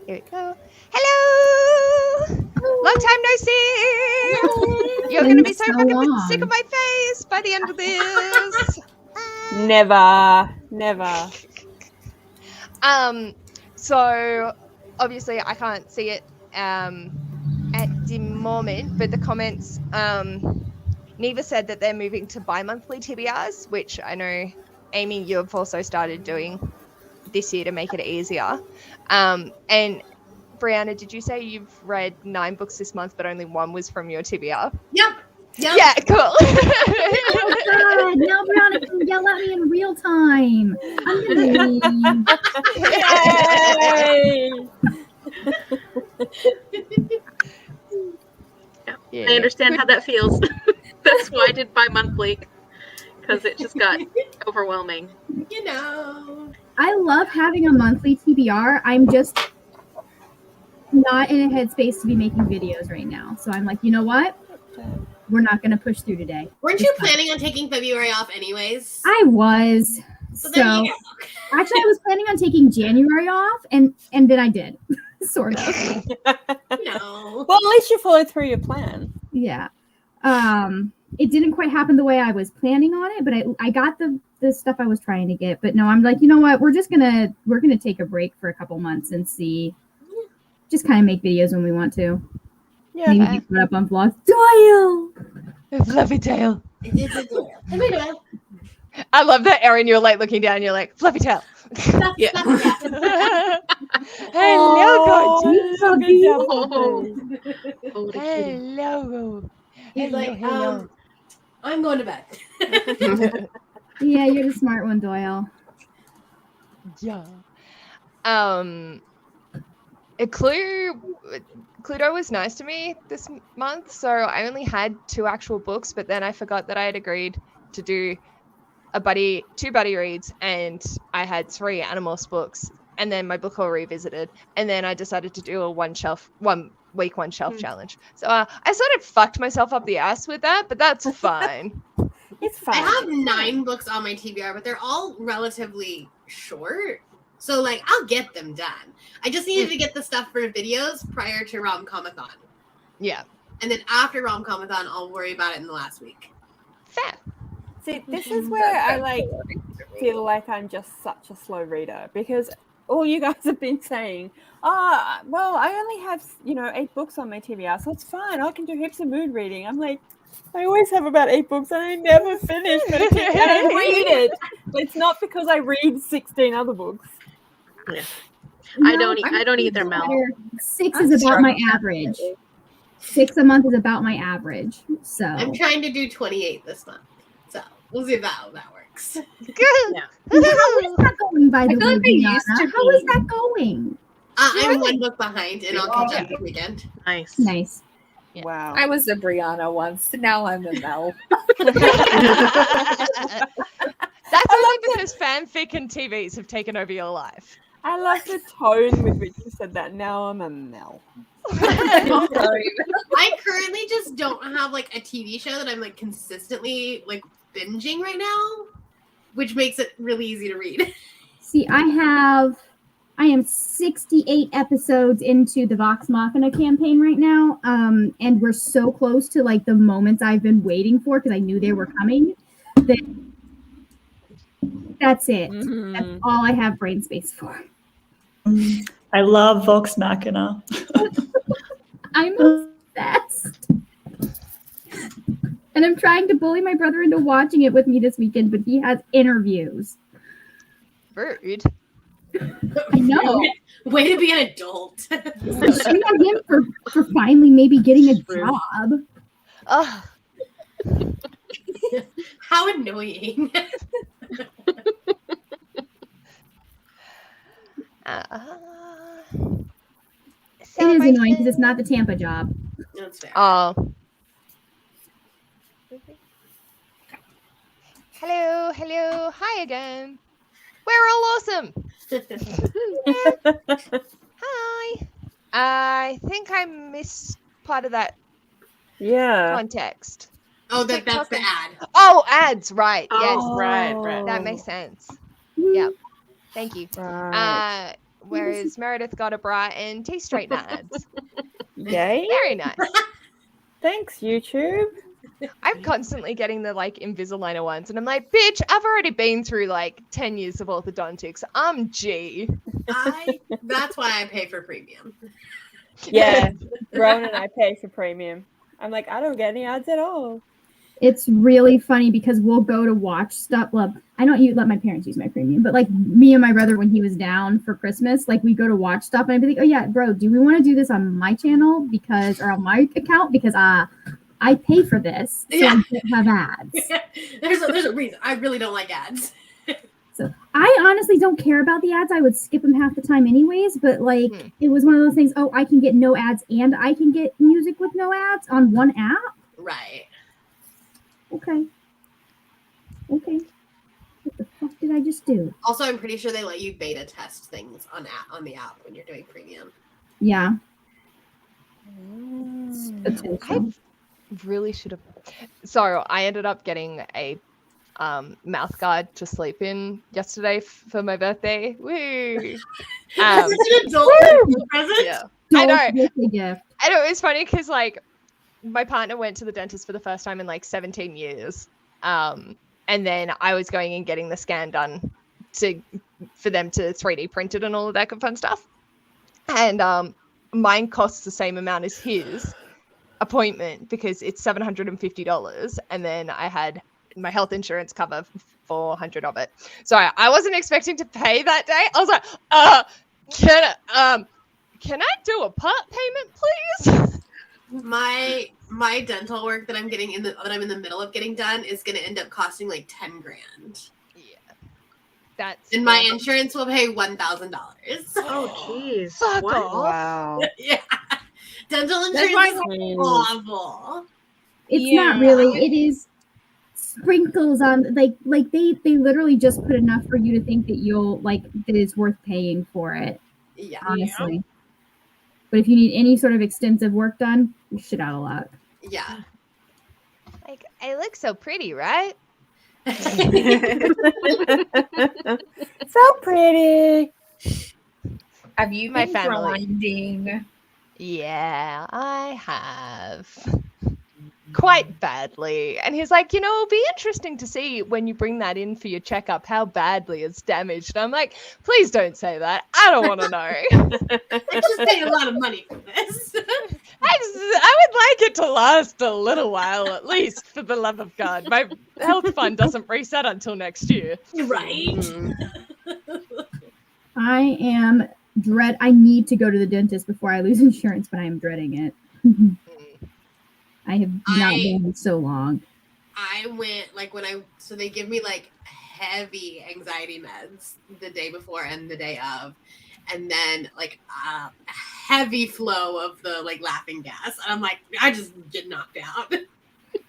Here we go. Hello! Long time no see! You're going to be so fucking sick of my face by the end of this. Never. So obviously I can't see it at the moment, but the comments, Neva said that they're moving to bi-monthly TBRs, which I know, Amy, you have also started doing this year to make it easier. And Brianna, did you say you've read 9 books this month, but only 1 was from your TBR? Yep. Yeah, cool. Oh God, now Brianna can yell at me in real time. I'm gonna leave. Yay! I understand how that feels. That's why I did bi-monthly, because it just got overwhelming. You know. I love having a monthly TBR. I'm just not in a headspace to be making videos right now. So I'm like, you know what? We're not going to push through today. Weren't you planning on taking February off anyways? I was. So there you go. Actually, I was planning on taking January off, and then I did, sort of. No. Well, at least you followed through your plan. Yeah. It didn't quite happen the way I was planning on it, but I got the stuff I was trying to get. But no, I'm like, you know what? We're gonna take a break for a couple months and see. Just kind of make videos when we want to. Yeah. Maybe put up on vlogs. Doyle! Fluffy tail. Anyway. I love that, Erin. You're like looking down. You're like, fluffy tail. Yeah. Hello, gorgeous. Hello. He's like, hello. I'm going to bed. Yeah, you're the smart one, Doyle. Yeah. Cluedo was nice to me this month, so I only had 2 actual books, but then I forgot that I had agreed to do 2 buddy reads, and I had 3 Animorphs books, and then my book haul revisited, and then I decided to do a 1 week 1 shelf challenge. So I sort of fucked myself up the ass with that, but that's fine. It's fine. I have 9 books on my TBR, but they're all relatively short. So, like, I'll get them done. I just needed to get the stuff for videos prior to Rom-Comathon. Yeah. And then after Rom-Comathon, I'll worry about it in the last week. Fair. See, this is where I feel like I'm just such a slow reader, because all you guys have been saying, well, I only have 8 books on my TBR, so it's fine. I can do heaps of mood reading. I'm like, I always have about 8 books and I never finish, but I read it. It's not because I read 16 other books. Yeah. No, I don't either, Mel. 6 is about my average. 6 a month is about my average. So I'm trying to do 28 this month. So we'll see how that works. Good. Yeah. how is that going, by the way, like they Brianna? used to How be. is that going? I'm 1 book behind, and I'll catch up this weekend. Nice. Nice. Yeah. Wow. I was a Brianna once. Now I'm a Mel. That's only because fanfic and TVs have taken over your life. I love the tone with which you said that. Now I'm a Mel. I currently just don't have like a TV show that I'm like consistently like binging right now, which makes it really easy to read. See, I am 68 episodes into the Vox Machina campaign right now, and we're so close to like the moments I've been waiting for because I knew they were coming. That's it. Mm-hmm. That's all I have brain space for. I love Vox Machina. I'm obsessed. And I'm trying to bully my brother into watching it with me this weekend, but he has interviews. Rude. I know. Way to be an adult. Shame on him for finally maybe getting a job. Oh, How annoying. It is annoying because it's not the Tampa job. That's fair. Oh. Hello. Hi again. We're all awesome. Hi. I think I missed part of that Yeah. context. Oh, that's the ad. Oh, ads, right. Oh, Yes. right. That makes sense. Yep. Thank you. Right. whereas Meredith got a bra and T-straighten ads. Yay. Very nice. Thanks, YouTube. I'm constantly getting the like Invisaligner ones, and I'm like, bitch, I've already been through like 10 years of orthodontics. I'm G. That's why I pay for premium. Yeah, Rowan and I pay for premium. I'm like, I don't get any ads at all. It's really funny because we'll go to watch stuff. Well, I don't let my parents use my premium, but like me and my brother, when he was down for Christmas, like we go to watch stuff, and I'd be like, "Oh yeah, bro, do we want to do this on my channel or on my account because I pay for this, so Yeah. I don't have ads." There's a reason. I really don't like ads. So I honestly don't care about the ads. I would skip them half the time anyways. But like, it was one of those things. Oh, I can get no ads and I can get music with no ads on one app. Right. Okay. What the fuck did I just do? Also, I'm pretty sure they let you beta test things on the app when you're doing premium. Yeah. I really should have. So I ended up getting a mouth guard to sleep in yesterday for my birthday. Woo! As an adult present. Yeah, I know. Birthday gift. I know, it's funny because like my partner went to the dentist for the first time in like 17 years. And then I was going and getting the scan done for them to 3D print it and all of that good fun stuff. And mine costs the same amount as his appointment because it's $750. And then I had my health insurance cover $400 of it. So I wasn't expecting to pay that day. I was like, can I do a part payment, please? My dental work that I'm getting that I'm in the middle of getting done is going to end up costing like $10,000. Yeah, that's And my insurance will pay $1,000. Oh, jeez. Fuck What? off. Wow. Yeah, dental That's insurance why- is awful. It's not really. It is sprinkles on like they literally just put enough for you to think that you'll like that it's worth paying for it. Yeah, Honestly. But if you need any sort of extensive work done, you're shit out of luck. yeah. Like, I look so pretty, right? So pretty. Have you My been family. grinding? Yeah, I have. Quite badly. And he's like, it'll be interesting to see when you bring that in for your checkup how badly it's damaged. And I'm like, please don't say that. I don't want to know. I just paid a lot of money for this. I would like it to last a little while, at least, for the love of God. My health fund doesn't reset until next year. Right? I need to go to the dentist before I lose insurance, but I am dreading it. I have not been in so long. I went so they give me like heavy anxiety meds the day before and the day of, and then like a heavy flow of the like laughing gas. And I'm like, I just get knocked out.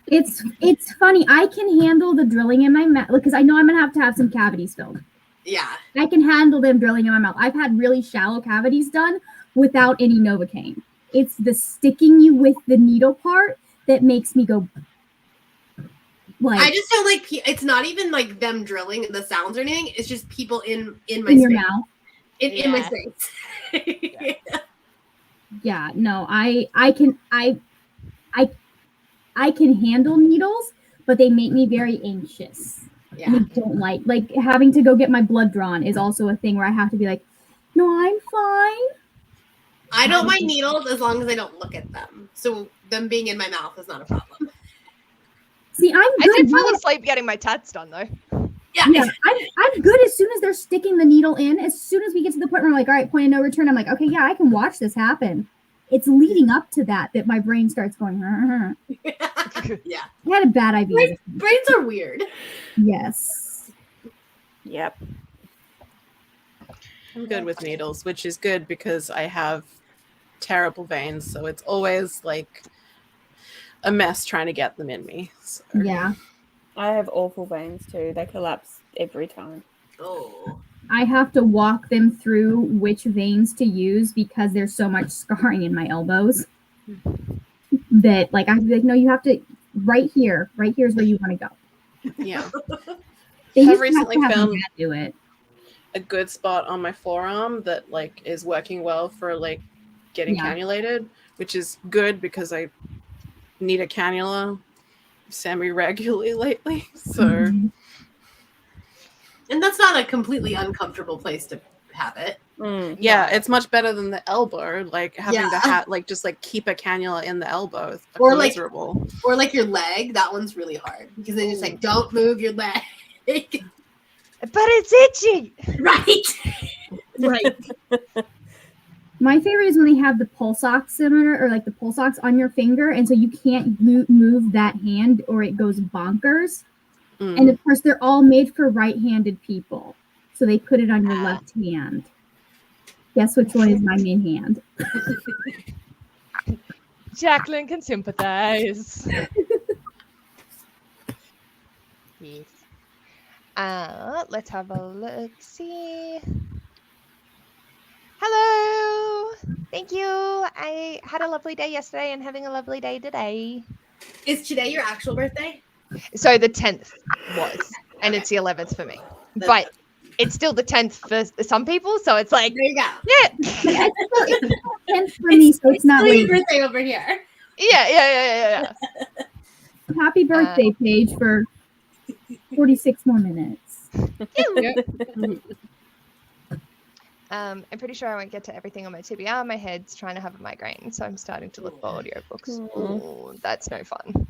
It's funny. I can handle the drilling in my mouth because I know I'm gonna have some cavities filled. Yeah. I can handle them drilling in my mouth. I've had really shallow cavities done without any Novocaine. It's the sticking you with the needle part that makes me go like I just don't like it's not even like them drilling the sounds or anything. It's just people in my in your space. mouth. In my space. Yeah, no, I can handle needles, but they make me very anxious. Yeah. I don't like having to go get my blood drawn is also a thing where I have to be like, no, I'm fine. I don't mind needles as long as I don't look at them. So them being in my mouth is not a problem. See, I'm I good. did fall asleep getting my tats done, though. Yeah. I'm good as soon as they're sticking the needle in. As soon as we get to the point where I'm like, all right, point of no return, I'm like, okay, yeah, I can watch this happen. It's leading up to that my brain starts going. Yeah. I had a bad idea. Brains are weird. Yes. Yep. I'm good with needles, which is good because I have terrible veins, so it's always like a mess trying to get them in me. So. Yeah. I have awful veins too. They collapse every time. Oh. I have to walk them through which veins to use because there's so much scarring in my elbows that like I have to be like, no, you have to right here is where you want to go. Yeah. They I've used to recently have my found- dad do it. a good spot on my forearm that like is working well for like getting Yeah. cannulated, which is good because I need a cannula semi-regularly lately. So Mhm. And that's not a completely uncomfortable place to have it. yeah, it's much better than the elbow. Like having to Yeah. have like just like keep a cannula in the elbow is Or, like- miserable. Or like your leg, that one's really hard because they just like don't move your leg. But it's itchy. Right. Right. My favorite is when they have the pulse oximeter or like the pulse ox on your finger, and so you can't move that hand or it goes bonkers. Mm. And of course, they're all made for right-handed people, so they put it on your left hand. Guess which one is my main hand? Jacqueline can sympathize. Yes. Let's have a look. See. Hello. Thank you. I had a lovely day yesterday and having a lovely day today. Is today your actual birthday? So the 10th was, and it's the 11th for me. But it's still the 10th for some people, so it's like, There you go. yeah. It's 10th for me, so it's not Still your late. birthday over here. Yeah. Happy birthday, Paige, for 46 more minutes. I'm pretty sure I won't get to everything on my TBR. My head's trying to have a migraine, so I'm starting to look for audiobooks. Ooh, that's no fun.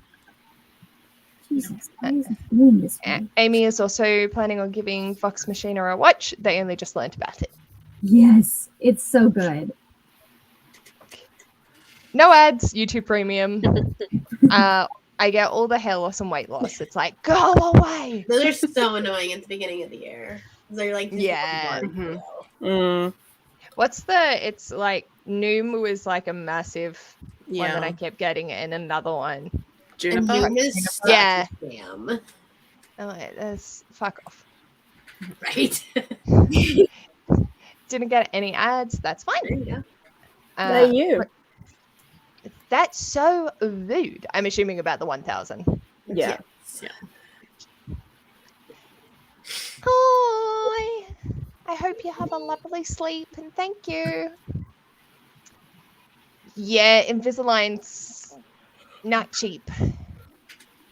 Jesus, why is it doing this way? Amy is also planning on giving Vox Machina a watch. They only just learned about it. Yes, it's so good. No ads, YouTube Premium. I get all the hair loss and weight loss. It's like, go away. Those are so annoying at the beginning of the year. They're like, this is Yeah. what we want. It's like Noom was like a massive one that I Yeah. kept getting, and another one. And Juniper. Noom is such Yeah. a scam, Oh, that's fuck off. right? Didn't get any ads. That's There fine. you go. They're you. That's so rude. I'm assuming about the 1,000. Yeah. Hi. I hope you have a lovely sleep and thank you. Yeah, Invisalign's not cheap.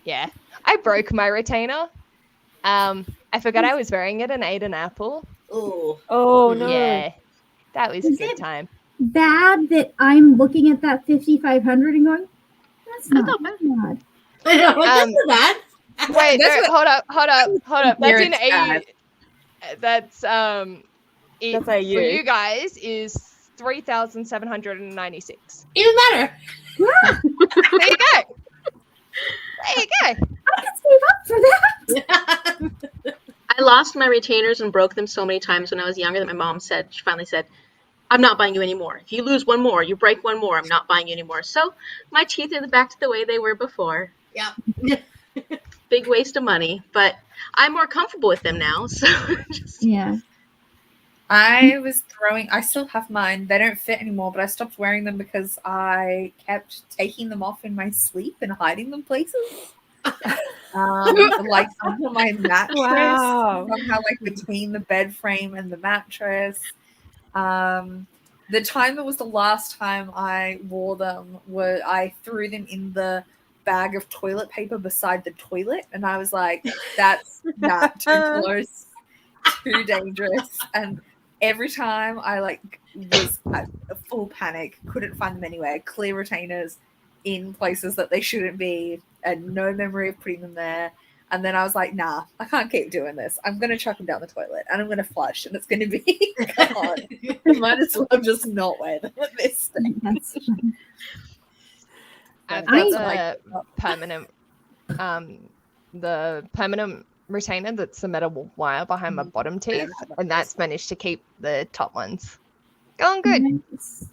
Yeah. I broke my retainer. I forgot I was wearing it and ate an apple. Oh, Oh no. Yeah. That was a Is good it- time. Bad that I'm looking at that 5,500 and going, that's not not bad. bad. I know. That's that. Wait, That's no, hold up. That's Here in it's bad. That's it, That's for AU. you guys is 3,796. Even better. There you go. There you go. I can save up for that. I lost my retainers and broke them so many times when I was younger that my mom said, she finally said, I'm not buying you anymore. If you lose one more, you break one more, I'm not buying you anymore. So my teeth are back to the way they were before. Yep. Big waste of money, but I'm more comfortable with them now. So just, Yeah. I still have mine. They don't fit anymore, but I stopped wearing them because I kept taking them off in my sleep and hiding them places. Like under my mattress, Wow. somehow like between the bed frame and the mattress. The time that was the last time I wore them was I threw them in the bag of toilet paper beside the toilet, and I was like, that's not too close, too dangerous. And every time I like was at a full panic, couldn't find them anywhere, clear retainers in places that they shouldn't be, and no memory of putting them there. And then I was like, nah, I can't keep doing this. I'm going to chuck them down the toilet and I'm going to flush and it's going to be gone. I might as well just not wear them at this stage. That's fun. I've I- got the permanent retainer that's the metal wire behind my bottom teeth, and that's managed to keep the top ones going good. Nice.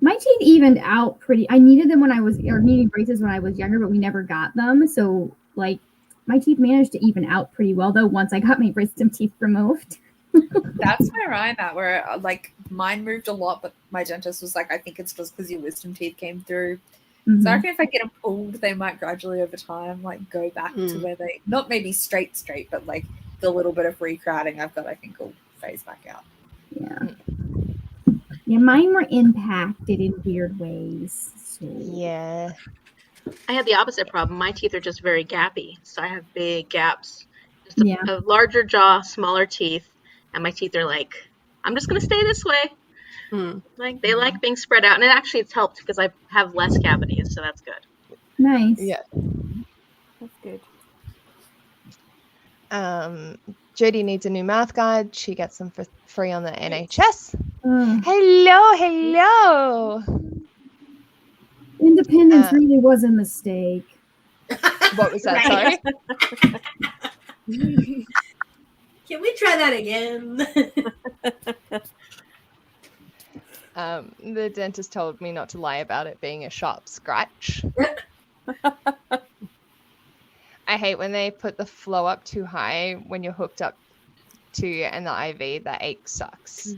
My teeth evened out pretty. I needed them when I was, or needed braces when I was younger, but we never got them. So, like, my teeth managed to even out pretty well, though, once I got my wisdom teeth removed. That's where I'm at, where like mine moved a lot, but my dentist was like, I think it's just because your wisdom teeth came through. Mhm. So I reckon if I get them pulled, they might gradually over time like go back to where they, not maybe straight, but like the little bit of recrowding I've got, I think will phase back out. Yeah. Yeah, mine were impacted in weird ways. So Yeah. I had the opposite problem. My teeth are just very gappy, so I have big gaps. Just Yeah. a larger jaw, smaller teeth, and my teeth are like, I'm just gonna stay this way. Hmm. Like they like being spread out, and it's helped because I have less cavities, so that's good. Nice. Yeah. That's good. Jodie needs a new mouth guard. She gets them for free on the NHS. Ugh. Hello. Independence really was a mistake. What was that? Sorry. Can we try that again? The dentist told me not to lie about it being a sharp scratch. I hate when they put the flow up too high when you're hooked up to and the IV. That ache sucks.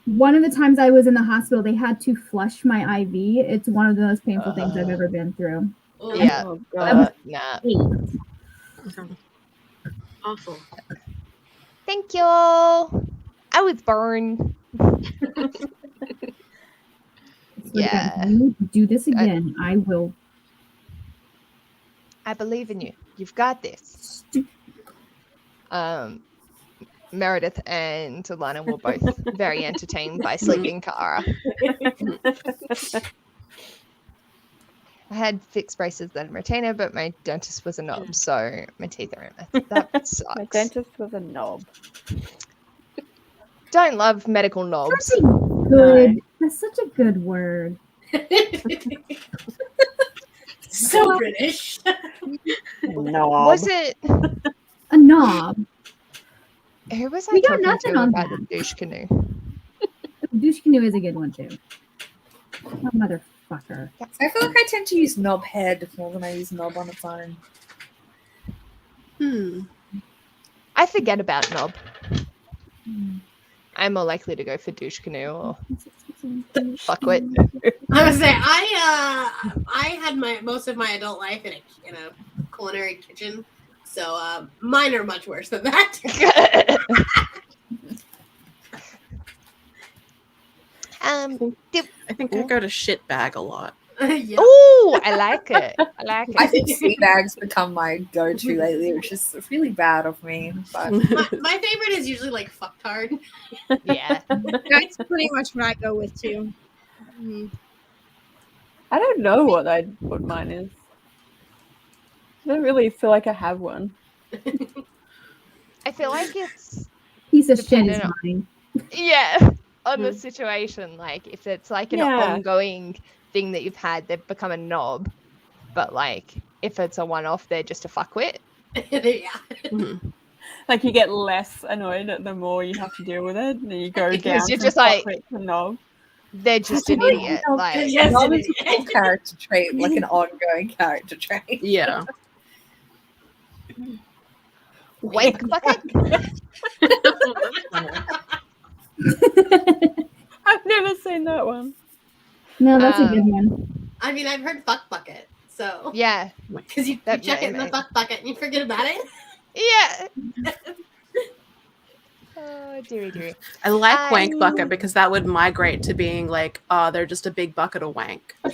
One of the times I was in the hospital, they had to flush my IV. It's one of the most painful things I've ever been through. Yeah. Oh, God. Nah. Awful. Thank you. I was burned. Yeah. If you do this again, I will. I believe in you. You've got this. Meredith and Lana were both very entertained by sleeping Kara. I had fixed braces and retainer, but my dentist was a knob, so my teeth are in it. That sucks. My dentist was a knob. Don't love medical knobs. Good. That's such a good word. So British. Knob. Was it? A knob. Who was I We got talking nothing to on about that. the douche canoe? Douche canoe is a good one too. Oh, motherfucker. I feel like I tend to use knob head more than I use knob on its own. I forget about knob. I'm more likely to go for douche canoe or fuckwit. I was say I had most of my adult life in a culinary kitchen, so mine are much worse than that. I think I go to shit bag a lot. Yeah. Oh, I like it. I like I it. think sea bags become my go-to lately, which is really bad of me. But My favorite is usually like fucktard. Yeah. That's pretty much what I go with too. I don't know what mine is. I don't really feel like I have one. I feel like it's Piece of shit is Dependent on- mine. yeah on the situation. Like if it's like an Yeah. ongoing thing that you've had, they've become a knob. But like if it's a one-off, they're just a fuckwit. Yeah. Like you get less annoyed the more you have to deal with it, and you go Because down you're from just like- fuckwit to knob. They're just an idiot. Like Yes, knob it is a full character trait, like an ongoing character trait. Yeah. wank bucket. I've never seen that one. No, that's a good one. I mean, I've heard fuck bucket, so Yeah. because you That check it in the may- fuck bucket and you forget about it. Yeah. Oh, dearie. I like wank bucket because that would migrate to being like, oh, they're just a big bucket of wank. What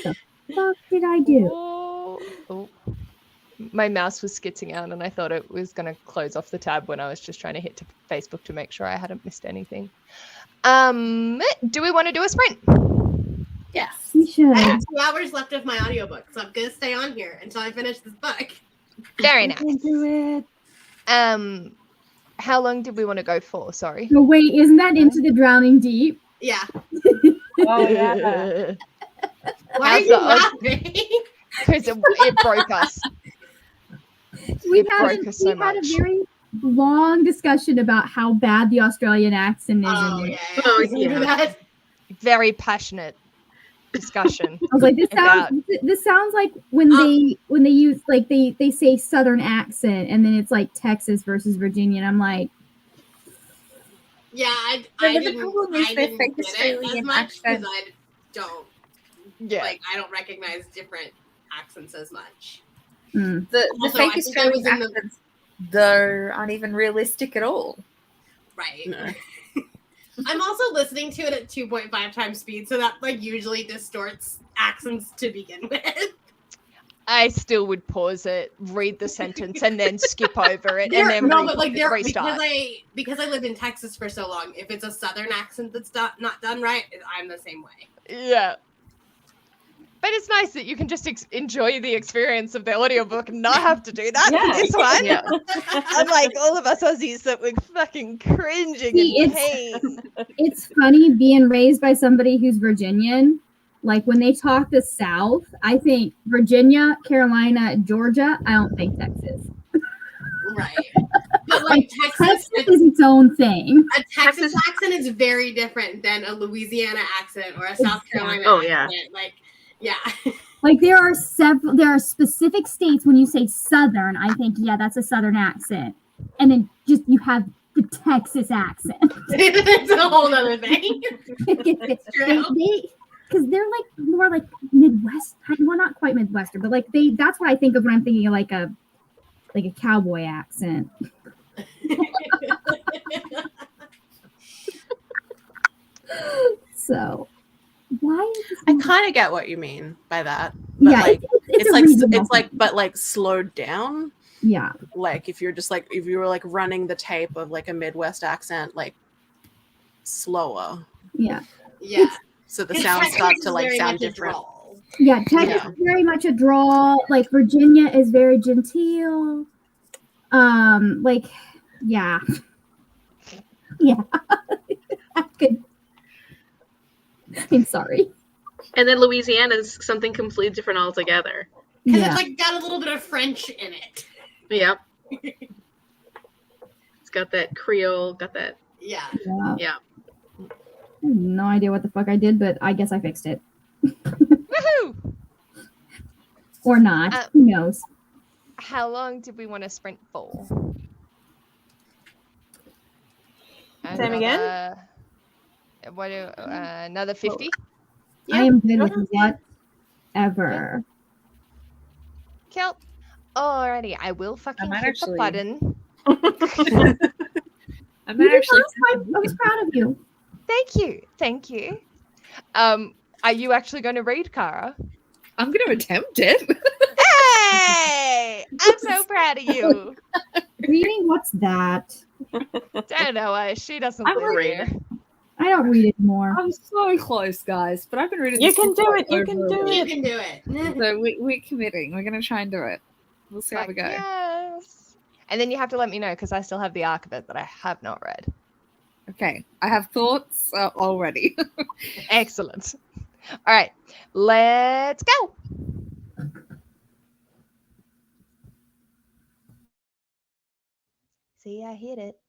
the fuck did I do? Oh. My mouse was skitzing out and I thought it was going to close off the tab when I was just trying to hit to Facebook to make sure I hadn't missed anything. Do we want to do a sprint? Yes. We should. I have 2 hours left of my audiobook, so I'm gonna stay on here until I finish this book. Very We nice. can do it. How long did we want to go for? Sorry. Oh wait, isn't that Into the Drowning Deep? Yeah. Oh yeah. Why are How's you the odd- laughing? Because it broke us. We It broke us so had a much. very long discussion about how bad the Australian accent is. Oh in yeah. it. Oh, Remember yeah. that? Very passionate discussion. I was like, this About- sounds like when they use like they say Southern accent and then it's like Texas versus Virginia, and I'm like, Yeah, I but the didn't, problem is I they didn't fake get it Australian as much accent. because I don't Yeah. Like I don't recognize different accents as much. Mm. The Also, fake I think I Australian was in the- accents, though, aren't even realistic at all. Right. No. I'm also listening to it at 2.5 times speed, so that like usually distorts accents to begin with. I still would pause it, read the sentence, and then skip over it, and then no, but like there restart. because I lived in Texas for so long. If it's a Southern accent that's not done right, I'm the same way. Yeah. But it's nice that you can just enjoy the experience of the audiobook and not have to do that Yeah. for this one. Yeah. Unlike all of us Aussies that were fucking cringing See, in it's- pain. It's funny being raised by somebody who's Virginian. Like when they talk the South, I think Virginia, Carolina, Georgia. I don't think Texas. Right. But like Texas is its own thing. a Texas accent is very different than a Louisiana accent or a South Carolina Oh, yeah. accent. Like, yeah. Like there are specific states when you say Southern, I think, yeah, that's a Southern accent. And then just you have the Texas accent. It's a whole other thing. True. Because they're like more like Midwest. Well, not quite Midwestern, but like that's what I think of when I'm thinking of like a cowboy accent. So why is this I not- kind of get what you mean by that. But yeah, like, it's it's a like reasonable it's like thing. but like slowed down. Yeah. Like if you're just like if you were like running the tape of like a Midwest accent, like slower, Yeah. Yeah. so the And sounds Texas start is to like very sound much a different. drawl. Yeah, Texas Yeah. is very much a draw. Like Virginia is very genteel. Like, yeah. Yeah. I could. I'm sorry. And then Louisiana is something completely different altogether. Because Yeah. it's like got a little bit of French in it. Yep. It's got that Creole, got that. Yeah. Yeah. Yeah. I have no idea what the fuck I did, but I guess I fixed it. Woohoo! Or not. Who knows? How long did we want to sprint for? Same again? Another 50? I am good with whatever. Kelp. Alrighty, I will fucking might hit the actually- button. I'm You did actually. last time. I was proud of you. Thank you. Thank you. Are you actually going to read, Kara? I'm going to attempt it. Hey! I'm so proud of you. Reading, what's that? Don't know why she doesn't I'm live reading. here. I don't read it more. I'm so close, guys, but I've been reading. You this can book do like it. You can over do a week. You it. can do it. So we're committing. We're going to try and do it. We'll see how we Fuck go. yes. And then you have to let me know because I still have the arc of it that I have not read. Okay, I have thoughts already. Excellent. All right, let's go. See, I hit it.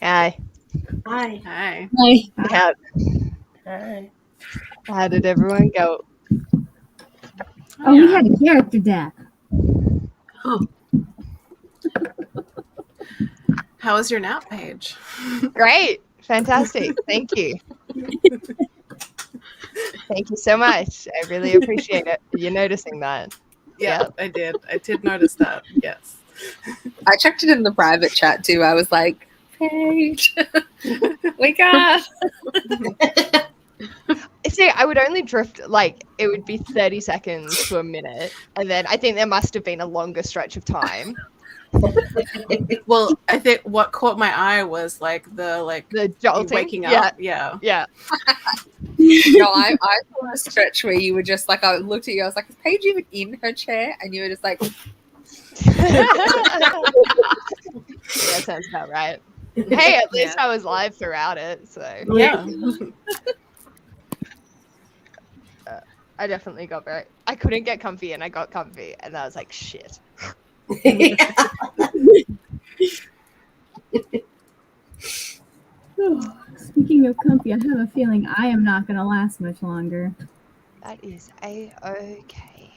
Hi. Hi. Hi. How, Hi. how did everyone go? Oh, we had a character death. Oh, How was your nap, Paige? Great. Fantastic. Thank you. Thank you so much. I really appreciate it. You noticing that. Yeah, Yep. I did. I did notice that. Yes. I checked it in the private chat too. I was like, Paige, wake up. See, I would only drift like it would be 30 seconds to a minute. And then I think there must have been a longer stretch of time. Well, I think what caught my eye was like the The jolting. waking Yeah. up. Yeah. Yeah. No, I saw a stretch where you were just like, I looked at you, I was like, is Paige even in her chair? And you were just like, Yeah, sounds about right. Hey, at least I was live throughout it, so Yeah. I definitely got very. I couldn't get comfy, and I got comfy, and I was like, shit. Speaking of comfy, I have a feeling I am not going to last much longer. That is a-okay.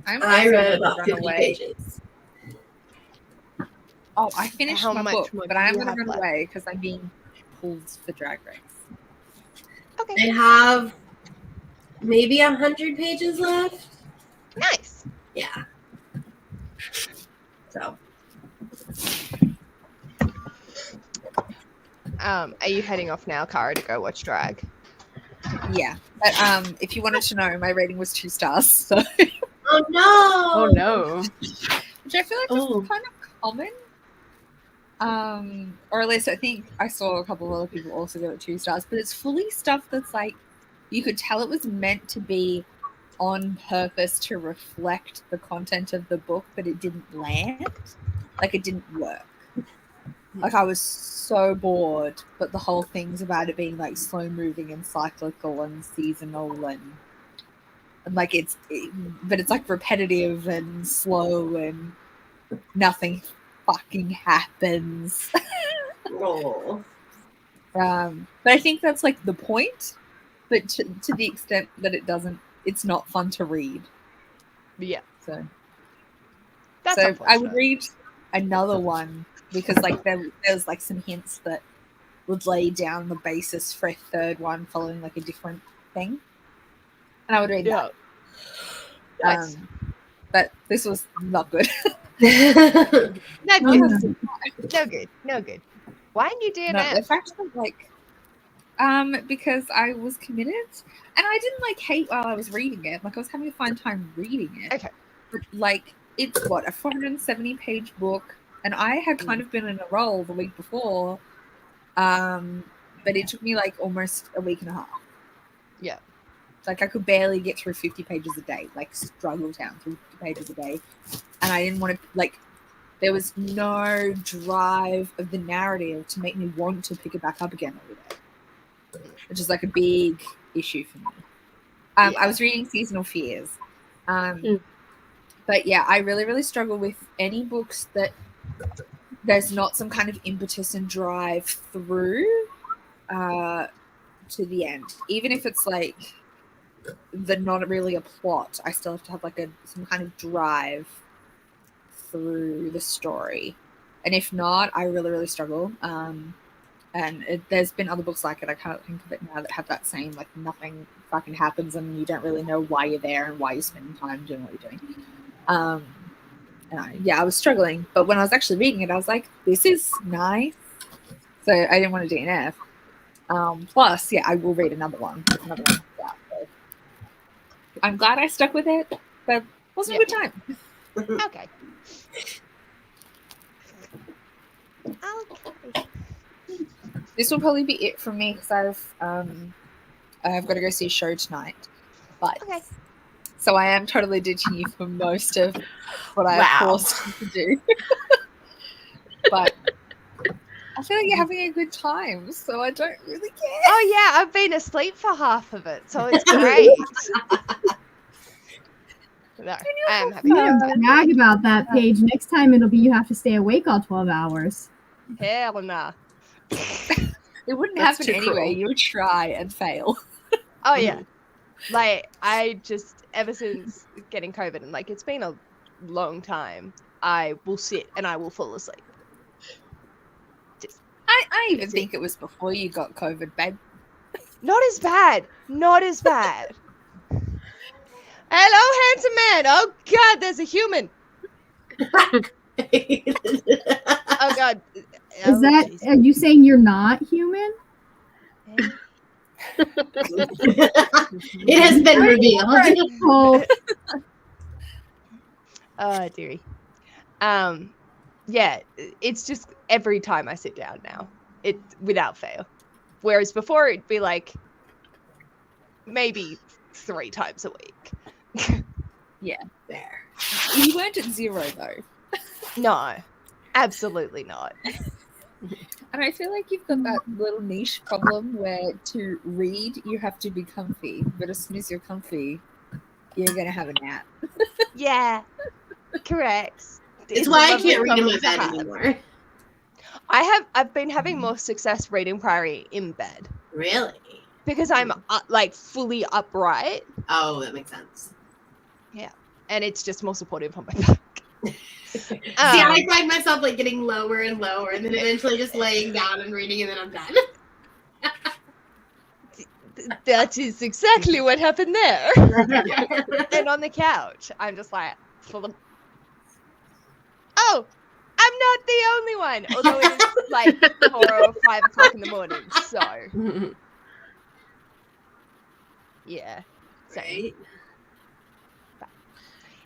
I'm I also read gonna about run 50 away. pages. Oh, I finished How my much book, more but do I am you going to have run left? away because I'm being pulled for Drag Race. Okay. I have maybe 100 pages left. Nice. Yeah. So Are you heading off now, Cara, to go watch drag? Yeah. But if you wanted to know, my rating was 2 stars. So oh no. Oh no. which I feel like is kind of common. Or at least I think I saw a couple of other people also give it 2 stars, but it's fully stuff that's like you could tell it was meant to be on purpose to reflect the content of the book, but it didn't land. Like it didn't work. Like I was so bored, but the whole thing's about it being like slow moving and cyclical and seasonal and like but it's like repetitive and slow and nothing fucking happens. Oh. But I think that's like the point, but to the extent that it's not fun to read. Yeah. So That's I would unfortunate. read another one because like there's like some hints that would lay down the basis for a third one following like a different thing, and I would read Yeah. that. Nice. But this was not good. No Oh, good. No good. No good. Why didn't you do No, that? the fact that like because I was committed and I didn't like hate while I was reading it. Like I was having a fun time reading it. Okay. But like it's what, a 470 page book, and I had kind of been in a roll the week before. But it took me like almost a week and a half. Yeah. Like I could barely get through 50 pages a day, like struggle down through 50 pages a day. And I didn't want to like there was no drive of the narrative to make me want to pick it back up again every day, which is like a big issue for me. I was reading Seasonal Fears. But yeah, I really, really struggle with any books that there's not some kind of impetus and drive through to the end. Even if it's like not really a plot, I still have to have like some kind of drive through the story. And if not, I really, really struggle. There's been other books like it, I can't think of it now, that have that same, like nothing fucking happens and you don't really know why you're there and why you're spending time doing what you're doing. I was struggling, but when I was actually reading it, I was like, this is nice. So I didn't want to DNF. Plus, yeah, I will read another one. Yeah, so. I'm glad I stuck with it, but it wasn't a good time. Okay. Okay. This will probably be it from me because I've got to go see a show tonight. But Okay. so I am totally ditching you for most of what I Wow. forced you to do. But I feel like you're having a good time, so I don't really care. Oh yeah, I've been asleep for half of it, so it's great. No, I am happy. You don't brag about that, Paige. Next time it'll be you have to stay awake all 12 hours. Hell nah. It wouldn't That's happen too anyway. cruel. You would try and fail. Oh yeah. Like I just ever since getting COVID and like it's been a long time, I will sit and I will fall asleep. Just I even think it was before you got COVID, babe. not as bad. Not as bad. Hello, handsome man. Oh God, there's a human. Oh God. Is that, are you saying you're not human? It has been revealed. Oh, Oh dearie. Yeah, it's just every time I sit down now, it without fail. Whereas before it'd be like maybe 3 times a week. There. You weren't at 0 though. No, absolutely not. And I feel like you've got that little niche problem where to read you have to be comfy, but as soon as you're comfy, you're gonna have a nap. Yeah, correct. It's why I lovely can't read in my problem to bed have. anymore. I've been having more success reading Priory in bed Really? because I'm like fully upright Oh, that makes sense. and it's just more supportive on my back. See, I find myself like getting lower and lower, and then eventually just laying down and reading, and then I'm done. That is exactly what happened there. And on the couch, I'm just like, oh, I'm not the only one. Although it is like 4 or 5 o'clock in the morning. So, yeah. Same.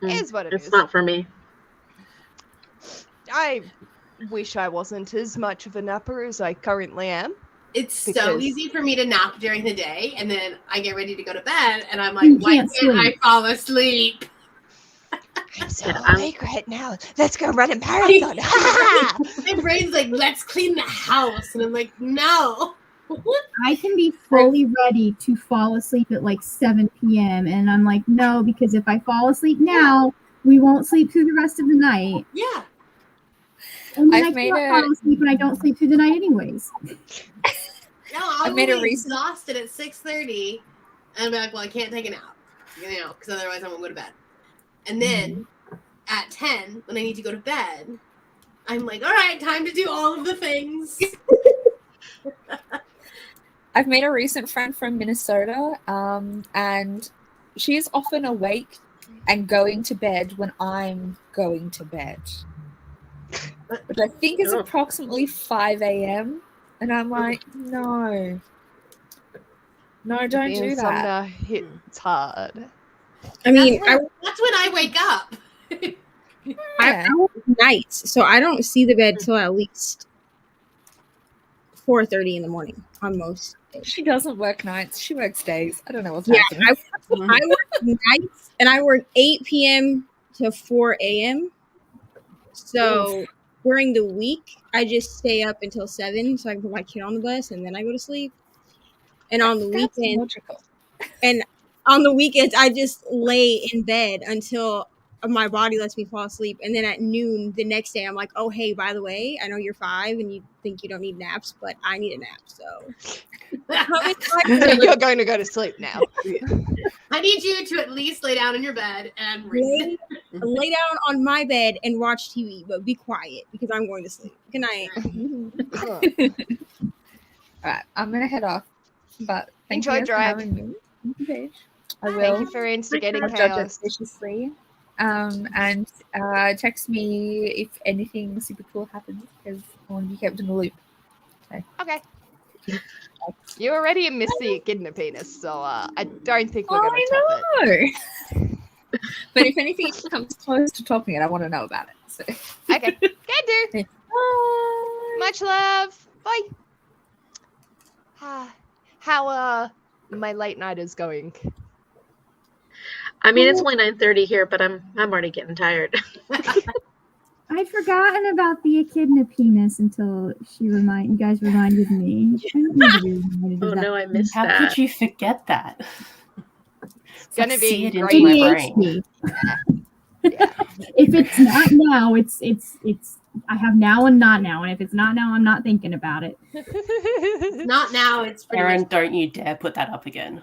Mm, It is what it it's is. not for me. I wish I wasn't as much of a napper as I currently am. It's so Because- easy for me to nap during the day, and then I get ready to go to bed, and I'm like, You why can't can't I sleep. fall asleep? I'm so Yeah, I'm- awake right now. Let's go run a marathon. Ha! My brain's like, let's clean the house, and I'm like, no. I can be fully ready to fall asleep at like 7 p.m. And I'm like, no, because if I fall asleep now, we won't sleep through the rest of the night. Yeah. And then I've I made can't fall asleep and I don't sleep through the night anyways. No, I'll made a be recent- exhausted at 6:30, and I'll be like, well, I can't take a nap, because otherwise I won't go to bed. And then at 10, when I need to go to bed, I'm like, all right, time to do all of the things. I've made a recent friend from Minnesota, and she is often awake and going to bed when I'm going to bed. Which I think is Oh. approximately 5 a.m. And I'm like, no, don't The do that. insomnia hits hard. I mean, That's when I wake up. Yeah. I work nights, so I don't see the bed till at least 4:30 in the morning on most days. She doesn't work nights. She works days. I don't know what's Yeah, happening. I work nights, and I work 8 p.m. to 4 a.m. So during the week, I just stay up until 7 so I can put my kid on the bus, and then I go to sleep. And on the That's weekend, logical. and on the weekends, I just lay in bed until my body lets me fall asleep. And then at noon the next day, I'm like, oh, hey, by the way, I know you're 5 and you think you don't need naps, but I need a nap. So You're going to go to sleep now. I need you to at least lay down in your bed and read. lay down on my bed and watch TV, but be quiet because I'm going to sleep. Good night. All right, I'm gonna head off. But thank Enjoy you guys for drag. having me. Thank you, Paige. I Thank will you for instigating I'll judge chaos. suspiciously. And text me if anything super cool happens because I want to be kept in the loop. Okay. You already missed the echidna penis, so I don't think we're going to top it. No. But if anything comes close to topping it, I want to know about it. So. Okay. Can do. Bye. Much love. Bye. How my late night is going? I mean, it's only 9:30 here, but I'm already getting tired. I'd forgotten about the echidna penis until you guys reminded me. I don't need to be reminded Oh of that. no, I missed How that. could you forget that? It's gonna be see it into great. my brain. Yeah. If it's not now, it's I have now and not now, and if it's not now, I'm not thinking about it. Not now. It's pretty Aaron, much don't you dare put that up again.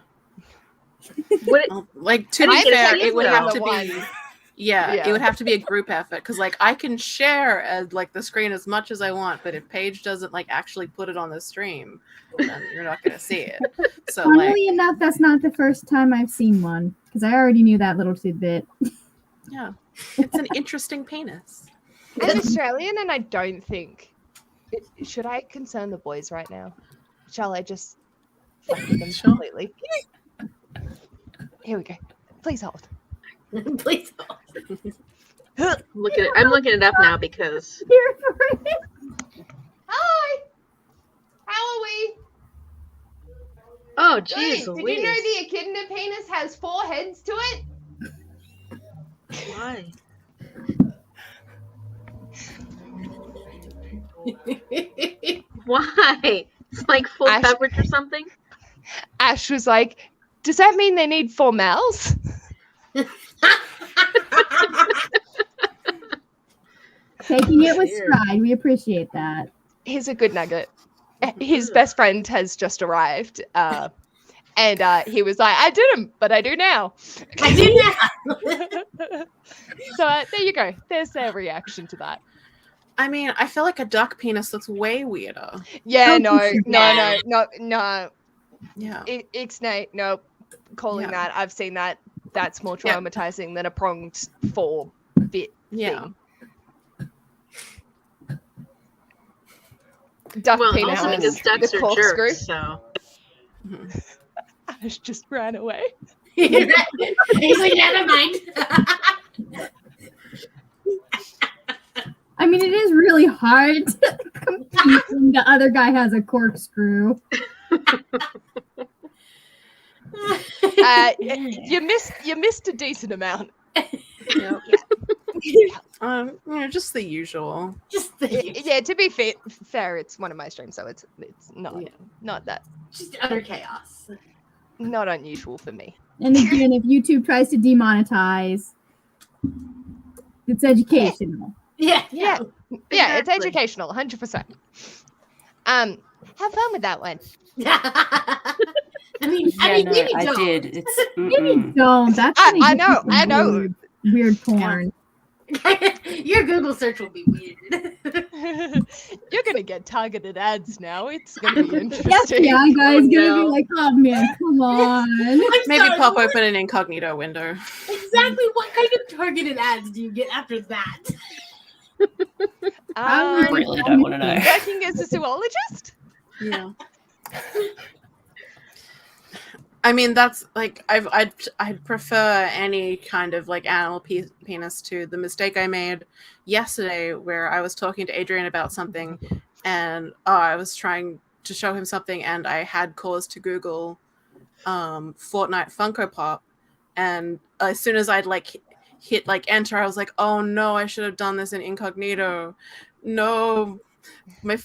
Like, to I be didn't fair, get it would it, have though. to be. Yeah, Yeah. it would have to be a group effort because, like, I can share like the screen as much as I want, but if Paige doesn't like actually put it on the stream, then you're not gonna see it. So, like, Funnily enough, that's not the first time I've seen one because I already knew that little tidbit. yeah, it's an interesting penis. I'm Australian, and I don't think. Should I concern the boys right now? Shall I just fuck with them completely? Here we go. Please hold. Please. I'm looking it up now because Here for it. Hi. How are we? oh Good. jeez, Did you know Louise. the echidna penis has 4 heads to it? Why? Why? It's like full Ash- coverage or something. Ash was like, "Does that mean they need 4 mouths?" Taking it with Weird. stride, we appreciate that. Here's a good nugget. His best friend has just arrived, and he was like, "I didn't, but I do now." I do now. So there you go. There's their reaction to that. I mean, I feel like a duck penis looks way weirder. Yeah, Oh, no, for sure. no. Yeah. Ixnay, nope. Calling Yeah. that. I've seen that. That's more Yeah. traumatizing than a pronged 4 bit Yeah. thing. Duck Well, penis. also because ducks the are corkscrew. jerks, so Ash just ran away. He's like, never mind. I mean, it is really hard to compete when the other guy has a corkscrew. You missed a decent amount. Yep. Just the usual. Just the Yeah, to be fair, it's one of my streams, so it's not Yeah. not that just utter chaos. not unusual for me. And again, if YouTube tries to demonetize, it's educational. Yeah. Yeah, yeah, it's Exactly. educational, 100%. Have fun with that one. I mean, Yeah, no, maybe I don't. did. It's Maybe don't. That's I gonna know, get I some know. Weird porn. Your Google search will be weird. You're gonna get targeted ads now. It's gonna be Yes, interesting. yeah, guys, Oh, gonna no. be like, oh man, come on. Maybe sorry, pop what- open an incognito window. Exactly what kind of targeted ads do you get after that? I really don't want to know. Working as a zoologist? Yeah. I mean, that's like I'd prefer any kind of like animal penis to the mistake I made yesterday, where I was talking to Adrian about something, and I was trying to show him something, and I had cause to Google Fortnite Funko Pop, and as soon as I'd like hit like enter, I was like, oh no, I should have done this in incognito. No, my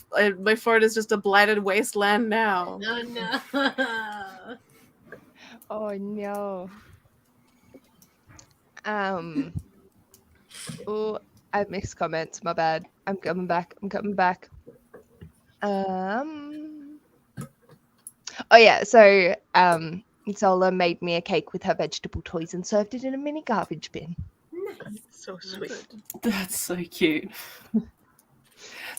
phone is just a blighted wasteland now. No. Oh no. Oh, I have mixed comments. My bad. I'm coming back. Oh yeah. So Zola made me a cake with her vegetable toys and served it in a mini garbage bin. so sweet. That's so cute.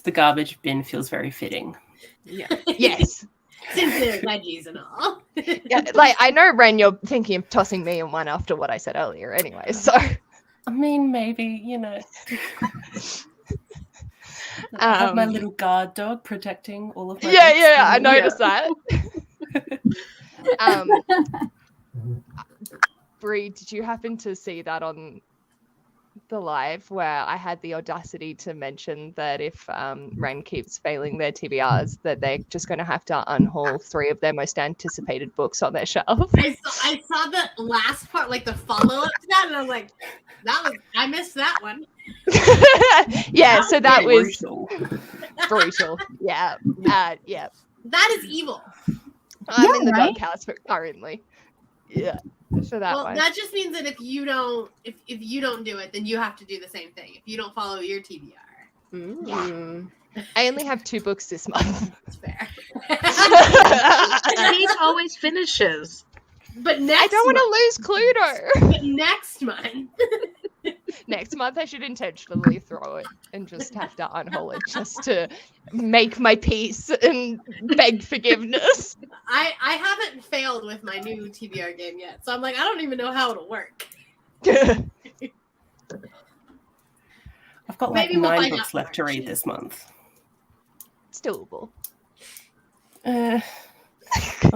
The garbage bin feels very fitting. Yeah. Yes. Since they're veggies and all. Yeah. Like I know, Ren, you're thinking of tossing me in one after what I said earlier. Anyway, so. I mean, maybe, you know. I have my little guard dog protecting all of my books. Yeah, I noticed that. Bree, did you happen to see that on the live where I had the audacity to mention that if Ren keeps failing their TBRs, that they're just going to have to unhaul 3 of their most anticipated books on their shelf? I saw the last part, like the follow up to that, and I was like, I missed that one. Yeah, so that was Brutal. brutal. Yeah. Yeah. That is evil. I'm in the right? doghouse currently. Yeah. For that Well, one. that just means that if you don't do it, then you have to do the same thing. If you don't follow your TBR. Mm. I only have 2 books this month. That's fair. Kate always finishes. But next I don't want to lose Cluedo. But next month. Next month I should intentionally throw it and just have to unhaul it just to make my peace and beg forgiveness. I haven't failed with my new TBR game yet, so I'm like, I don't even know how it'll work. I've got like Maybe we'll 9 find books out left to March. read this month. It's doable. I'm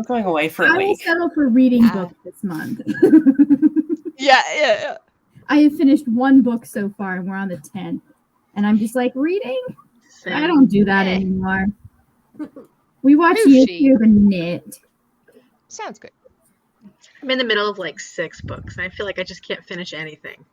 going away for a I will week. settle for reading books this month. Yeah. I have finished 1 book so far, and we're on the 10th. And I'm just like, reading? I don't do that anymore. We watch Who's YouTube and knit. Sounds good. I'm in the middle of like 6 books, and I feel like I just can't finish anything.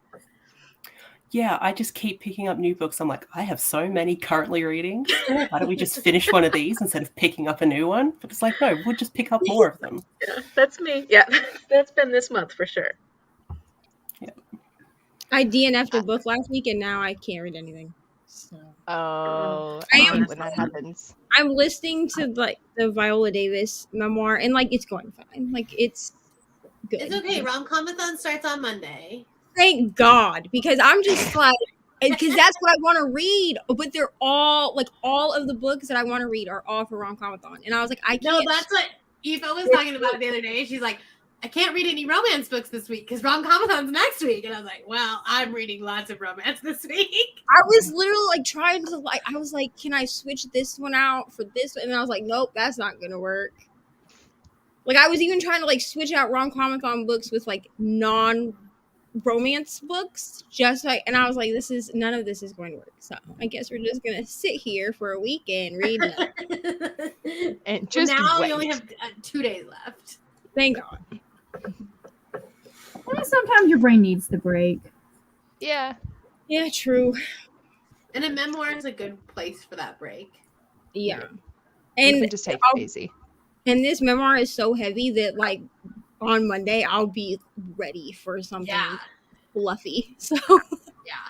Yeah, I just keep picking up new books. I'm like, I have so many currently reading. Why don't we just finish one of these instead of picking up a new one? But it's like, no, we'll just pick up more of them. Yeah, that's me. Yeah, that's been this month for sure. I DNF'd a book last week, and now I can't read anything. So Oh, I I am- hate when that happens. I'm listening to like the Viola Davis memoir, and like it's going fine. Like it's good. It's okay. Rom-comathon starts on Monday. Thank God, because I'm just like, because that's what I want to read. But they're all like all of the books that I want to read are all for Rom-comathon, and I was like, I No, can't. that's what Eva was talking about the other day. She's like, I can't read any romance books this week because Rom-comathon's next week. And I was like, well, I'm reading lots of romance this week. I was literally like trying to like, I was like, can I switch this one out for this one? And I was like, nope, that's not gonna work. Like I was even trying to like switch out Rom-comathon books with like non-romance books, just like, and I was like, none of this is going to work. So I guess we're just gonna sit here for a week and read them. And just now wait. we only have 2 days left. Thank God. Well, sometimes your brain needs the break. Yeah. Yeah, true. And a memoir is a good place for that break. Yeah. You And can just take it easy. And this memoir is so heavy that like on Monday I'll be ready for something fluffy. So yeah.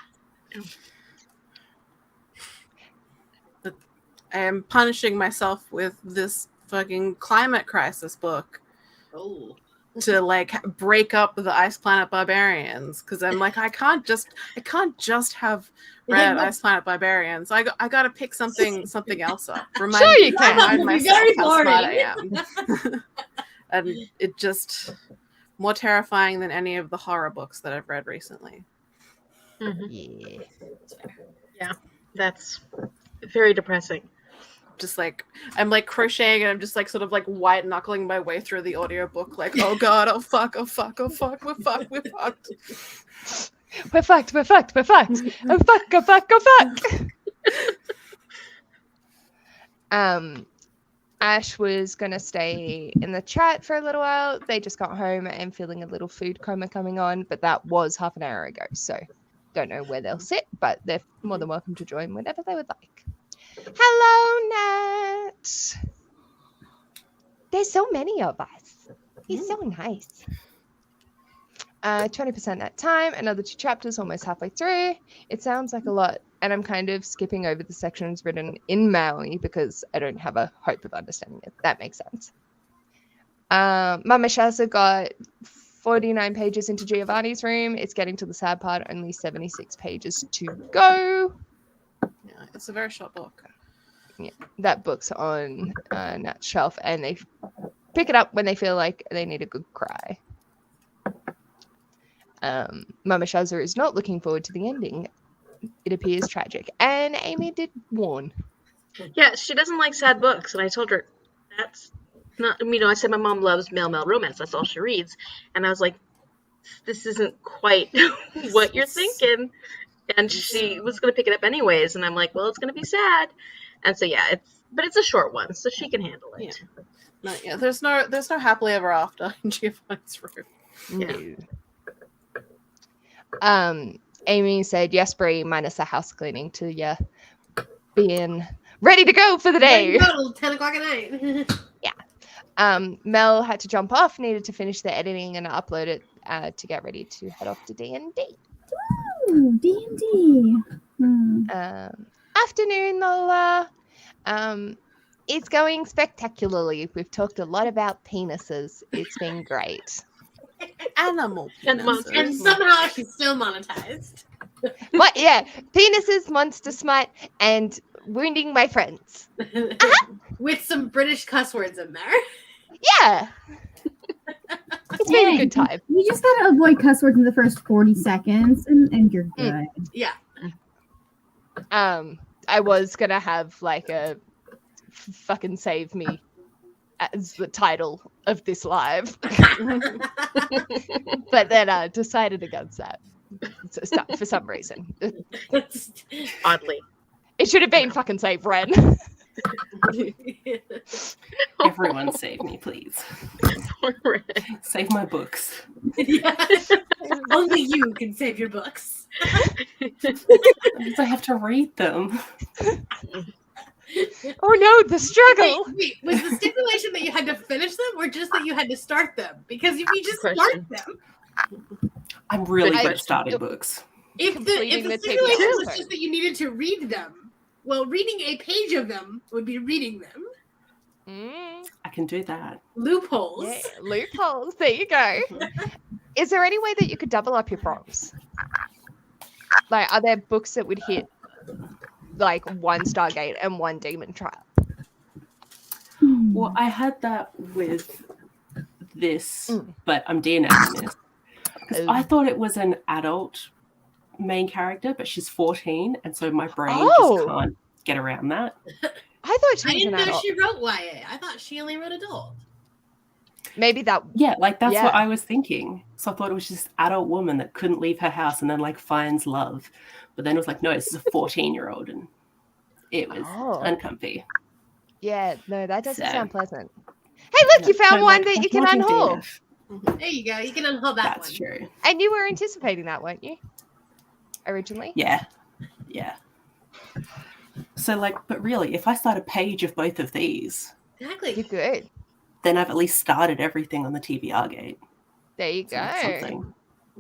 I am punishing myself with this fucking climate crisis book Oh. to like break up the Ice Planet Barbarians, because I'm like, I can't just have read Ice Planet Barbarians. I gotta pick something else up. Sure you can. Remind Be myself very how smart I boring. am. And it just more terrifying than any of the horror books that I've read recently. Yeah. Yeah, that's very depressing. Just like I'm like crocheting and I'm just like sort of like white knuckling my way through the audiobook, like, oh god, oh fuck, we're fucked. We're fucked. Oh fuck. Ash was gonna stay in the chat for a little while. They just got home and feeling a little food coma coming on, but that was half an hour ago, so don't know where they'll sit, but they're more than welcome to join whenever they would like. Hello, Nat. There's so many of us. He's so nice. 20% that time, another 2 chapters, almost halfway through. It sounds like a lot, and I'm kind of skipping over the sections written in Maui because I don't have a hope of understanding it. That makes sense. Mama Shazza got 49 pages into Giovanni's room. It's getting to the sad part, only 76 pages to go. Yeah, it's a very short book. Yeah, that book's on Nat's shelf, and they pick it up when they feel like they need a good cry. Mama Shazza is not looking forward to the ending. It appears tragic, and Amy did warn. Yeah, she doesn't like sad books, and I told her that's not. I said my mom loves male romance. That's all she reads, and I was like, this isn't quite what you're thinking. And she was going to pick it up anyways, and I'm like, well, it's going to be sad. And so yeah, it's a short one, so she can handle it. Yeah. There's no happily ever after in Giovanni's room. No. Amy said, yes, Brie, minus the house cleaning to being ready to go for the day. Till 10 o'clock at night. Mel had to jump off, needed to finish the editing and upload it to get ready to head off to D&D. Ooh, D&D. Afternoon, Lola. It's going spectacularly. We've talked a lot about penises. It's been great. Animal And penises. And somehow she's still monetized. But yeah, penises, monster smite, and wounding my friends. With some British cuss words in there. Yeah. It's been a good time. You just gotta avoid cuss words in the first 40 seconds, and you're good. Yeah. I was gonna have like a fucking save me as the title of this live, but then I decided against that for some reason. Oddly. It should have been fucking save Ren. Everyone save me, please. Save my books. Only you can save your books. Because I have to read them. Oh no, the struggle. Wait, was the stipulation that you had to finish them or just that you had to start them? Because if you just start them, I'm really But good at starting books. if the Completing the stipulation TBR was part. just that you needed to read them, well, reading a page of them would be reading them. I can do that. Loopholes. Yeah, loopholes. There you go. Is there any way that you could double up your prompts? Like, are there books that would hit like one Stargate and one Demon Trial? Well, I had that with this, but I'm DNFing this. Because I thought it was an adult main character, but she's 14, and so my brain just can't get around that. I thought she I was didn't an know adult. she wrote YA. I thought she only wrote adult. Maybe that. Yeah, like that's what Yeah. I was thinking. So I thought it was just adult woman that couldn't leave her house and then like finds love. But then it was like, no, this is a 14-year-old, and it was uncomfy. Yeah, no, that doesn't So- sound pleasant. Hey, look, you found So, one like, that you that's can not in unhaul. DNF. There you go. You can unhaul that That's one. true. And you were anticipating that, weren't you? Originally? Yeah. So like, but really, if I start a page of both of these, Exactly. You're good. then I've at least started everything on the TBR gate. There you So go. that's something.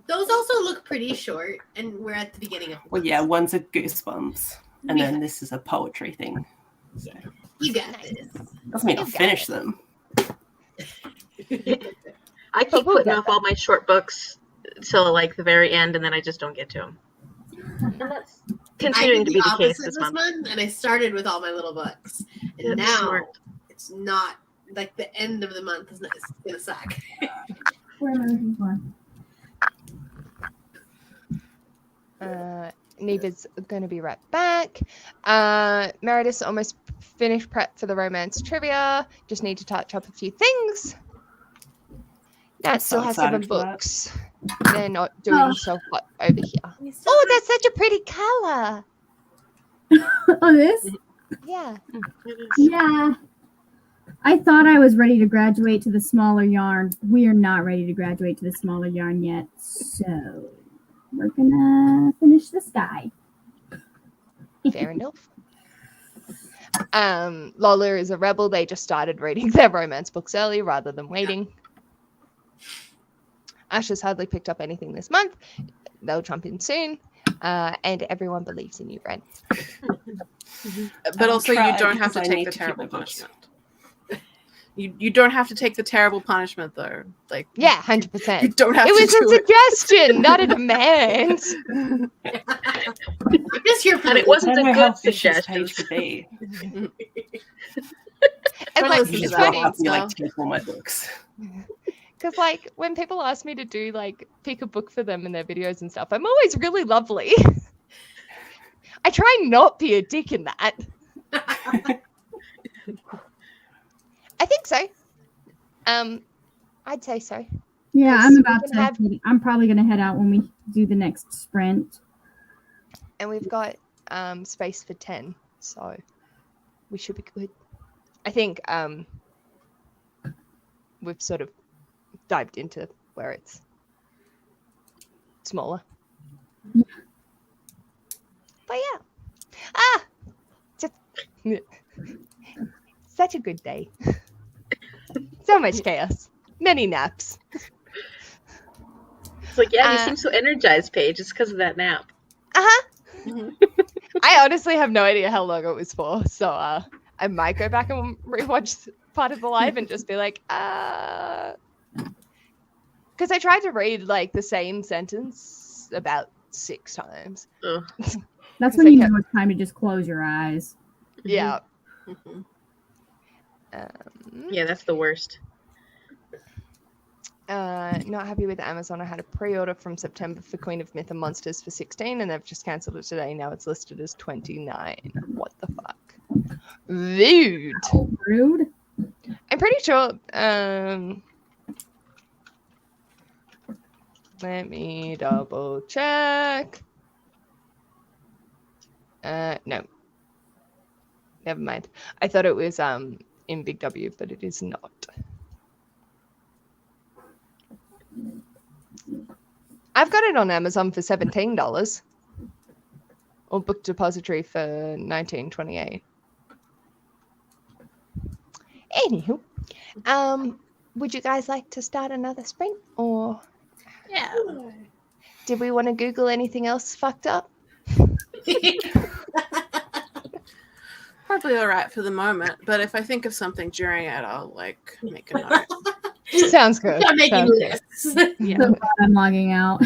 Those also look pretty short, and we're at the beginning of. Well, yeah, one's a Goosebumps, and then this is a poetry thing. So You got this. doesn't mean I'll You got finish it. them. I keep we'll putting get off all my short books till like the very end, and then I just don't get to them. And that's I continuing did to be the case opposite this month. and I started with all my little books, and That's now smart. it's not like the end of the month is it's gonna suck. Where am I looking for? Neva's going to be right back. Meredith's almost finished prep for the romance trivia. Just need to touch up a few things. Nat still so has 7 excited for that. books. They're not doing Oh. so hot over here. Oh, that's such a pretty color. Oh, this? Yeah. Yeah. I thought I was ready to graduate to the smaller yarn. We are not ready to graduate to the smaller yarn yet. So we're gonna finish this guy. Fair enough. Lola is a rebel. They just started reading their romance books early rather than waiting. Ash has hardly picked up anything this month. They'll jump in soon. And everyone believes in you, Ren. But I'll also, try you don't have to because I take need the to keep terrible my books. punishment. You don't have to take the terrible punishment though. Like Yeah, you 100%. don't have It to was do a suggestion, not a demand. I'm just here for And the it wasn't I don't a know how good fish this suggestion. page could be. And Don't like, listen You to it's just that. funny help me like stuff. take all my books. because like when people ask me to do like pick a book for them in their videos and stuff, I'm always really lovely. I try not be a dick in that. I think so. I'd say so. Yeah, Yes, I'm we about can to. have- I'm probably gonna head out when we do the next sprint. And we've got space for 10, so we should be good. I think we've sort of dived into where it's smaller. Such a good day. So much chaos. Many naps. It's like, yeah, you seem so energized, Paige. It's because of that nap. I honestly have no idea how long it was for, so I might go back and rewatch part of the live and just be like, because I tried to read like the same sentence about 6 times. That's when you know it's time to just close your eyes. Yeah. Yeah, that's the worst. Not happy with Amazon. I had a pre-order from September for Queen of Myth and Monsters for 16, and they've just cancelled it today. Now it's listed as 29. What the fuck? Rude. Rude. I'm pretty sure. Let me double check. No. Never mind. I thought it was in Big W, but it is not. I've got it on Amazon for $17 or Book Depository for $19.28. Anywho, would you guys like to start another sprint, or did we want to Google anything else fucked up? Probably all right for the moment, but if I think of something during it, I'll like make a note. Sounds good. I'm making Sounds good. lists. Yeah. So glad I'm logging out.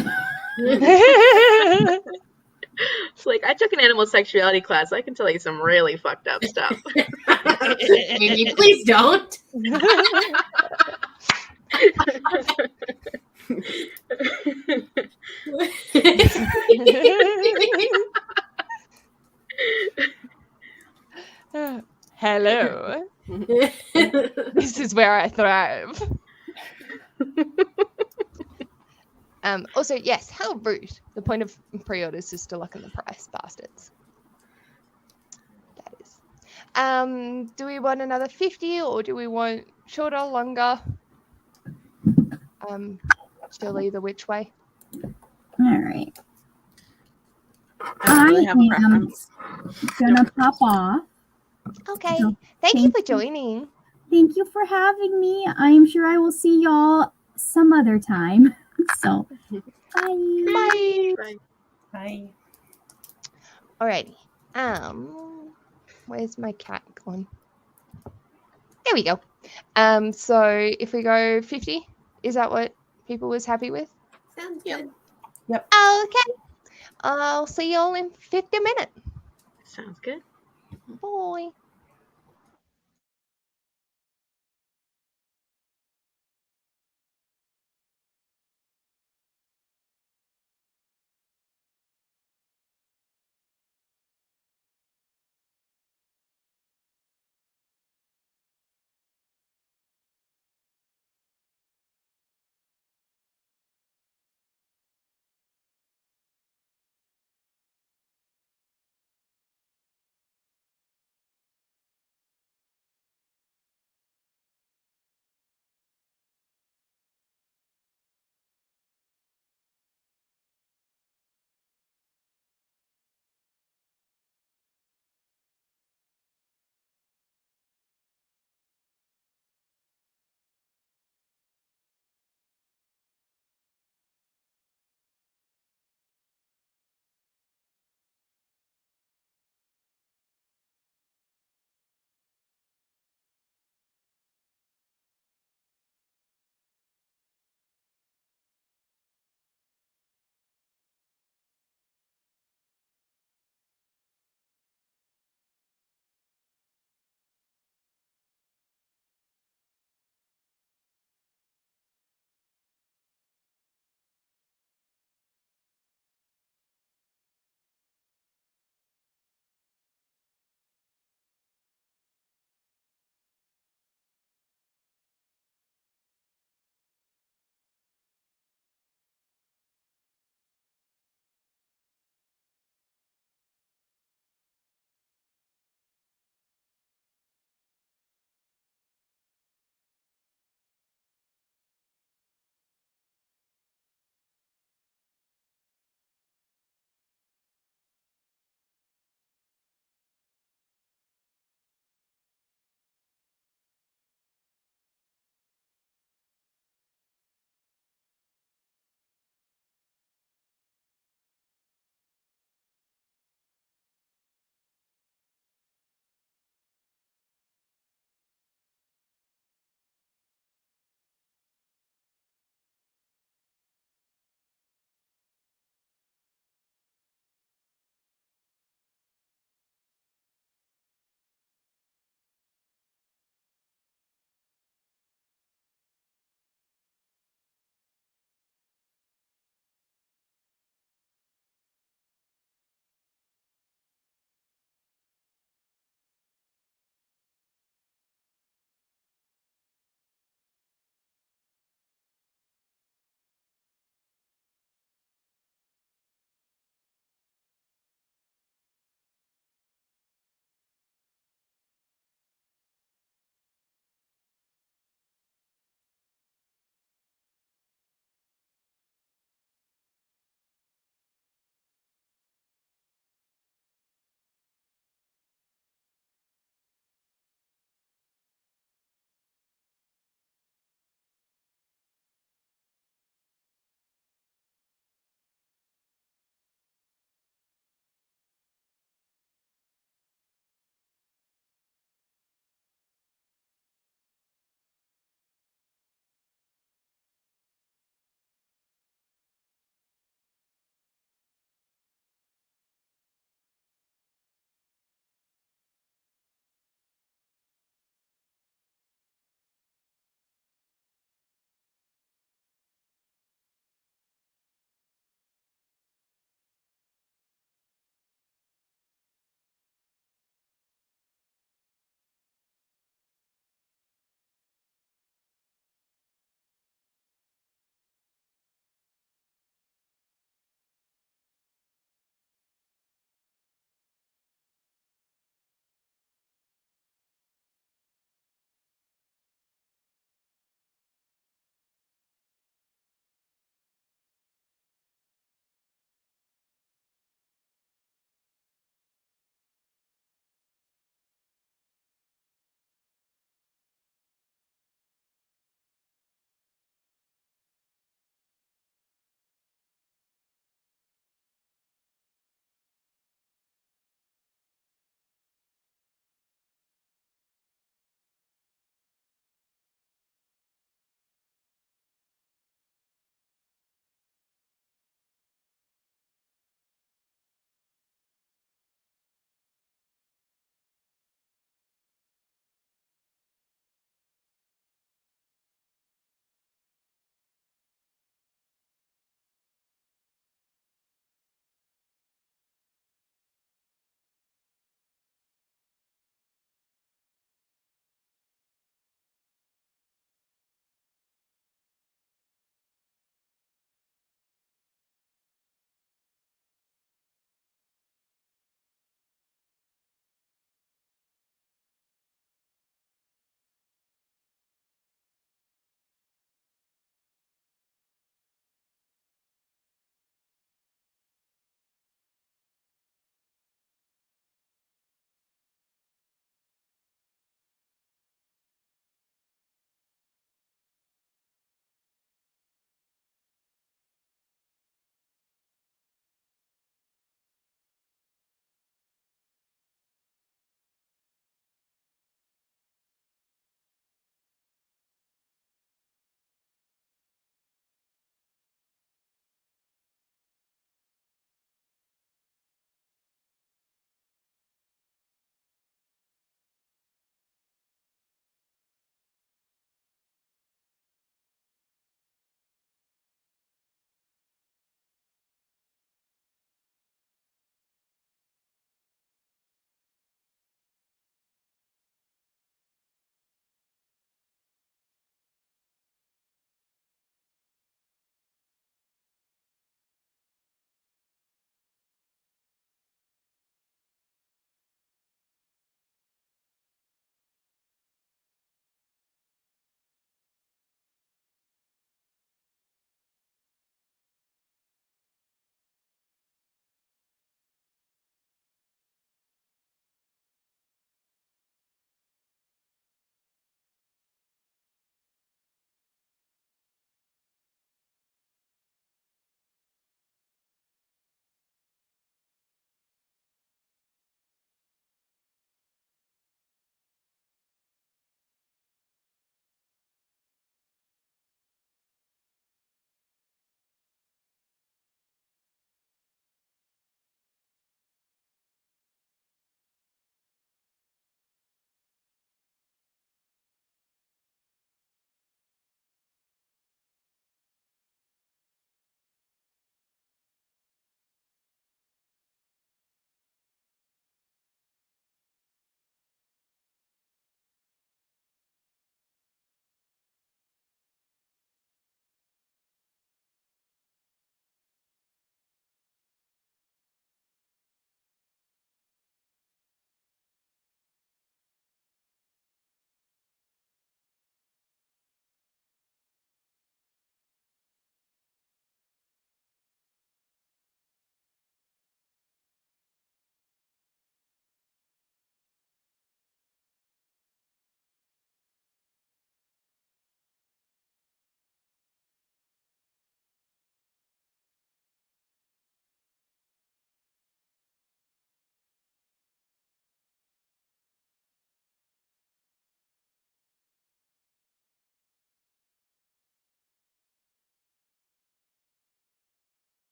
It's like, I took an animal sexuality class. I can tell you some really fucked up stuff. Amy, please don't. Hello. This is where I thrive. Also, yes, how rude. The point of pre-orders is to lock in the price, bastards. That is. Do we want another 50 or do we want shorter, longer? Still either which way. All right. I really have a am preference. gonna pop off. Okay. So, Thank you for joining. Thank you for having me. I am sure I will see y'all some other time. So, bye. Bye. Bye. Alrighty. Where's my cat gone? There we go. So if we go 50, is that what people was happy with? Sounds good. Okay. I'll see y'all in 50 minutes. Sounds good. Bye.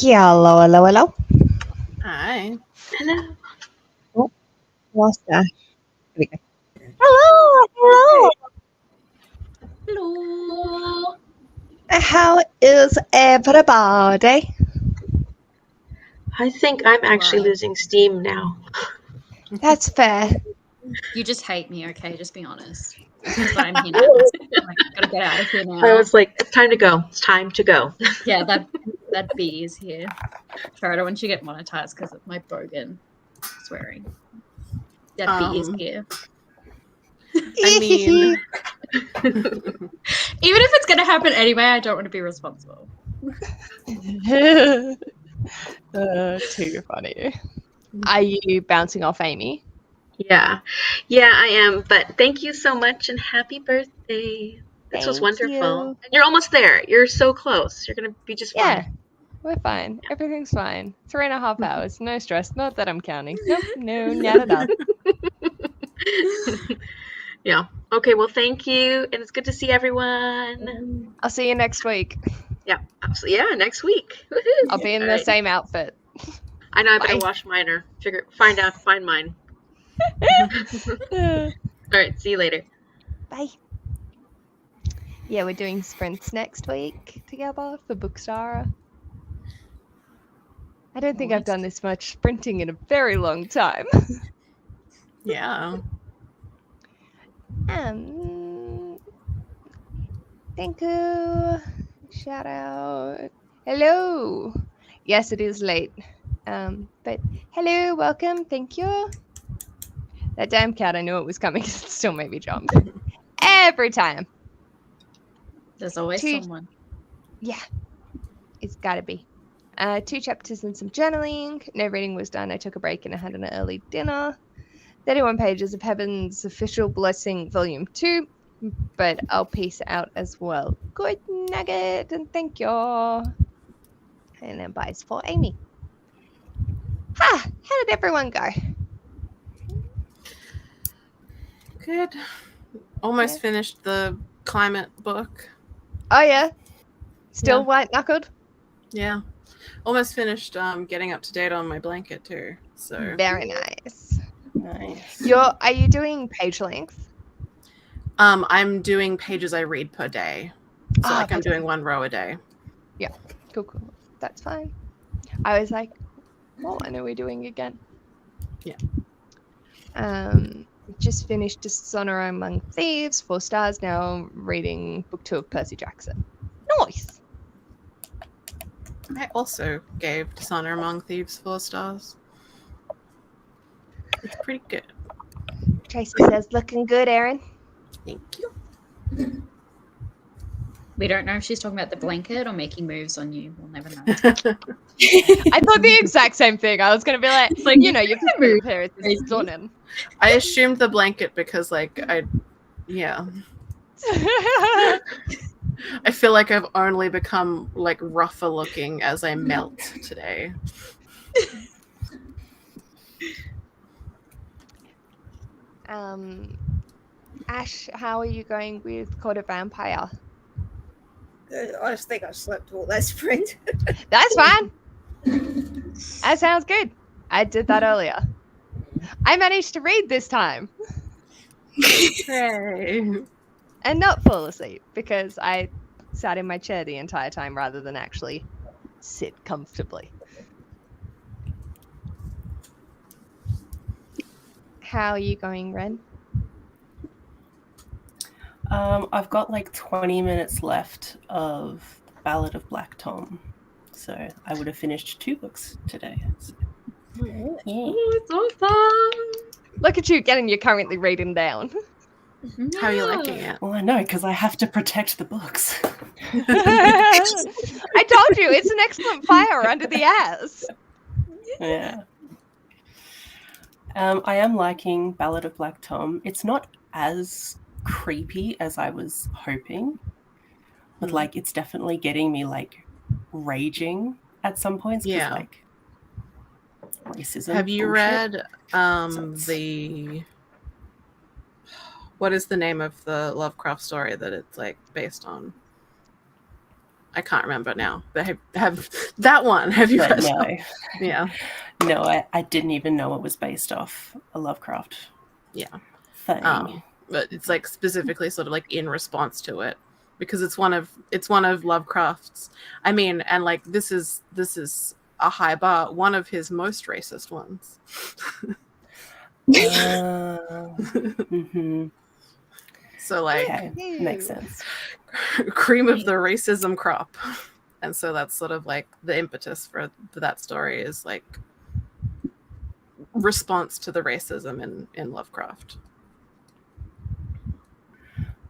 Hello, hello, hello. Hi. Hello. Oh, lost that. Here we go. Hello, hello. Hello. How is everybody? I think I'm actually Right. losing steam now. That's fair. You just hate me, okay? Just be honest. But I'm here now. I'm like, gotta get out of here now. I was like, it's time to go. It's time to go. Yeah, that bee is here. Sorry, I don't want you to get monetized because of my bogan swearing. That bee is here. I mean, Even if it's gonna happen anyway, I don't want to be responsible. Too funny. Are you bouncing off Amy? Yeah, I am. But thank you so much and happy birthday. This was Thank wonderful. you. And you're almost there. You're so close. You're gonna be just Yeah, fine. we're fine. Everything's fine. 3.5 hours. No stress. Not that I'm counting. Nope, no, not at all. Yeah. Okay. Well, thank you, and it's good to see everyone. I'll see you next week. Yeah. Absolutely. Yeah. Next week. Woohoo. I'll be in All the right. same outfit. I know. I better Bye. wash mine or find mine. All right. See you later. Bye. Yeah, we're doing sprints next week together for Bookstar. I don't think I've done this much sprinting in a very long time. yeah. Thank you. Shout out. Hello. Yes, it is late. But hello, welcome. Thank you. That damn cat, I knew it was coming. It still made me jump. Every time. There's always someone. Yeah. It's gotta be. 2 chapters and some journaling. No reading was done. I took a break and I had an early dinner. 31 pages of Heaven's Official Blessing, Volume 2. But I'll peace out as well. Good nugget, and thank you. And then buys for Amy. How did everyone go? Good. Almost finished the climate book. Oh, yeah? Still Yeah. white-knuckled? Yeah. Almost finished getting up to date on my blanket too. So Very nice. Nice. Are you doing page length? I'm doing pages I read per day. So Ah, like I'm okay. doing 1 row a day. Yeah. Cool. That's fine. I was like, what are we doing again? Yeah. Just finished Dishonor Among Thieves, 4 stars. Now reading book 2 of Percy Jackson. Nice. I also gave Dishonor Among Thieves 4 stars. It's pretty good. Tracy says, looking good, Erin. Thank you. We don't know if she's talking about the blanket or making moves on you. We'll never know. I thought the exact same thing. I was going to be like, you know, you can move here. It's done. I assumed the blanket because yeah. I feel like I've only become like rougher looking as I melt today. Ash, how are you going with Court of Vampire? I just think I slept all that sprint. That's fine. That sounds good. I did that earlier. I managed to read this time. Hey. And not fall asleep because I sat in my chair the entire time rather than actually sit comfortably. How are you going, Ren? I've got like 20 minutes left of Ballad of Black Tom. So I would have finished 2 books today. So, yeah. Oh, it's awesome. Look at you getting your currently reading down. How are you liking it? Well, I know, because I have to protect the books. I told you, it's an excellent fire under the ass. Yeah. I am liking Ballad of Black Tom. It's not as creepy as I was hoping, but like it's definitely getting me like raging at some points. Yeah. Like racism. Have you bullshit. read what is the name of the Lovecraft story that it's like based on? I can't remember now. But have that one? Have you But read? no. that? Yeah. No, I didn't even know it was based off a Lovecraft Yeah. thing. But it's like specifically sort of like in response to it, because it's one of Lovecraft's. I mean, and like this is a high bar. One of his most racist ones. Mm-hmm. So like, Okay, makes sense. Cream of the racism crop, and so that's sort of like the impetus for that story is like response to the racism in Lovecraft.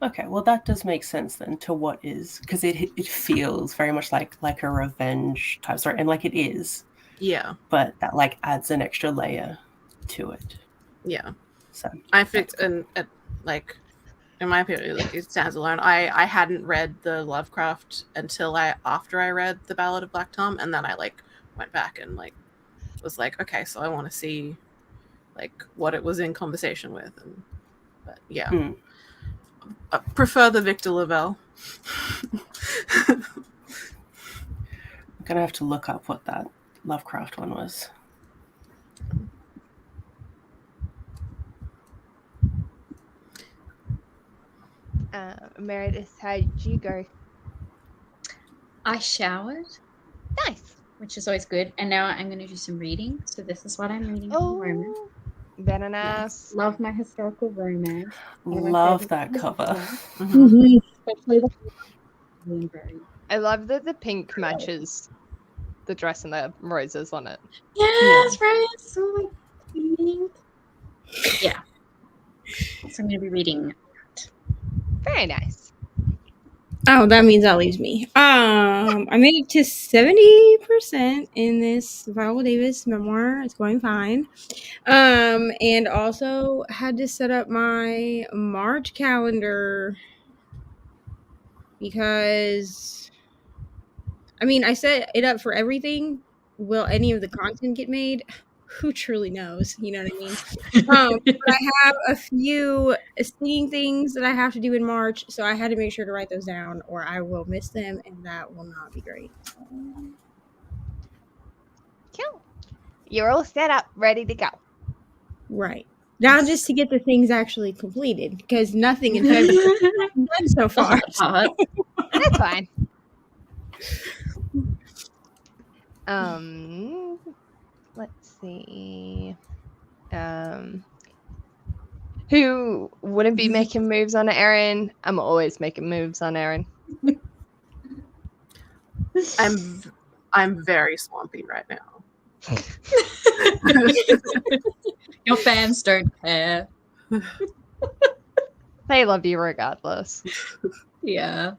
Okay, well that does make sense then to what is, because it feels very much like a revenge type story, and like it is. Yeah. But that like adds an extra layer to it. Yeah. So I think, and like, in my opinion, like it stands alone. I hadn't read the Lovecraft until after I read The Ballad of Black Tom, and then I like went back and like was like, okay, so I want to see like what it was in conversation with, but yeah, I prefer the Victor Lavelle. I'm gonna have to look up what that Lovecraft one was. Meredith, how did you go? I showered. Nice. Which is always good. And now I'm going to do some reading. So this is what I'm reading. Oh, romance. very nice. Love my historical romance. Love that cover. Especially the I love that the pink matches the dress and the roses on it. Yes, right. So like pink. Yeah. So I'm going to be reading. Very nice. Oh, that means that leaves me. I made it to 70% in this Viola Davis memoir. It's going fine. And also had to set up my March calendar because, I mean, I set it up for everything. Will any of the content get made? Who truly knows? You know what I mean? But I have a few singing things that I have to do in March, so I had to make sure to write those down or I will miss them, and that will not be great. Cool. You're all set up, ready to go. Right. Now just to get the things actually completed, because nothing in February I've done so far. That's fine. Let's see. Who wouldn't be making moves on Erin? I'm always making moves on Erin. I'm very swampy right now. Your fans don't care. They love you regardless. Yeah.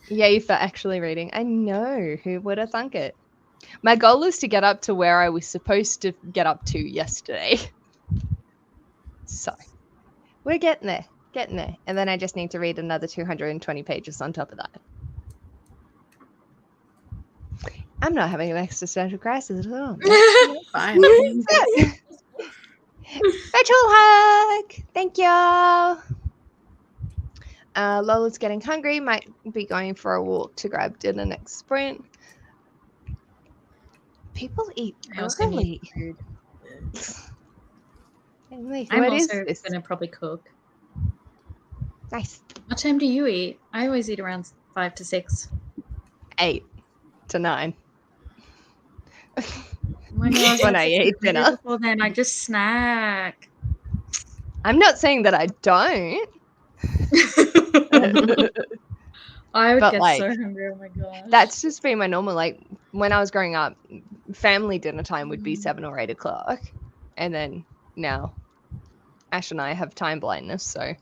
Yay for actually reading. I know. Who would have thunk it? My goal is to get up to where I was supposed to get up to yesterday. So, we're getting there. And then I just need to read another 220 pages on top of that. I'm not having an existential crisis at all. Fine. Virtual hug! Thank you! Lola's getting hungry. Might be going for a walk to grab dinner next sprint. People eat early. Food. Emily, I'm what is also this? going to probably cook. Nice. What time do you eat? I always eat around 5 to 6. 8 to 9. My God, When I eat dinner. Well, then I just snack. I'm not saying that I don't. I would But, get like, so hungry. Oh my God. That's just been my normal. Like when I was growing up, family dinner time would be 7 or 8 o'clock, and then now, Ash and I have time blindness, so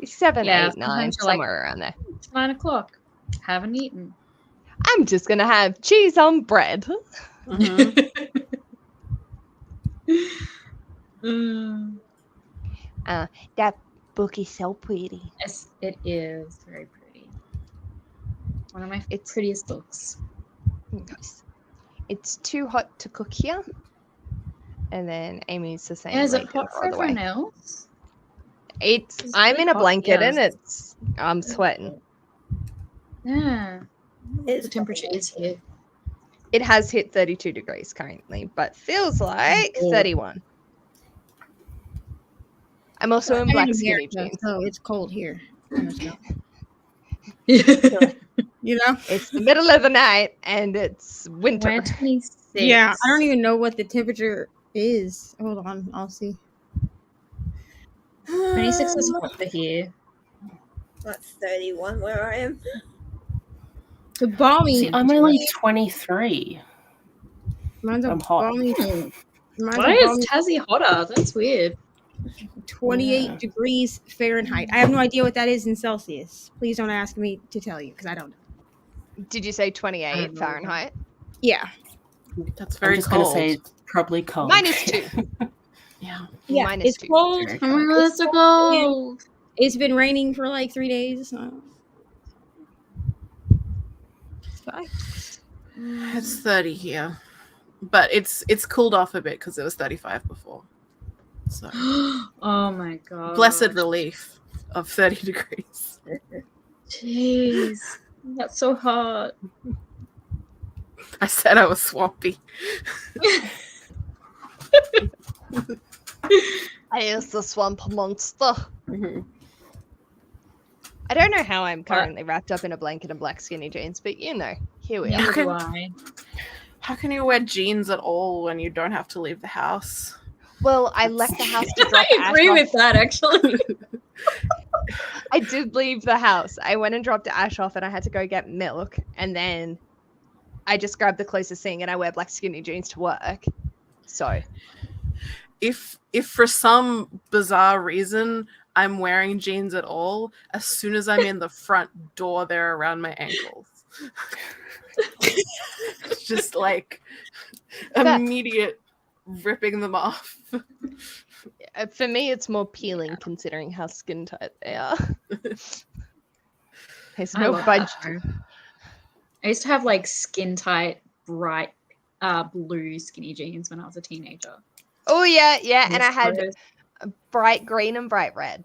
7, 8, 9, sometimes you're like, somewhere around there. It's 9 o'clock. Haven't eaten. I'm just gonna have cheese on bread. That book is so pretty. Yes, it is very pretty. One of my prettiest books. Nice. It's too hot to cook here. And then Amy's the same. Yeah, is it like, hot for all the way. everyone else? I'm in a hot, blanket yeah. and I'm sweating. Yeah. The temperature is here. It has hit 32 degrees currently, but feels like Oh. 31. I'm also in black skinny America, jeans. so it's cold here. You know, it's the middle of the night and it's winter. We're 26. Yeah, I don't even know what the temperature is. Hold on, I'll see. 26 is hot for here. That's 31 where I am. The balmy. See, I'm only 23. Mine's a I'm hot. balmy. Mine's Why a is balmy Tassie hotter? That's weird. 28 degrees Fahrenheit. I have no idea what that is in Celsius. Please don't ask me to tell you because I don't know. Did you say 28 Fahrenheit? Yeah. That's I'm very just going to cold. say it's probably cold. -2. Yeah. Yeah, Minus it's 2. cold. Oh my god, that's so cold. It's been raining for like 3 days. So. It's fine. It's 30 here, but it's cooled off a bit because it was 35 before. So Oh my god. blessed relief of 30 degrees. Jeez. That's so hot. I said I was swampy. I is the swamp monster. I don't know how I'm currently wrapped up in a blanket and black skinny jeans, but you know, here we Neither are. do I. How can you wear jeans at all when you don't have to leave the house? Well, I left the house to drop I agree Ash with that actually. I did leave the house. I went and dropped Ash off and I had to go get milk. And then I just grabbed the closest thing and I wear black skinny jeans to work. So If for some bizarre reason I'm wearing jeans at all, as soon as I'm in the front door, they're around my ankles. It's just like immediate ripping them off. for me, it's more peeling considering how skin tight they are. There's I no love budge. that. I used to have like skin tight, bright blue skinny jeans when I was a teenager. Oh, yeah, yeah. And I Those had clothes. bright green and bright red.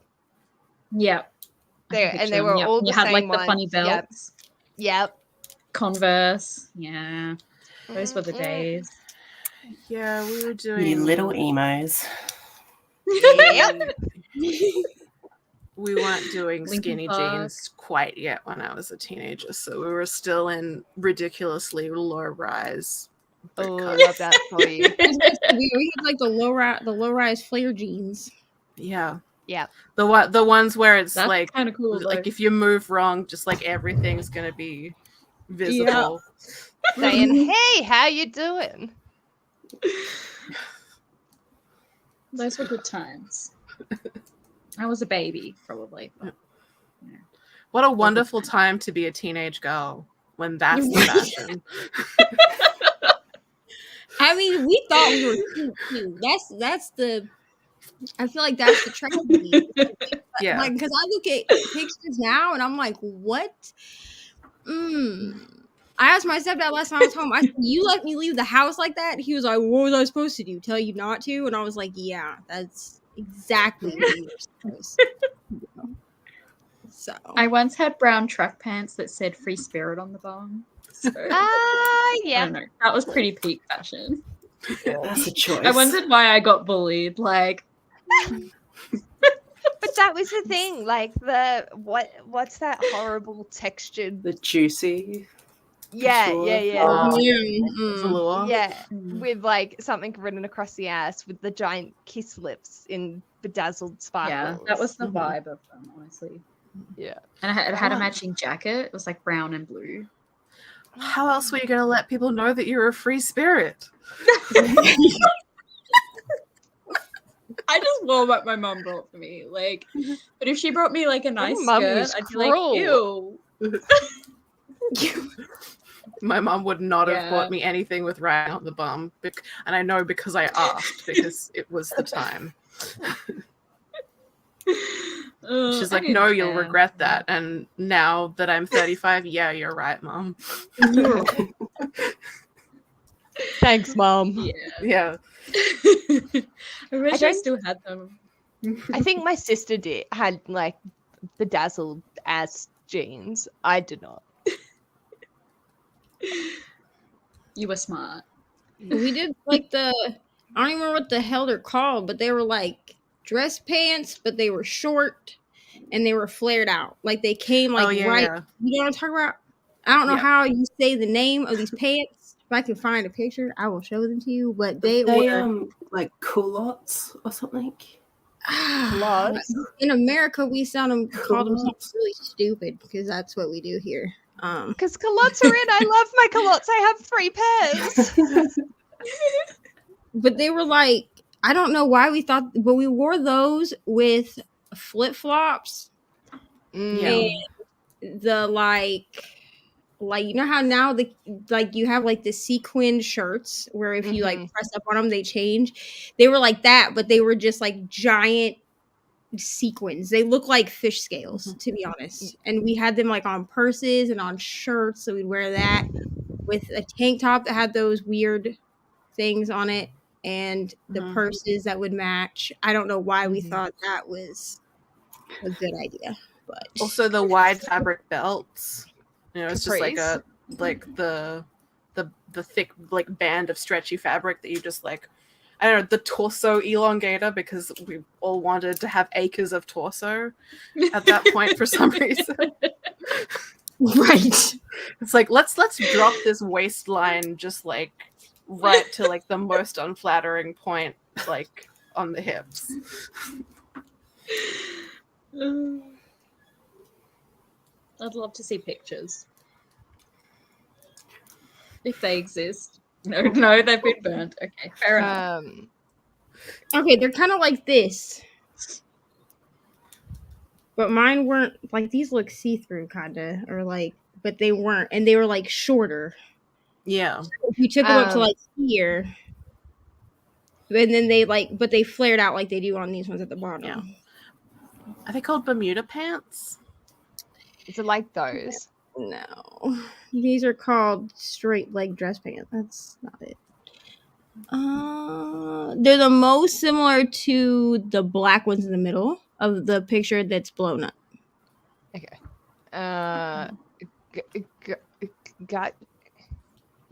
Yep. And they were all the you had same like ones. the funny Yep. belts. Yep. Converse. Yeah. Those were the days. Yeah, we were doing You little emos. Yep. We weren't doing Linkin skinny Park. jeans quite yet when I was a teenager, so we were still in ridiculously low rise. Oh, I love that for you. we had like the low rise flare jeans. Yeah. Yeah. The ones where it's That's like kind of cool. like though. if you move wrong, just like everything's gonna be visible. Saying, hey, how you doing? Those were good times. I was a baby, probably. But, What a wonderful time to be a teenage girl when that's the fashion. I mean, we thought we were cute too. That's the. I feel like that's the tragedy. Yeah. Like, because I look at pictures now and I'm like, what? I asked my stepdad last time I was home. I said, "You let me leave the house like that?" He was like, "What was I supposed to do? Tell you not to?" And I was like, "Yeah, that's exactly what you were supposed to do." So I once had brown track pants that said "Free Spirit" on the bottom. So, I Yeah. don't know. That was pretty peak fashion. That's a choice. I wondered why I got bullied. Like, But that was the thing. Like what's that horrible textured? The juicy. Yeah, sure. yeah, yeah. Velour. Yeah, with like something written across the ass with the giant kiss lips in bedazzled sparkles. yeah, that was the vibe of them, honestly. Yeah. And it had a matching jacket. It was like brown and blue. How else were you gonna let people know that you're a free spirit? I just wore what my mum brought for me. Like, but if she brought me like a nice mum skirt, was I'd be cruel. like, ew. My mum would not have Yeah. bought me anything with writing on the bum, and I know because I asked because it was the time. She's I like, didn't "No, you'll care. regret that." And now that I'm 35, yeah, you're right, Mum. Thanks, Mom. Yeah. Yeah. I wish I don't- still had them. I think my sister had like bedazzled ass jeans. I did not. You were smart. We did like I don't even remember what the hell they're called, but they were like dress pants, but they were short and they were flared out. Like they came like yeah, right. yeah. You know what I'm talking about? I don't know Yeah. how you say the name of these pants. If I can find a picture, I will show them to you. But they They were like culottes or something. Lots. in America. We call them something really stupid because that's what we do here. Because culottes are in. I love my culottes. I have 3 pairs. But they were like, I don't know why we thought, but we wore those with flip flops. Yeah. And the like you know how now you have like the sequin shirts where if you like press up on them they change. They were like that, but they were just like giant sequins. They look like fish scales, to be honest. And we had them like on purses and on shirts, so we'd wear that with a tank top that had those weird things on it and the purses that would match. I don't know why we thought that was a good idea, but Also the wide fabric belts. You know, it's just like Capris. the thick like band of stretchy fabric that you just like, I don't know, the torso elongator, because we all wanted to have acres of torso at that point for some reason. Right. It's like let's drop this waistline just like right to like the most unflattering point, like on the hips. I'd love to see pictures. If they exist. No, they've been burned. Okay, fair enough. Okay, they're kind of like this. But mine weren't like these look see-through kind of, or like, but they weren't, and they were like shorter. Yeah. So if you took them up to like here, and then but they flared out like they do on these ones at the bottom. Yeah. Are they called Bermuda pants? Is it like those? No, these are called straight leg dress pants. That's not it. They're the most similar to the black ones in the middle of the picture that's blown up. Okay.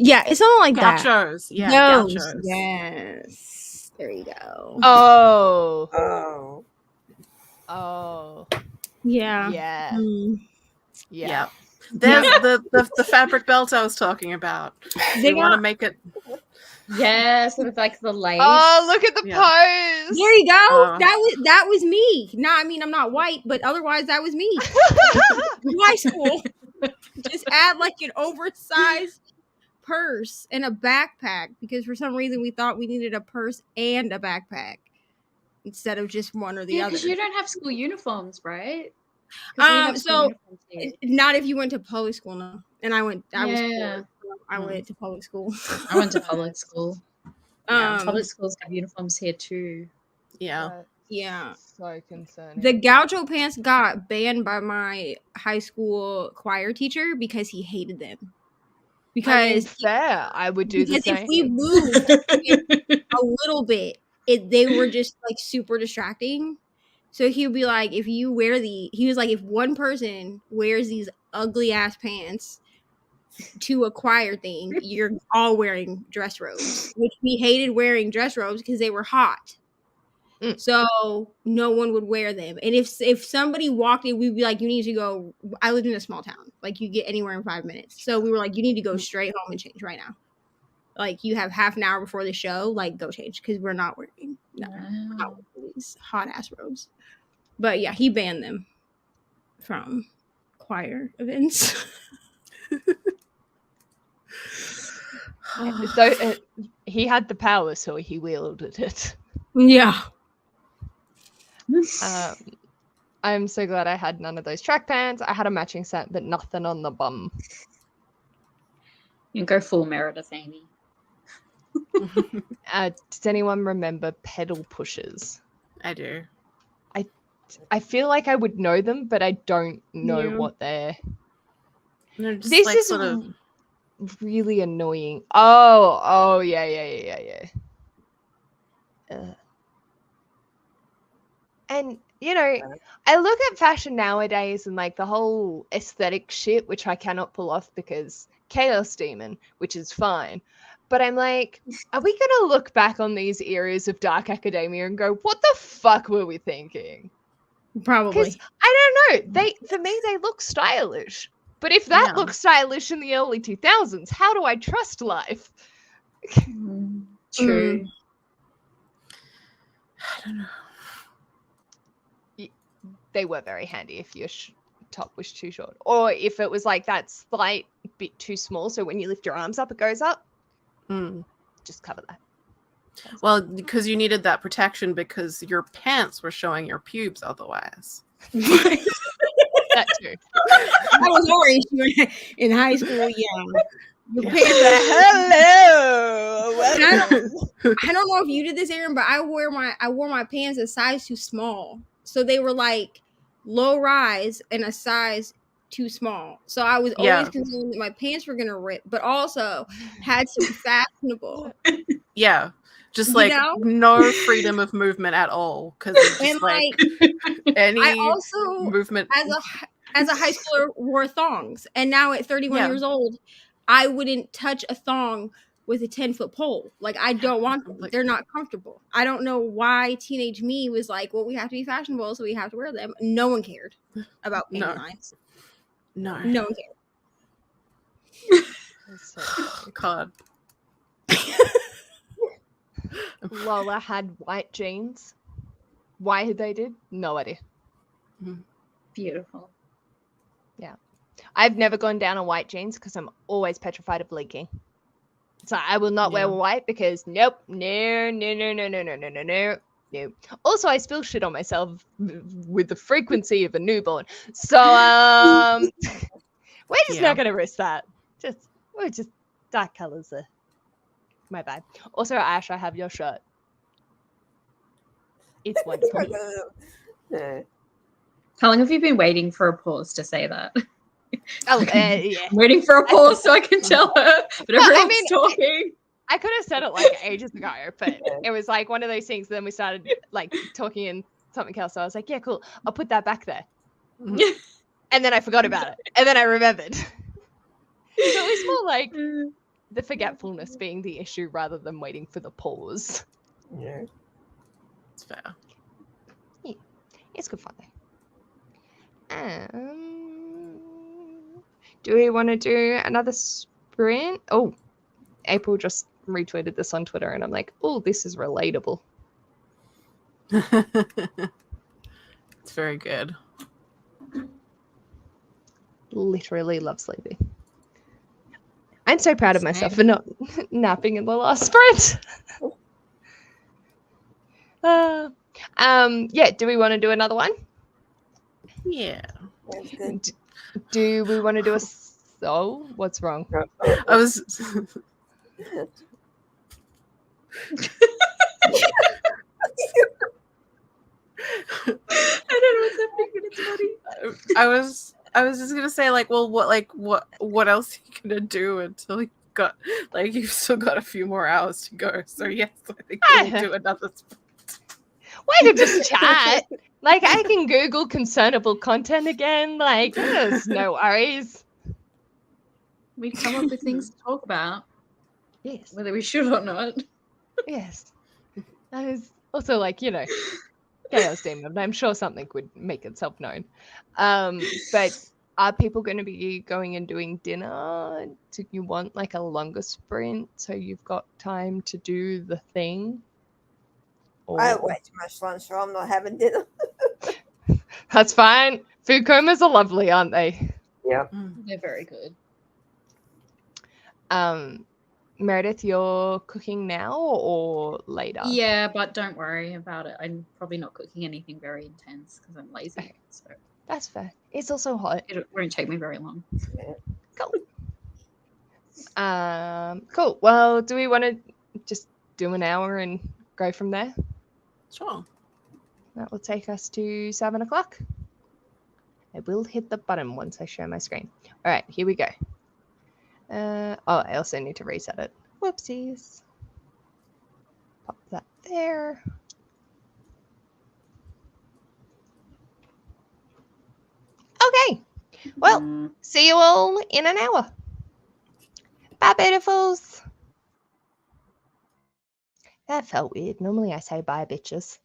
Yeah, it's something like that. Gauchos. Yeah, Those. gauchos. Yes. There you go. Oh. Yeah. Yeah. Yeah. There's the fabric belt I was talking about. They want to make it. Yes, with like the lace. Oh, look at the pose. There you go. That was me. No, I mean I'm not white, but otherwise that was me. In high school. Just add like an oversized purse and a backpack because for some reason we thought we needed a purse and a backpack instead of just one or the other. Because you don't have school uniforms, right? So not if you went to public school, no. And I went to public school. I went to public school. Public schools have uniforms here too. Yeah. Yeah. So concerning. The gaucho pants got banned by my high school choir teacher because he hated them. Because fair, I would do the same. If we moved a little bit, they were just like super distracting. So he would be like, if you wear he was like, if one person wears these ugly ass pants to a choir thing, you're all wearing dress robes, which we hated wearing dress robes because they were hot. So no one would wear them. And if somebody walked in, we'd be like, you need to go. I lived in a small town. Like you get anywhere in 5 minutes. So we were like, you need to go straight home and change right now. Like you have half an hour before the show, like go change because we're not wearing these hot ass robes. But yeah, he banned them from choir events. So he had the power, so he wielded it. Yeah. I'm so glad I had none of those track pants. I had a matching set, but nothing on the bum. You can go full Meredith Amy. Does anyone remember pedal pushers? I do. I feel like I would know them, but I don't know what they're. Just this like is sort of really annoying. Oh, yeah. And you know, I look at fashion nowadays and like the whole aesthetic shit, which I cannot pull off because Chaos Demon, which is fine. But I'm like, are we going to look back on these eras of Dark Academia and go, what the fuck were we thinking? Probably. Because I don't know. For me, they look stylish. But if that Yeah. looked stylish in the early 2000s, how do I trust life? True. I don't know. They were very handy if your top was too short. Or if it was like that slight bit too small, so when you lift your arms up, it goes up. Mm. Just cover that. Well, because you needed that protection because your pants were showing your pubes otherwise. That too. That was our issue in high school. Yeah. The Yeah. pants Hello. And I don't know if you did this, Aaron, but I wore my pants a size too small, so they were like low rise and a size too small. So I was always Yeah. concerned that my pants were gonna rip, but also had to be fashionable. Yeah. Just You like know? no freedom of movement at all. Because it's just And like any I also, movement. as a high schooler, wore thongs, and now at 31 Yeah. years old, I wouldn't touch a thong with a 10-foot pole. Like, I don't want them. They're not comfortable. I don't know why teenage me was like, well, we have to be fashionable, so we have to wear them. No one cared about panty No. lines. No. No one cared. God. Lola had white jeans. Why they did? No idea. Beautiful. Yeah. I've never gone down on white jeans because I'm always petrified of leaking. So I will not wear Yeah. white because nope. No. Also, I spill shit on myself with the frequency of a newborn. So we're just Yeah. not gonna risk that. We're just dark colors are my bad. Also, Ash, I have your shirt. It's wonderful. How long have you been waiting for a pause to say that? Oh, yeah. I'm waiting for a pause so I can tell her, but Well, everyone's talking. I could have said it like ages ago, but it was like one of those things. Then we started like talking in something else. So I was like, yeah, cool. I'll put that back there. And then I forgot about it. And then I remembered. So it was more like the forgetfulness being the issue rather than waiting for the pause. Yeah. It's fair. Yeah. It's good fun though. Do we want to do another sprint? Oh, April just retweeted this on Twitter, and I'm like, oh, this is relatable. It's very good. Literally love sleeping. I'm so proud of myself for not napping in the last sprint. Yeah, do we want to do another one? Yeah. Do we want to do a what's wrong? I was I don't know what's happening, but it's funny. I was just gonna say like, well, what else are you gonna do until you got like you've still got a few more hours to go. So yes, I think we'll do another. We could just chat. Like I can Google concernable content again. Like there's no worries. We've come up with things to talk about. Yes. Whether we should or not. Yes. That is also like, you know, Chaos Demon. I'm sure something would make itself known. But are people going to be going and doing dinner? Do you want like a longer sprint so you've got time to do the thing? I have way too much lunch, so I'm not having dinner. That's fine. Food comas are lovely, aren't they? Yeah. They're very good. Meredith, you're cooking now or later? Yeah, but don't worry about it. I'm probably not cooking anything very intense because I'm lazy. Okay. So That's fair. It's also hot. it won't take me very long. Cool. Cool. Well, do we want to just do an hour and go from there? Sure. That will take us to 7 o'clock. I will hit the button once I share my screen. All right, here we go. I also need to reset it. Whoopsies. Pop that there. Okay. Well, see you all in an hour. Bye, beautifuls. That felt weird. Normally I say bye, bitches.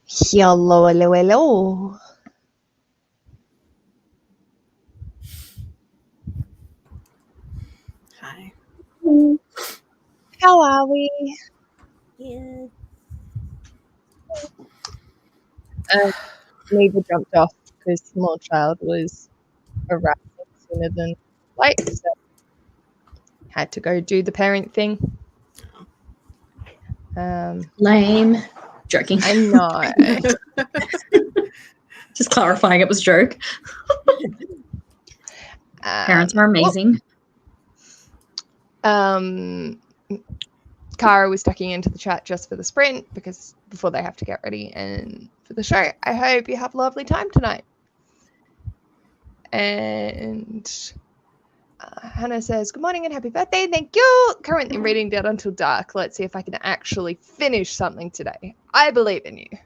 Hello, hello, hello. Hi. How are we? Yeah. Neva jumped off because small child was arriving sooner than late, so had to go do the parent thing. Lame. Joking. I know. Just clarifying it was a joke. Parents are amazing. Kara was ducking into the chat just for the sprint because before they have to get ready and for the show. I hope you have a lovely time tonight. And Hannah says, good morning and happy birthday. Thank you. Currently reading Dead Until Dark. Let's see if I can actually finish something today. I believe in you. I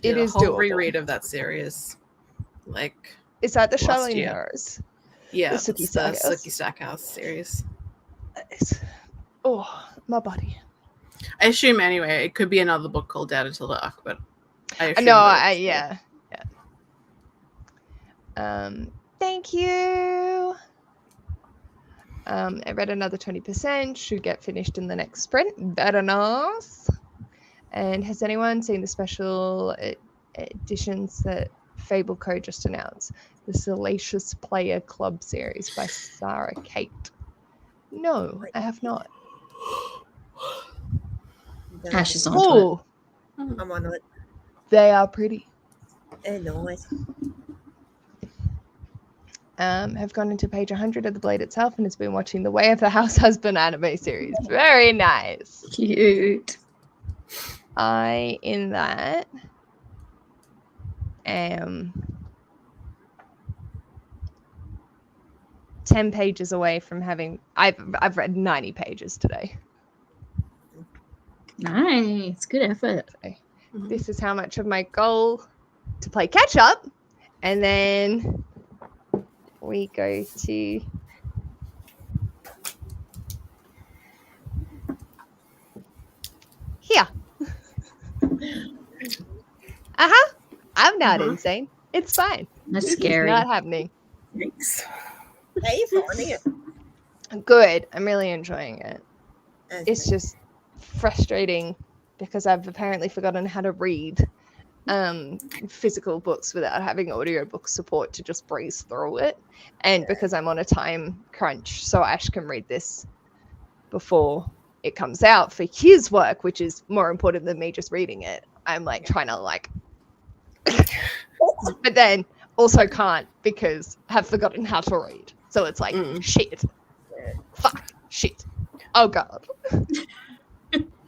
did It a is whole doable. reread of that series. Like, Is that the last Charlene year. Harris? Yeah, The it's Sookie the Stackhouse. Sookie Stackhouse series. Oh, my body. I assume anyway, it could be another book called Dead Until Dark, but I assume No, that it's- yeah. Thank you. I read another 20%. Should get finished in the next sprint. Very nice. And has anyone seen the special editions that Fable Co just announced? The Salacious Player Club series by Sarah Kate. No, I have not. Ash is onto Oh, I'm on it. they are pretty. They're nice. Have gone into page 100 of The Blade itself and has been watching the Way of the House Husband anime series. Very nice. Cute. I, in that, am 10 pages away from having... I've read 90 pages today. Nice. Good effort. So this is how much of my goal to play catch up. And then we go to... here. I'm not insane. It's fine. That's This is scary. not happening. Thanks. How you finding it? Good. I'm really enjoying it. Okay. It's just frustrating because I've apparently forgotten how to read physical books without having audiobook support to just breeze through it. And because I'm on a time crunch, so Ash can read this before it comes out for his work, which is more important than me just reading it. I'm like trying to like but then also can't because have forgotten how to read. So it's like shit. Fuck. Shit. Oh god.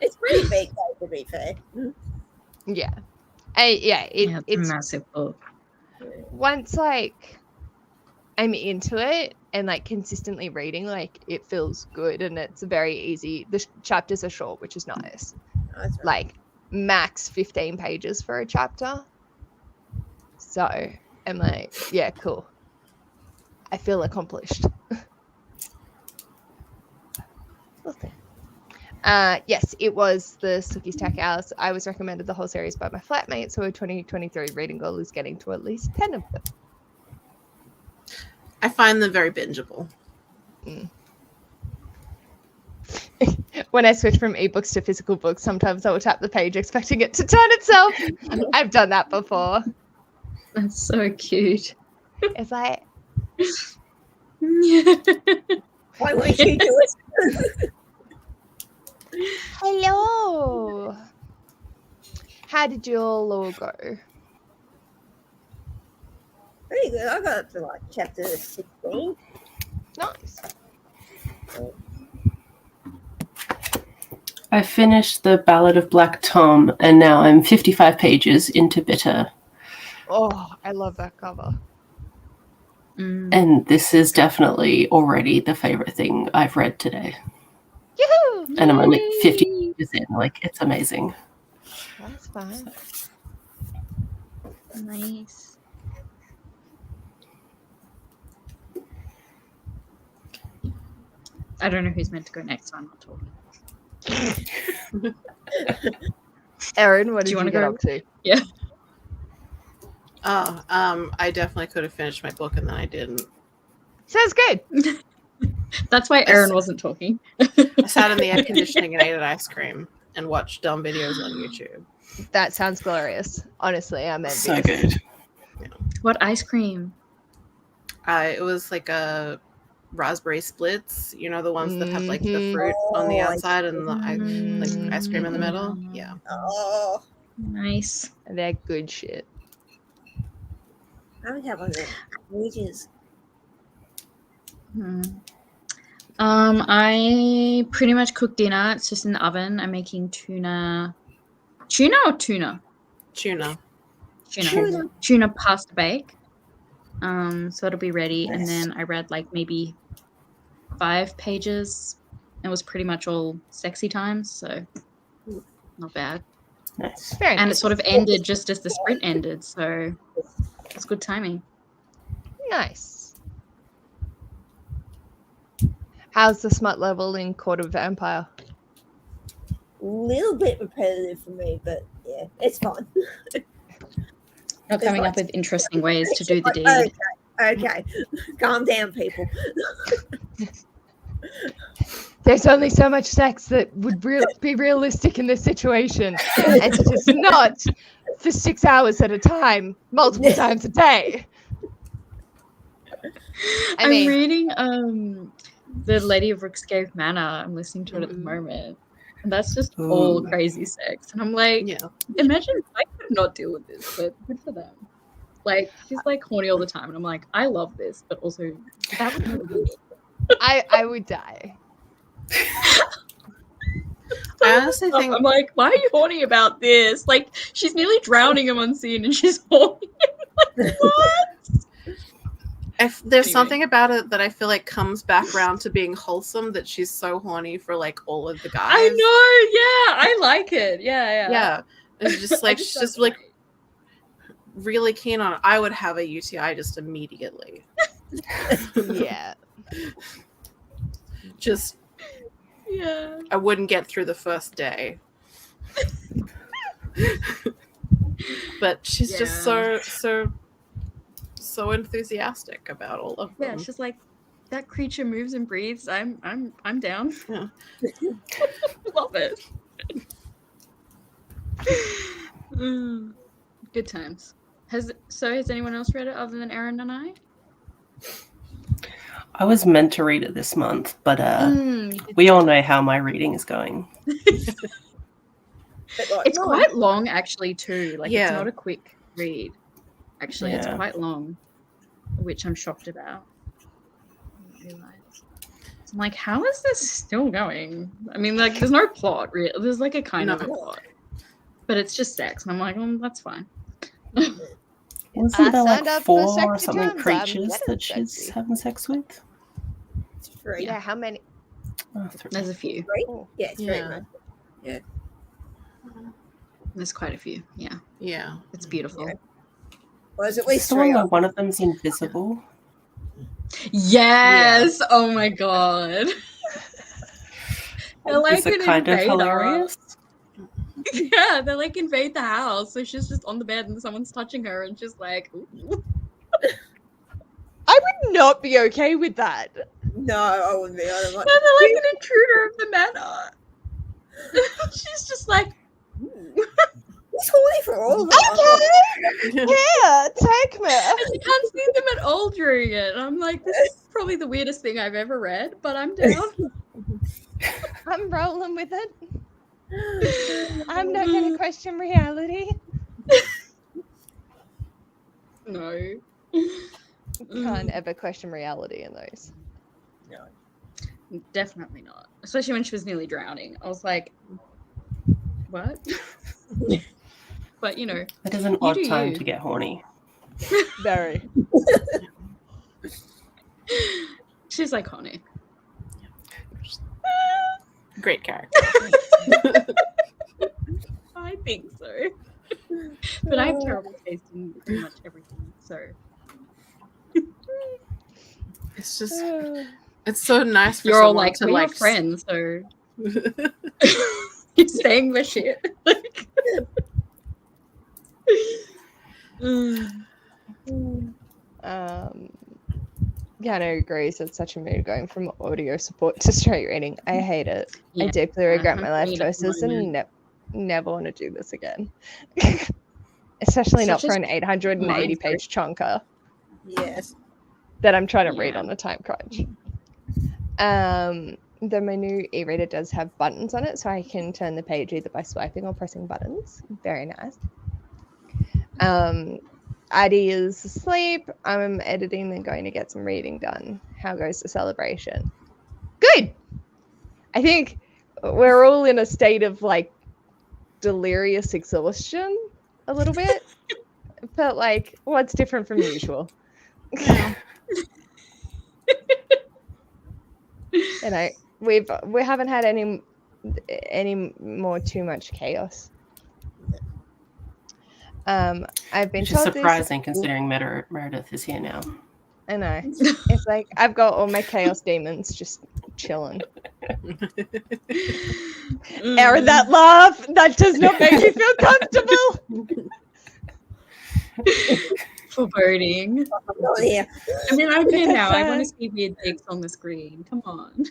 It's pretty big, though, to be fair. Yeah. It's massive book. Once like I'm into it and like consistently reading, like it feels good and it's very easy. The chapters are short, which is nice. That's right. Like max 15 pages for a chapter. So I'm like, yeah, cool. I feel accomplished. Lovely. Yes, it was the Sookie Stackhouse. I was recommended the whole series by my flatmate, so a 2023 reading goal is getting to at least 10 of them. I find them very bingeable. When I switch from ebooks to physical books, sometimes I will tap the page expecting it to turn itself. I've done that before. That's so cute. It's like, Why won't you do it? hello. How did your all go? Pretty good. I got up to like chapter 16. Nice. I finished the Ballad of Black Tom, and now I'm 55 pages into Bitter. Oh, I love that cover. And this is definitely already the favorite thing I've read today. Yoo-hoo! And I'm only 50 pages in. Like, it's amazing. That's fine. Nice. I don't know who's meant to go next, so I'm not talking. Erin, what Do did you you wanna get go? up to? Yeah. Oh, I definitely could have finished my book and then I didn't. Sounds good. That's why Erin wasn't talking. I sat in the air conditioning and ate an ice cream and watched dumb videos on YouTube. That sounds glorious. Honestly, I'm envious. So good. What ice cream? It was like a raspberry splits, you know, the ones that have like the Mhm. fruit on the Oh, I outside and the like ice cream in the middle. Yeah. Oh, Nice. They're good shit. I haven't had one of them in ages. I pretty much cooked dinner. It's just in the oven. I'm making tuna. Tuna or tuna? Tuna. Tuna pasta bake. So it'll be ready. And then I read like maybe 5 pages. It was pretty much all sexy times, so not bad. Nice. Very And nice. it sort of ended just as the sprint ended, so it's good timing. Nice. How's the smut level in Court of Empire? Little bit repetitive for me, but yeah, it's fun. You're coming up with interesting ways to do the deed. Okay, calm down, people. There's only so much sex that would be realistic in this situation, and it is not for 6 hours at a time, multiple times a day. I I'm mean, reading The Lady of Rookscave Manor. I'm listening to it at the moment. And that's just all Ooh. crazy sex. And I'm like, imagine I could not deal with this, but good for them. Like, she's like horny all the time. And I'm like, I love this, but also that would never be me. I would die. I honestly think I'm like, why are you horny about this? Like, she's nearly drowning him on scene and she's horny. Like, what? if there's Anyway. something about it that I feel like comes back around to being wholesome, that she's so horny for like all of the guys. I know, yeah. I like it. Yeah. Yeah. It's just like just she's just like really keen on it. I would have a UTI just immediately. Yeah. Just Yeah. I wouldn't get through the first day. But she's just so enthusiastic about all of them. Yeah, she's like, that creature moves and breathes. I'm down. Yeah. Love it. Good times. Has anyone else read it other than Erin and I? I was meant to read it this month, but we all know how my reading is going. It's quite long actually too. Like Yeah. it's not a quick read. Actually, it's Yeah. quite long, which I'm shocked about. I didn't realize. I'm like, how is this still going? I mean, like, there's no plot really. There's like a kind of a plot, but it's just sex, and I'm like, that's fine. Wasn't there signed like up for 4 or sexy something times. I'm creatures getting that she's sexy. having sex with? Yeah, how many? Oh, 3. There's a few. Right? Yeah, it's very Yeah. much. Yeah. There's quite a few. Yeah, Yeah. it's beautiful. Yeah. Well, there's at Is least the one 3 where of one of them's invisible? Yes. Oh my god. They're like Is it an kind of invader. hilarious? Yeah, they like invade the house. So she's just on the bed and someone's touching her and she's like, ooh. I would not be okay with that. No, I wouldn't be. I don't No, like. they're like an intruder of the manor. She's just like, ooh. It's horny for all of them. Okay. Yeah, take me. And you can't see them at all during it. And I'm like, this is probably the weirdest thing I've ever read, but I'm down. I'm rolling with it. I'm not going to question reality. No. Can't ever question reality in those. Definitely not. Especially when she was nearly drowning. I was like, what? But you know, It is an you odd do time you. to get horny. Very. She's iconic. Great character. I think so. But I have terrible taste in pretty much everything. So It's just it's so nice for you're all someone like, to we're like friends, so you're saying the shit. Like, Keanu agrees it's such a mood going from audio support to straight reading. I hate it. I Yeah. deeply regret my life Read at the choices and moment. never want to do this again. Especially not Such for a an 880 page chunker Yes. that I'm trying to read Yeah. on a time crunch. Though my new e-reader does have buttons on it, so I can turn the page either by swiping or pressing buttons. Very nice. Addie is asleep. I'm editing and going to get some reading done. How goes the celebration? Good. I think we're all in a state of like delirious exhaustion a little bit, but like what's different from usual? And we haven't had any more too much chaos. I've been Which is told surprising considering Meredith is here now. I know. It's like I've got all my chaos demons just chilling. Aaron, that laugh, that does not make me feel comfortable. Foreboding. Oh, yeah. I mean, I'm here now. I want to see weird dicks on the screen. Come on.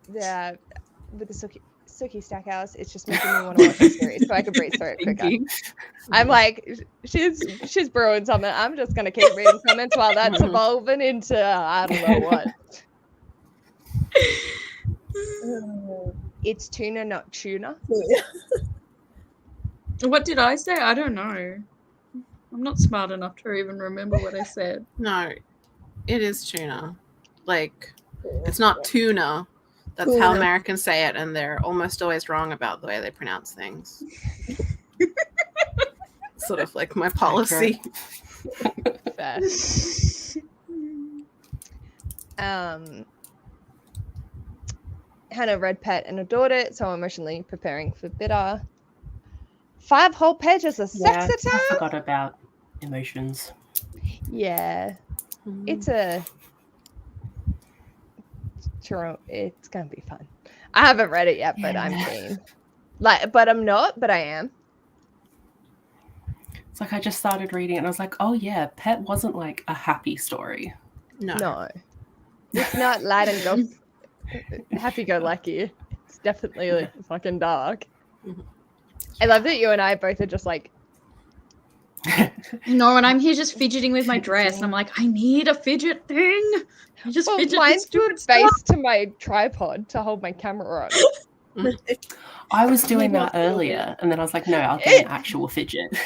With the Suki Stackhouse, it's just making me want to watch the series so I can breathe through it quicker. I'm like, she's brewing something. I'm just gonna keep reading comments while that's evolving into I don't know what. It's tuna, not tuna. What did I say? I don't know. I'm not smart enough to even remember what I said. No, it is tuna. Like, it's not tuna. That's how Americans say it, and they're almost always wrong about the way they pronounce things. Sort of like my policy. Fair. Hannah read Pet and adored it, so emotionally preparing for bitter. 5 whole pages of sex I attack. forgot about emotions. Yeah, it's a. Sure, it's gonna be fun. I haven't read it yet, but I'm keen. But I'm not. But I am. It's like I just started reading it and I was like, oh yeah, Pet wasn't like a happy story. No, it's not light and go happy-go-lucky. It's definitely like, fucking dark. I love that you and I both are just like. No, and I'm here just fidgeting with my dress, and I'm like, I need a fidget thing. I just fidget. Mine's doing base to my tripod to hold my camera on. I was doing that earlier, and then I was like, no, I'll get an actual fidget.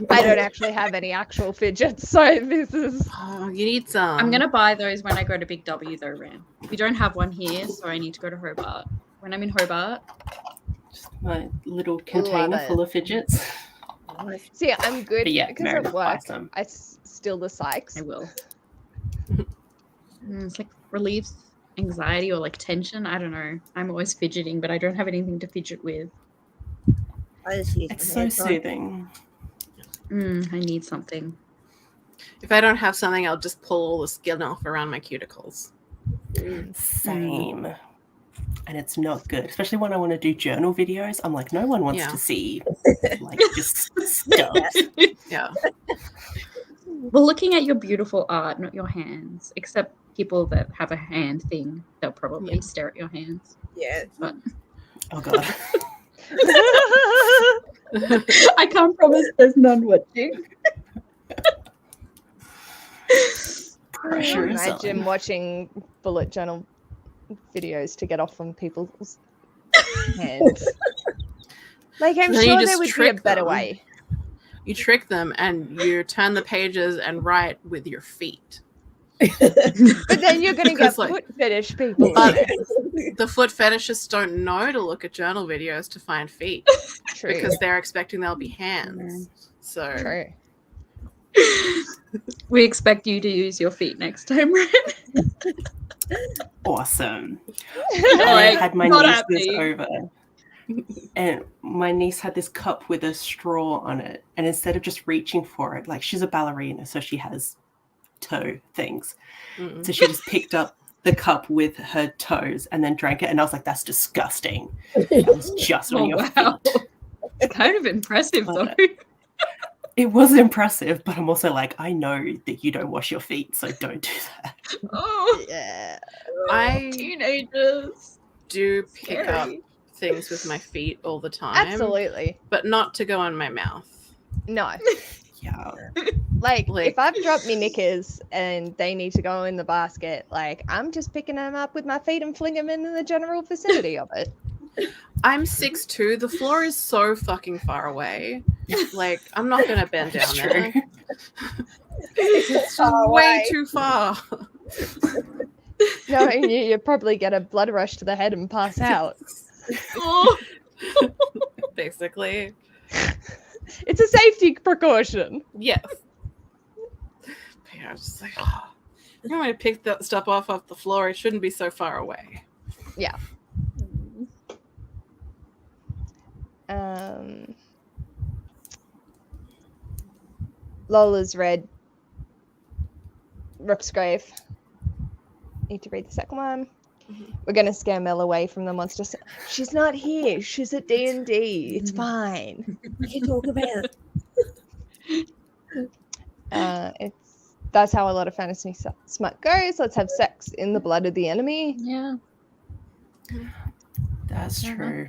I don't actually have any actual fidgets, so this is. Oh, you need some. I'm gonna buy those when I go to Big W, though, Ram. We don't have one here, so I need to go to Hobart. When I'm in Hobart, My little container full of fidgets. See, I'm good But yeah, because Meredith at work. buys them. I still the Sykes. I will. It's like relieves anxiety or like tension. I don't know. I'm always fidgeting, but I don't have anything to fidget with. It's so soothing. I need something. If I don't have something, I'll just pull all the skin off around my cuticles. Same. And it's not good, especially when I want to do journal videos. I'm like, no one wants to see like just stuff. Yeah. Well, looking at your beautiful art, not your hands, except people that have a hand thing, they'll probably stare at your hands. Yeah. But oh god. I can't promise there's none watching. Pressure is Imagine on. watching bullet journal videos to get off on people's hands. Like, I'm Then you sure just there would be a trick better them. way. You trick them and you turn the pages and write with your feet. But then you're going to get Because, like, foot fetish people. But the foot fetishists don't know to look at journal videos to find feet. True. Because they're expecting there'll be hands. So True. We expect you to use your feet next time, right? Awesome. Like, I had my not nieces happy. over, and my niece had this cup with a straw on it, and instead of just reaching for it, like she's a ballerina, so she has toe things, so she just picked up the cup with her toes and then drank it, and I was like, that's disgusting. That was just on your feet. Kind of impressive though. It was impressive, but I'm also like, I know that you don't wash your feet, so don't do that. Oh, yeah. I teenagers do pick up Scary. things with my feet all the time. Absolutely. But not to go in my mouth. No. Yeah. Like, if I've dropped me knickers and they need to go in the basket, like, I'm just picking them up with my feet and fling them in the general vicinity of it. I'm 6'2". The floor is so fucking far away. Like, I'm not gonna bend down That's there. true. It's just way too far. Knowing you probably get a blood rush to the head and pass out. Oh. Basically. It's a safety precaution. Yes. But yeah, I was just like, oh, I'm going to pick that stuff off the floor. It shouldn't be so far away. Yeah. Lola's read Rook's Grave. Need to read the second one. We're gonna scare Mel away from the monster. She's not here. She's at D&D. It's fine. We can talk about it. That's how a lot of fantasy smut goes. Let's have sex in the blood of the enemy. Yeah. That's true.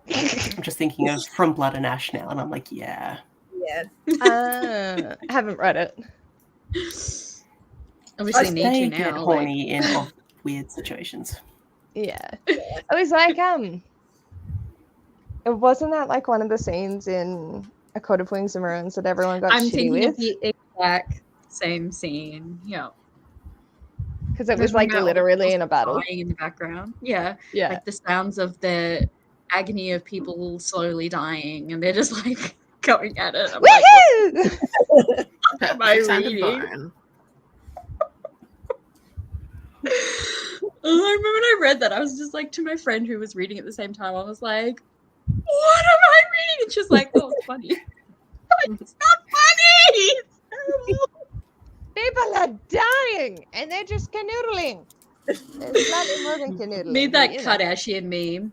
I'm just thinking of From Blood and Ash now, and I'm like, yeah. Yeah. Haven't read it. Obviously need They to get now. horny in weird situations. Yeah. I was like, it wasn't that like one of the scenes in A Coat of Wings and Maroons that everyone got I'm shitty thinking with? of the exact same scene. Yeah. Because it was like literally in a battle. Dying in the background. Yeah. Yeah. Like the sounds of the agony of people slowly dying, and they're just like going at it. I'm like, what am I Sounded reading? fine. I remember when I read that, I was just like to my friend who was reading at the same time, I was like, what am I reading? And she's like, oh, it's funny. Like, it's not funny! It's terrible. People are dying and they're just canoodling. There's nothing more than canoodling. Need that you know. Kardashian meme.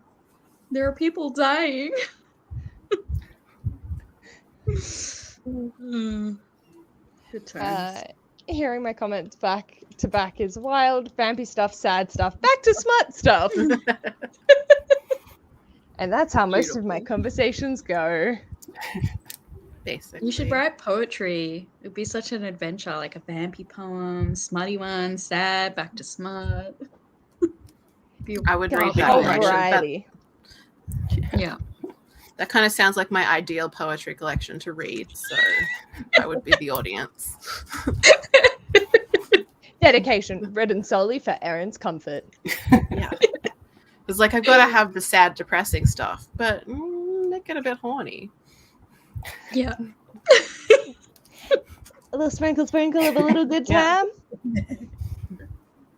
There are people dying. Good times. Hearing my comments back to back is wild, vampy stuff, sad stuff, back to smut stuff. And that's how most of my conversations go. Basically. You should write poetry. It would be such an adventure, like a vampy poem, smutty one, sad, back to smut. I would Yeah, read a that whole collection. That, variety. Yeah. that kind of sounds like my ideal poetry collection to read, so I would be the audience. Dedication, written solely for Erin's comfort. Yeah. It's like I've got to have the sad, depressing stuff, but they get a bit horny. Yeah. A little sprinkle of a little good Yeah. time.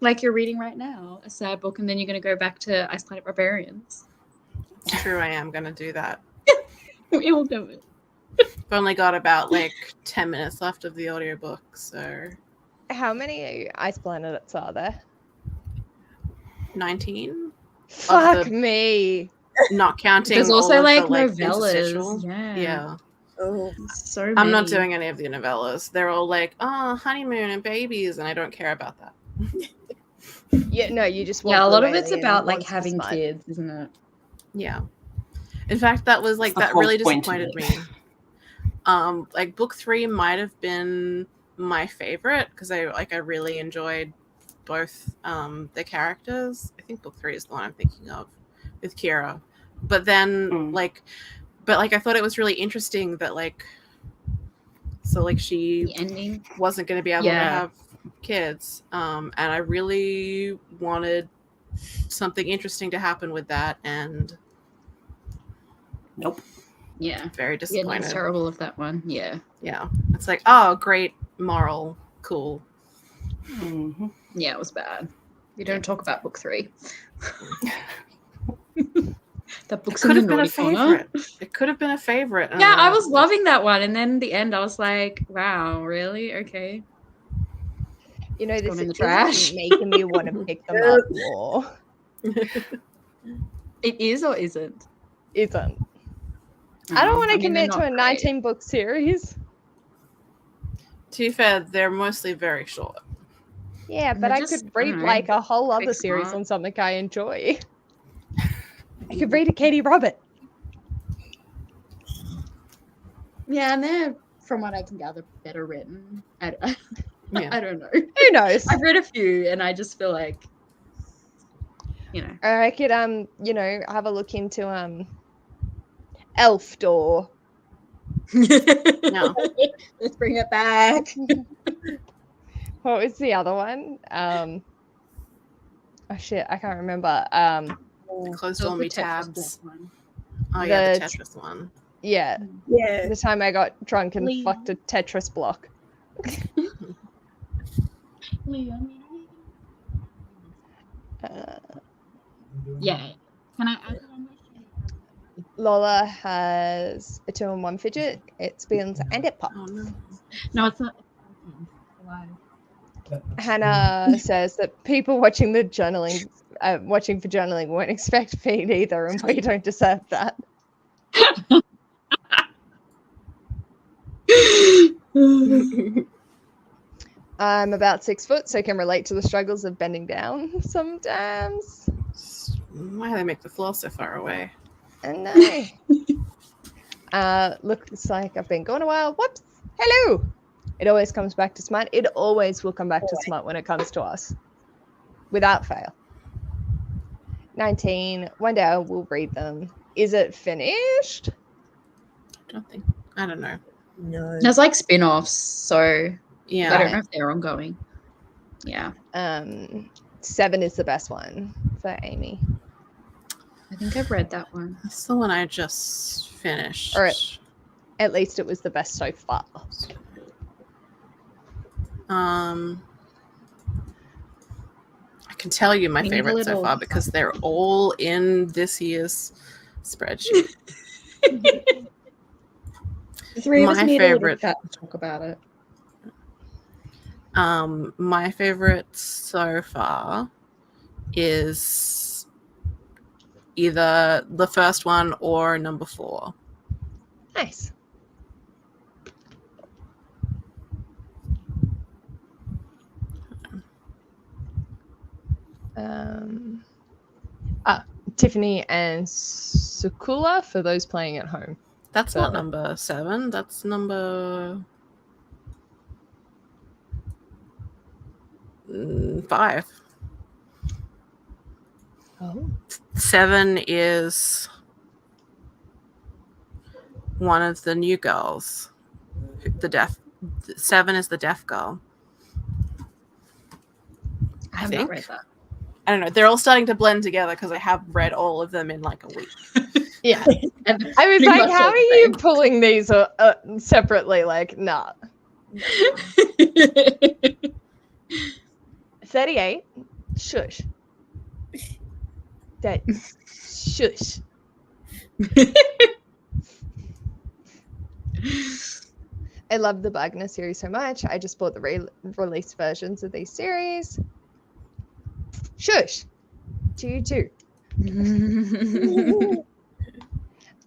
Like you're reading right now, a sad book, and then you're going to go back to Ice Planet Barbarians. It's true, I am going to do that. We all do it. I've only got about like 10 minutes left of the audiobook, so How many ice planets are there? 19? Fuck me. Not counting There's all also of like the, novellas. interstitial. Yeah. Yeah. Oh, So many. I'm not doing any of the novellas. They're all like, oh, honeymoon and babies, and I don't care about that. Yeah, no, you just Yeah, a walk lot of away it's and about like monster having smut. kids, isn't it? Yeah. In fact, that was like, The that whole really point of disappointed it. me. Like book 3 might have been my favorite because I really enjoyed both the characters. I think book 3 is the one I'm thinking of with Kira. But then I thought it was really interesting that she The ending. wasn't going to be able to Yeah. have kids. And I really wanted something interesting to happen with that, and Nope. Yeah. very Yeah, disappointed. it's terrible of that one. Yeah. Yeah. It's like, oh, great moral, cool. Mhm. Yeah, it was bad. We don't talk about book 3. That It book's could in the have been a naughty corner. favorite. It could have been a favorite. Yeah, I was loving that one, and then the end, I was like, "Wow, really? Okay." You know, this Gone in the is trash. making me want to pick them up more. It is or isn't? Isn't. I don't want to I mean, they're commit to not a great. 19 book series. To be fair, they're mostly very short. Yeah, And but they're I just, could I read don't know, like a whole other big series smart. on something I enjoy. I could read a Katie Robert. Yeah, and they're, from what I can gather, better written. I Yeah. don't know. Who knows? I've read a few, and I just feel like, you know. Or I could you know, have a look into Elf Door. No. Let's bring it back. What was the other one? Oh shit, I can't remember. Closed So all me the Tetris tabs. one. Oh yeah, the The- Tetris one. Yeah, Yeah. the time I got drunk and Lee. fucked a Tetris block. Yeah. Can I add one? Lola has a 2-in-1 fidget. It spins and it pops. Oh no. No, it's not. Hannah says that people watching the journaling, watching for journaling, won't expect feed either, and we don't deserve that. I'm about 6 foot, so can relate to the struggles of bending down sometimes. Why do they make the floor so far away? And looks like I've been gone a while. Whoops! Hello. It always comes back to Smart. It always will come back to Smart when it comes to us, without fail. 19. One day I will read them. Is it finished? I don't know. No. There's like spin-offs, so Yeah. I don't know if they're ongoing. Yeah. 7 is the best one for Amy. I think I've read that one. That's the one I just finished. Or at least it was the best so far. I can tell you my We need a favorite so little- far because they're all in this year's spreadsheet. The three of us My need a little favorite- chat and talk about it. My favorite so far is either the first one or number 4. Nice. Tiffany and Sukula for those playing at home. That's So- not number 7. That's number 5. Oh. 7 is one of the new girls. The deaf. 7 is the deaf girl. I have think. not read that. I don't know. They're all starting to blend together because I have read all of them in like a week. Yeah. And I was pretty like, much how all are the you same. pulling these separately? Like, nah. 38. Shush. That. Shush. I love the Wagner series so much. I just bought the release versions of these series. Shush. To you too.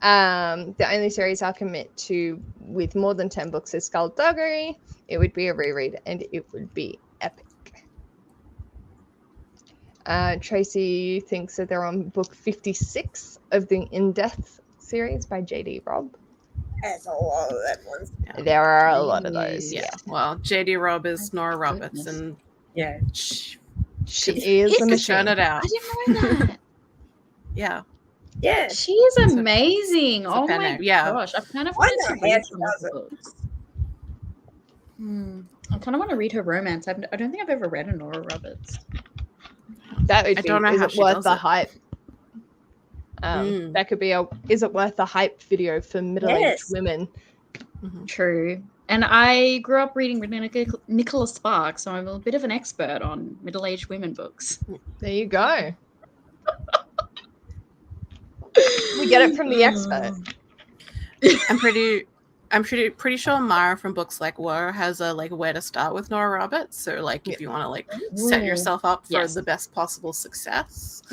The only series I'll commit to with more than 10 books is Skullduggery. It would be a reread and it would be epic. Tracy thinks that they're on book 56 of the In Death series by JD Robb. That's a lot of that one. There are a lot of those. Yeah. Yeah. Well, JD Robb is Nora Roberts, goodness. and Yeah. she She is a can machine. churn it out. I didn't know that. Yeah. Yeah. She is amazing. a Oh my pen, yeah. gosh. I kind of Why wanted to not? read Yeah, some of she her books. I kind of want to read her romance. I don't think I've ever read a Nora Roberts. That would I be, don't know is how it she worth does the it. hype? That could be a is it worth the hype video for middle-aged Yes. women. True. And I grew up reading Nicholas Sparks, so I'm a bit of an expert on middle-aged women books. There you go. We get it from the expert. I'm pretty sure Mara from books like War has a like where to start with Nora Roberts. So like if you want to like set Ooh. yourself up for Yes. the best possible success.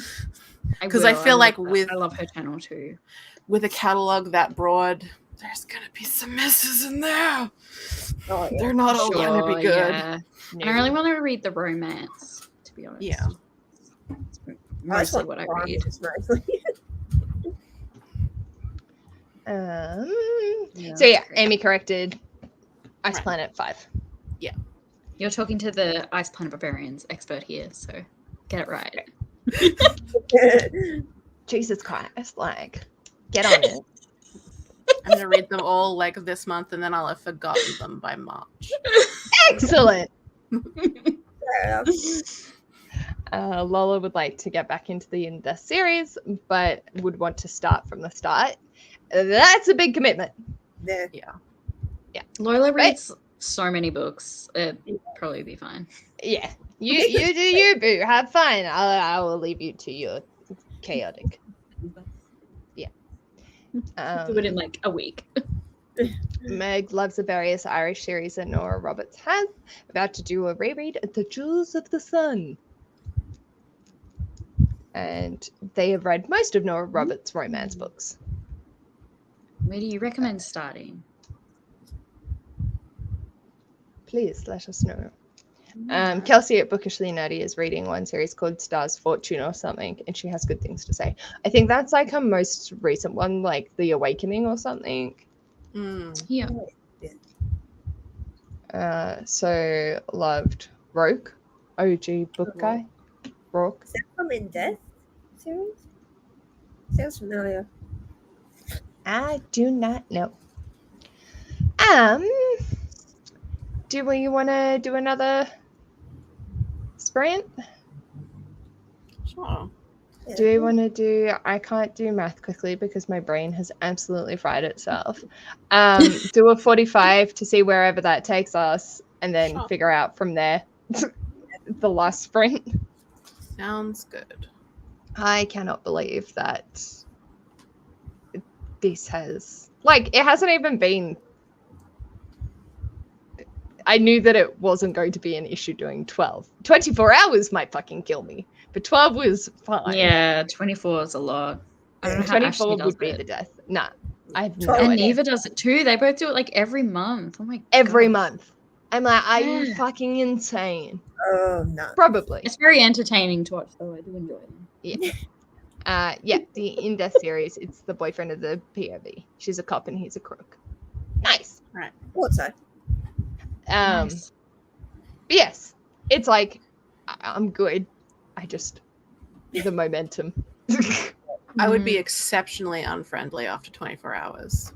I 'Cause I will. feel like love that. with- I love her channel too. with a catalog that broad, there's gonna be some misses in there. Oh, yeah. They're not all gonna be good. Yeah. And I really want to read the romance, to be honest. Yeah. It's mostly what I read. So yeah, Amy corrected Ice Planet 5. Yeah. You're talking to the Ice Planet Barbarians expert here, so get it right. Jesus Christ, like, get on it. I'm gonna read them all like this month, and then I'll have forgotten them by March. Excellent. Fair enough. Lola would like to get back into the Indus series, but would want to start from the start. That's a big commitment. Yeah. Yeah. Lola reads so many books. It'd probably be fine. Yeah. You do you, boo. Have fun. I will leave you to your chaotic. Yeah. Do it in like a week. Meg loves the various Irish series that Nora Roberts has. About to do a reread of The Jewels of the Sun. And they have read most of Nora Roberts' romance books. Where do you recommend starting? Please let us know. Kelsey at Bookishly Nerdy is reading one series called Star's Fortune or something, and she has good things to say. I think that's like her most recent one, like The Awakening or something. Yeah. So loved Roke, OG book guy. Roke. Is that from In Death series? Sounds familiar. I do not know. Do we want to do another sprint? Sure. Do we want to do? I can't do math quickly because my brain has absolutely fried itself. Do a 45 to see wherever that takes us, and then figure out from there the last sprint. Sounds good. I cannot believe that this has, like, it hasn't even been. I knew that it wasn't going to be an issue doing 12. 24 hours might fucking kill me, but 12 was fine. Yeah, 24 is a lot. I don't know how 24 Ashley does would be it. the death. Nah, I have no And idea. Neva does it too. They both do it like every month. Oh my god. Every month. I'm like, are you Yeah. fucking insane? Oh no. Probably. It's very entertaining to watch, though. I do enjoy them. Yeah. Yeah, the In Death series, it's the boyfriend of the POV. She's a cop and he's a crook. Nice. Right. What's that? Nice. But yes, it's like, I'm good. I just, the momentum. I would be exceptionally unfriendly after 24 hours.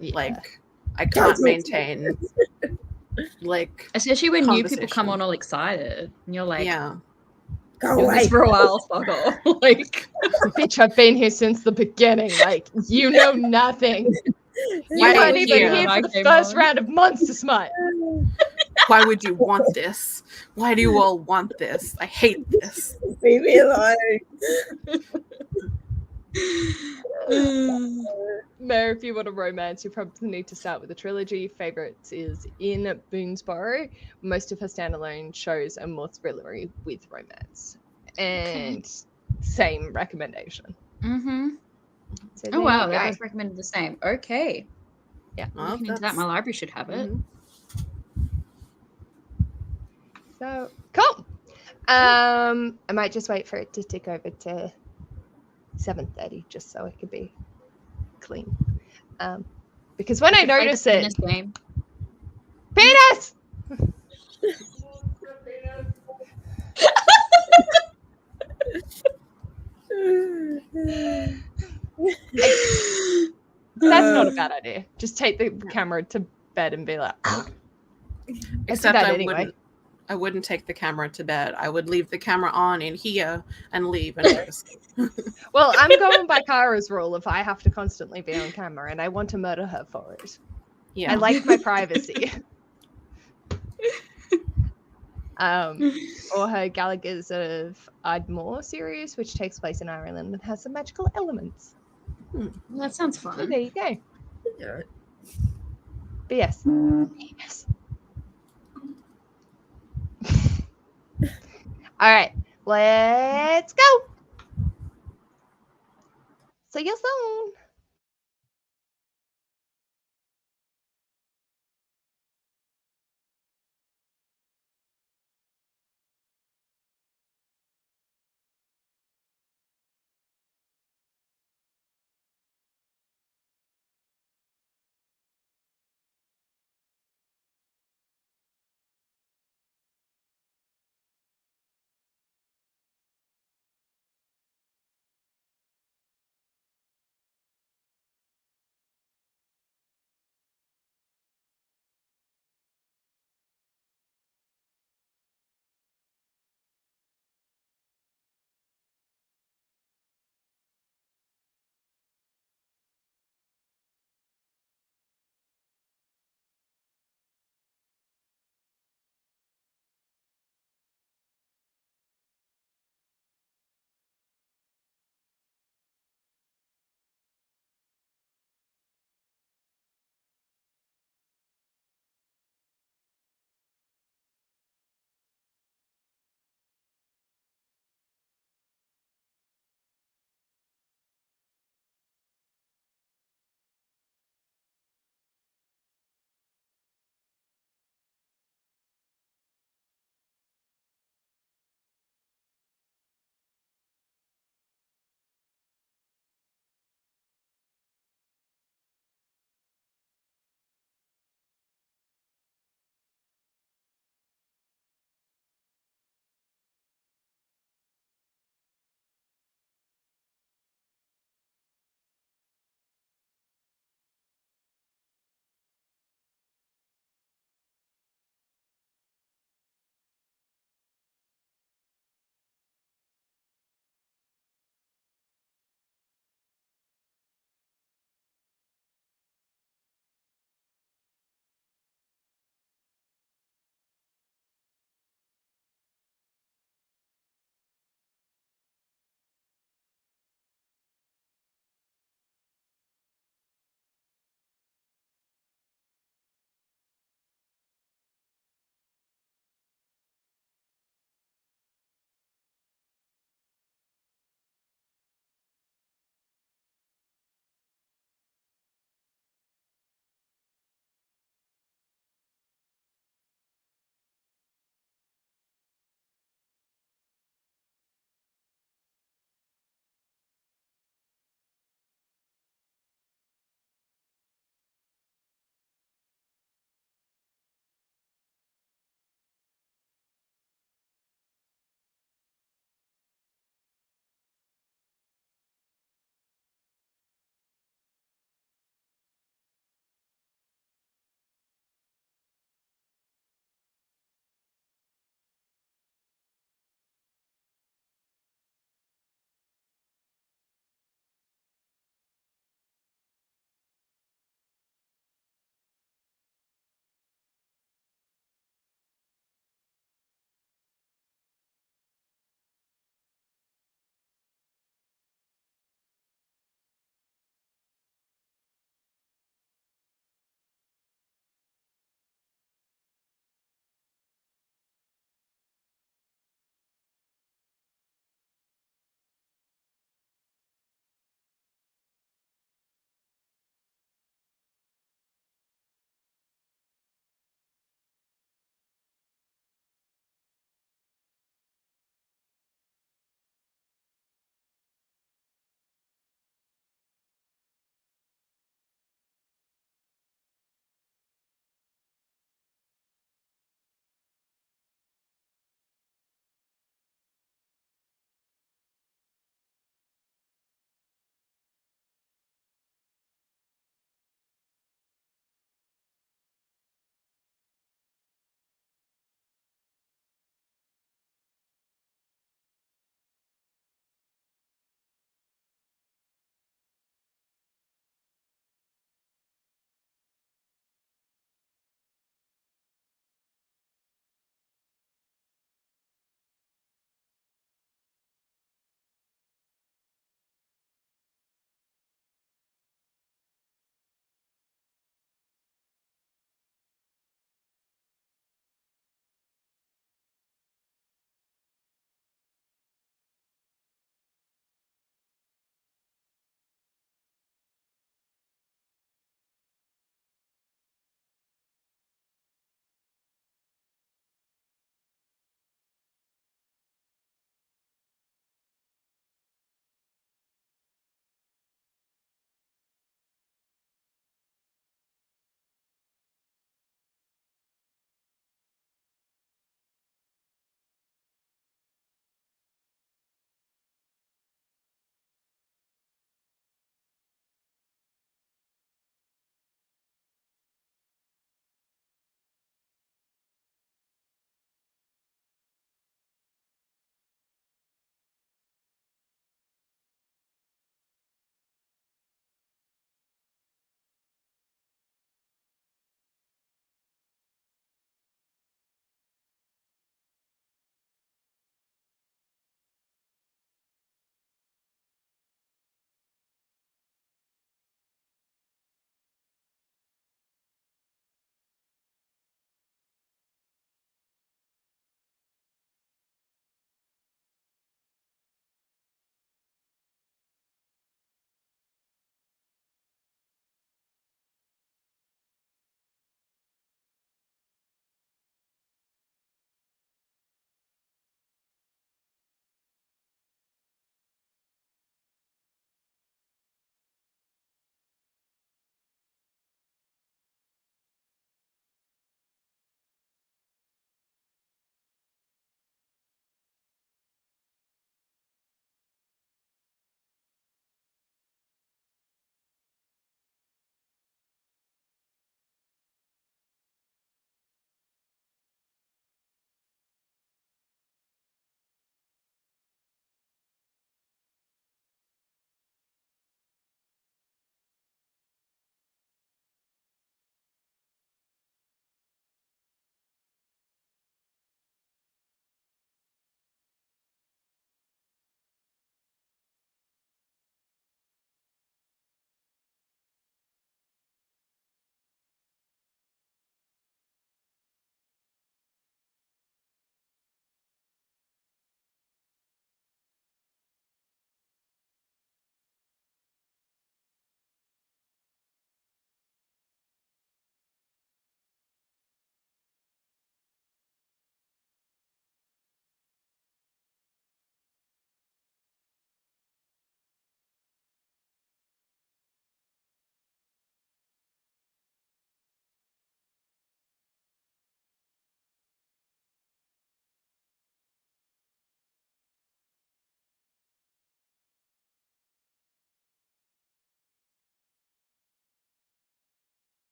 Yeah. Like, I can't maintain, like, Especially when new people come conversation. on all excited. And you're like, Yeah. Go "Been this away. for a while, fuck off." Like, Bitch, I've been here since the beginning. Like, you know nothing. You Why weren't are you even here? here I for the came first on. round of Monster Smut. Why would you want this? Why do you all want this? I hate this. Leave me alone. Mare, if you want a romance, you probably need to start with a trilogy. Favorites is In Boonesboro. Most of her standalone shows are more thrillery with romance. And same recommendation. mm-hmm. So Oh there wow, you they go. both recommended the same. Okay. Yeah. Well, Looking into that, that's- my library should have it. Mhm. So cool. I might just wait for it to tick over to 7:30 just so it could be clean. Because when I Could play the notice it, penis game. penis. That's not a bad idea. Just take the camera to bed and be like, Except that I anyway. wouldn't take the camera to bed. I would leave the camera on in here and leave and go to sleep. well, I'm going by Kara's rule if I have to constantly be on camera and I want to murder her for it. Yeah. I like my privacy. Or her Gallagher's of Ardmore series, which takes place in Ireland and has some magical elements. Well, that sounds So fun. there you go. Yeah. But yes. Yes. All right, let's go. See you soon.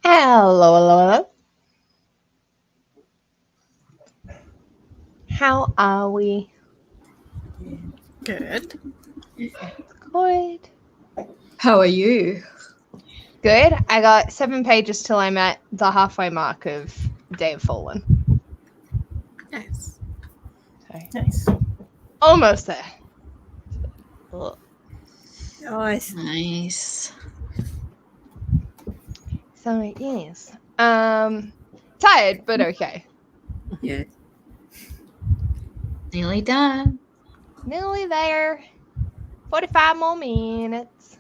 Hello. How are we? Good. Good. How are you? Good. I got 7 pages till I'm at the halfway mark of Day of Fallen. Nice. Nice. Almost there. Ugh. Nice. Nice. So yes. Tired, but okay. Yeah. Nearly done. Nearly there. 45 more minutes.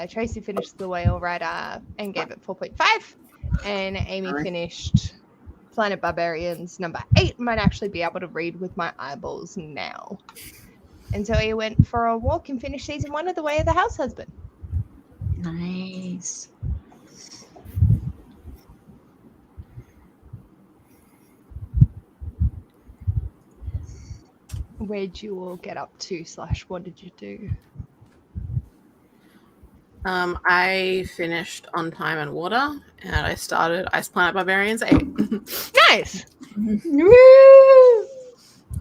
Tracy finished The Whale Rider and gave it 4.5. And Amy finished Planet Barbarians number 8. Might actually be able to read with my eyeballs now. And so he went for a walk and finished season 1 of The Way of the House Husband. Nice. Where'd you all get up to / what did you do? I finished On Time and Water, and I started Ice Planet Barbarians 8. Nice.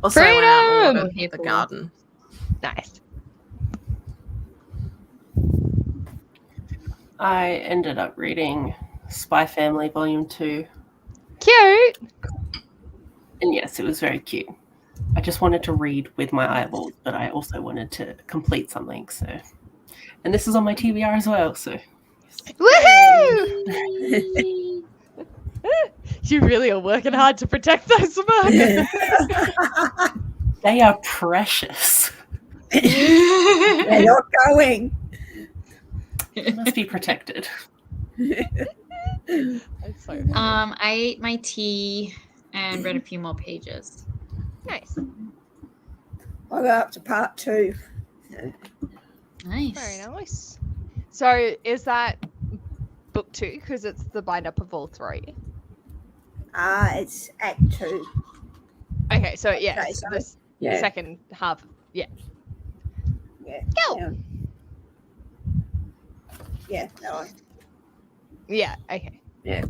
Also, I went out and Freedom! watered the garden. Nice. I ended up reading Spy Family Volume 2. Cute. And yes, it was very cute. I just wanted to read with my eyeballs, but I also wanted to complete something. So, and this is on my TBR as well. So, woohoo! You really are working hard to protect those books. they are precious. They're not going. They must be protected. I ate my tea and read a few more pages. Nice. I got up to part 2. Nice. Very nice. So is that book 2 because it's the bind up of all 3? It's Act 2. Okay, so yeah, Okay, it's so- the Yeah. second half. Yeah. Yeah. Go. Yeah, no. Yeah. Okay. Yeah.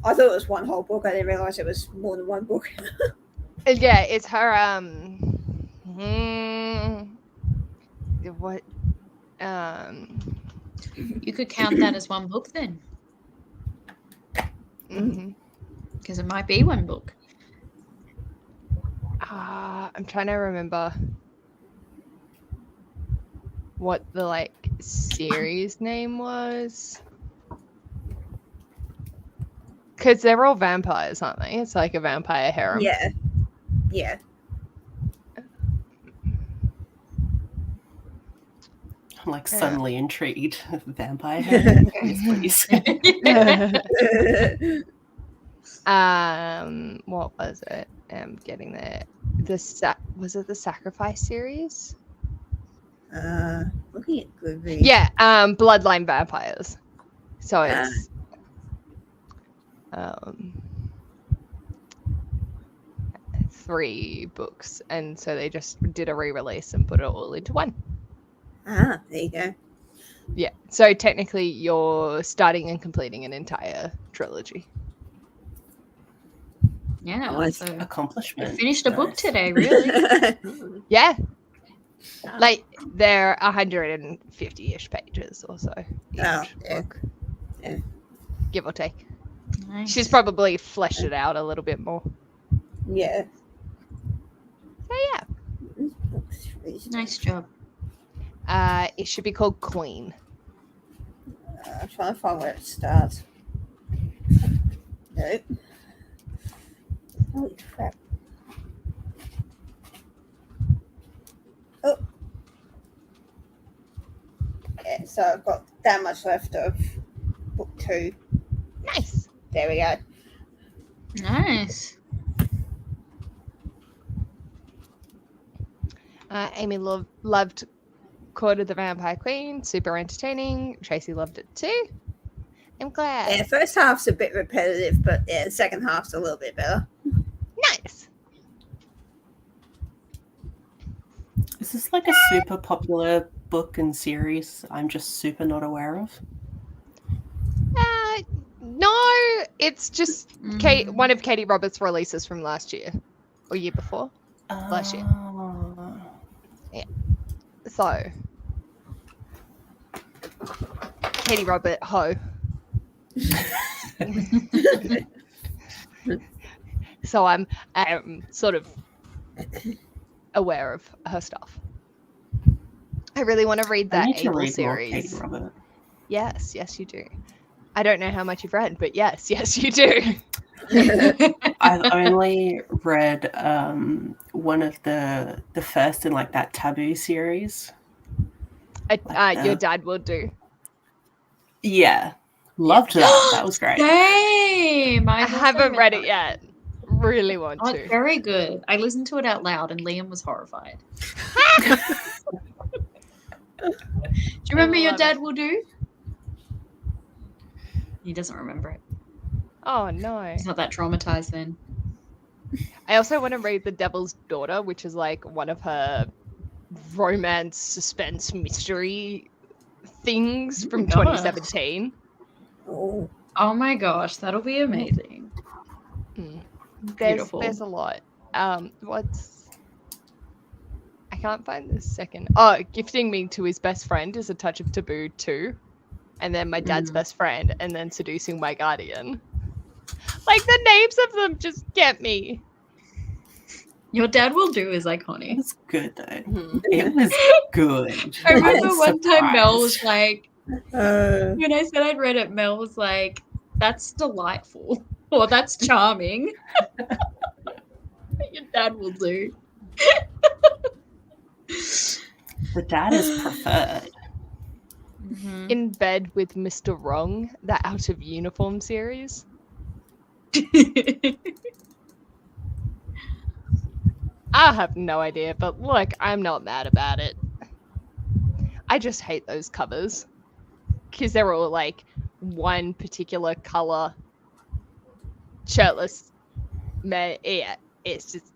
I thought it was one whole book. I didn't realize it was more than one book. Yeah, it's her. What? You could count that as one book then, Mhm. because it might be one book. I'm trying to remember what the series name was. Because they're all vampires, aren't they? It's like a vampire harem. Yeah. Yeah. I'm like suddenly intrigued. Vampire hair. Yes, please. What was it? I'm getting there. Was it the Sacrifice series? Looking at Goodreads. Yeah, Bloodline Vampires. So it's 3 books, and so they just did a re-release and put it all into one. There you go. Yeah, so technically you're starting and completing an entire trilogy. Yeah. Nice. So I Accomplishment. finished a book today, really. Yeah. Like they're 150-ish pages or so each Oh, yeah. book. Yeah. Give or take. Nice. She's probably fleshed it out a little bit more. Yeah. So yeah. Nice job. It should be called Queen. I'm trying to find where it starts. Nope. Holy crap. Oh. Yeah, so I've got that much left of book 2. Nice. There we go. Nice. Amy loved Court of the Vampire Queen. Super entertaining. Tracy loved it too. I'm glad. Yeah, first half's a bit repetitive, but yeah, the second half's a little bit better. Nice. Is this like a super popular book and series I'm just super not aware of? No, it's just one of Katie Roberts' releases from last year or year before. Last year. Yeah. So, Katie Robert Ho. So I'm sort of aware of her stuff. I really want to read I that need to Able read more series. Katie Robert. Yes, you do. I don't know how much you've read, but yes, you do. I've only read one of the first in like that Taboo series. Your Dad Will Do. Yeah, loved that. That was great. Same. I haven't read it yet. Really want Oh, to. it's very good. I listened to it out loud, and Liam was horrified. Do you remember Your Dad Will Do? He doesn't remember it. Oh no. He's not that traumatized then. I also want to read The Devil's Daughter, which is like one of her romance, suspense, mystery things from 2017. Oh my gosh, that'll be amazing. There's a lot. I can't find the second. Oh, Gifting Me to His Best Friend is a touch of taboo too. And then My Dad's Best Friend, and then Seducing My Guardian. Like, the names of them just get me. Your Dad Will Do is iconic. It was good though. It was good. I remember was one time Mel was surprised. like, when I said I'd read it, Mel was like, "That's delightful," or "That's charming." Your Dad Will Do. The dad is preferred. In Bed with Mr. Wrong, the Out of Uniform series. I have no idea, but look, I'm not mad about it. I just hate those covers. Because they're all like one particular color shirtless man. Yeah, it's just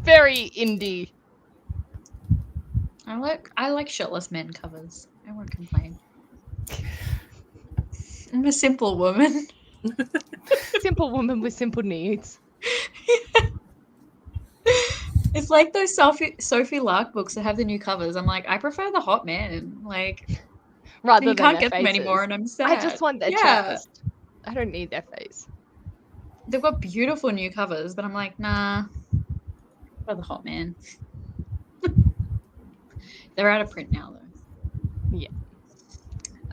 very indie. I like shirtless men covers. I won't complain. I'm a simple woman. Simple woman with simple needs. It's like those Sophie Lark books that have the new covers. I'm like, I prefer the hot man. Like, Rather you than can't their get them faces. anymore, and I'm sad. I just want their chest. I don't need their face. They've got beautiful new covers, but I'm like, nah. For the hot man. They're out of print now, though.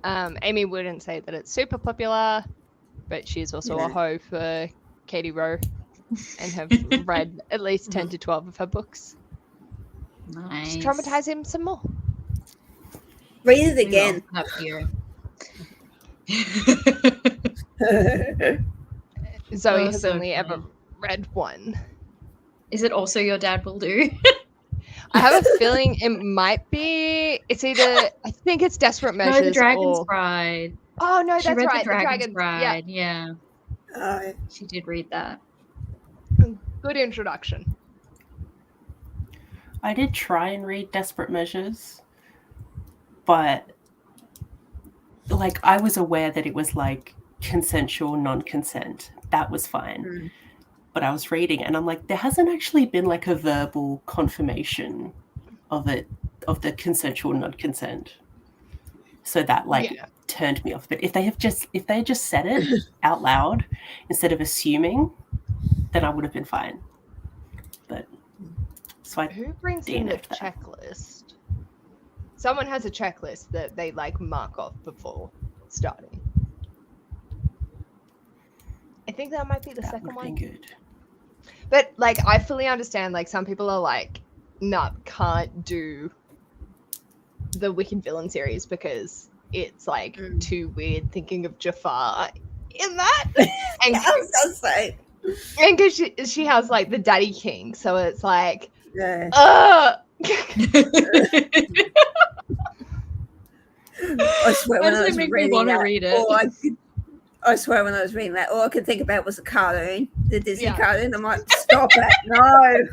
Yeah. Amy wouldn't say that it's super popular, but she's also a hoe for Katie Rowe and have read at least 10 to 12 of her books. Nice. Just traumatize him some more. Read it again. Up here. Zoe Oh, has so only funny. ever read one. Is it also Your Dad Will Do? I have a feeling it might be. It's either. I think it's Desperate Measures. No, The Dragon's or... Bride. Oh no, She that's read right. The Dragon's Yeah. Bride. Yeah. She did read that. Good introduction. I did try and read Desperate Measures, but like I was aware that it was like consensual non-consent. That was fine. But I was reading and I'm like, there hasn't actually been like a verbal confirmation of it, of the consensual non-consent. So that like turned me off. But if they had just said it out loud instead of assuming, then I would have been fine. But so Who brings in the DNF'd that. checklist? Someone has a checklist that they like mark off before starting. I think that might be the second one. Good. But like, I fully understand. Like, some people are like, "Nah, can't do the Wicked Villain series because it's like too weird thinking of Jafar in that." And I was gonna say. and because she has like the Daddy King, so it's like, Yeah. I swear when I was reading that, I swear when I was reading that, all I could think about was the cartoon, the Disney cartoon. I'm like, stop it, no.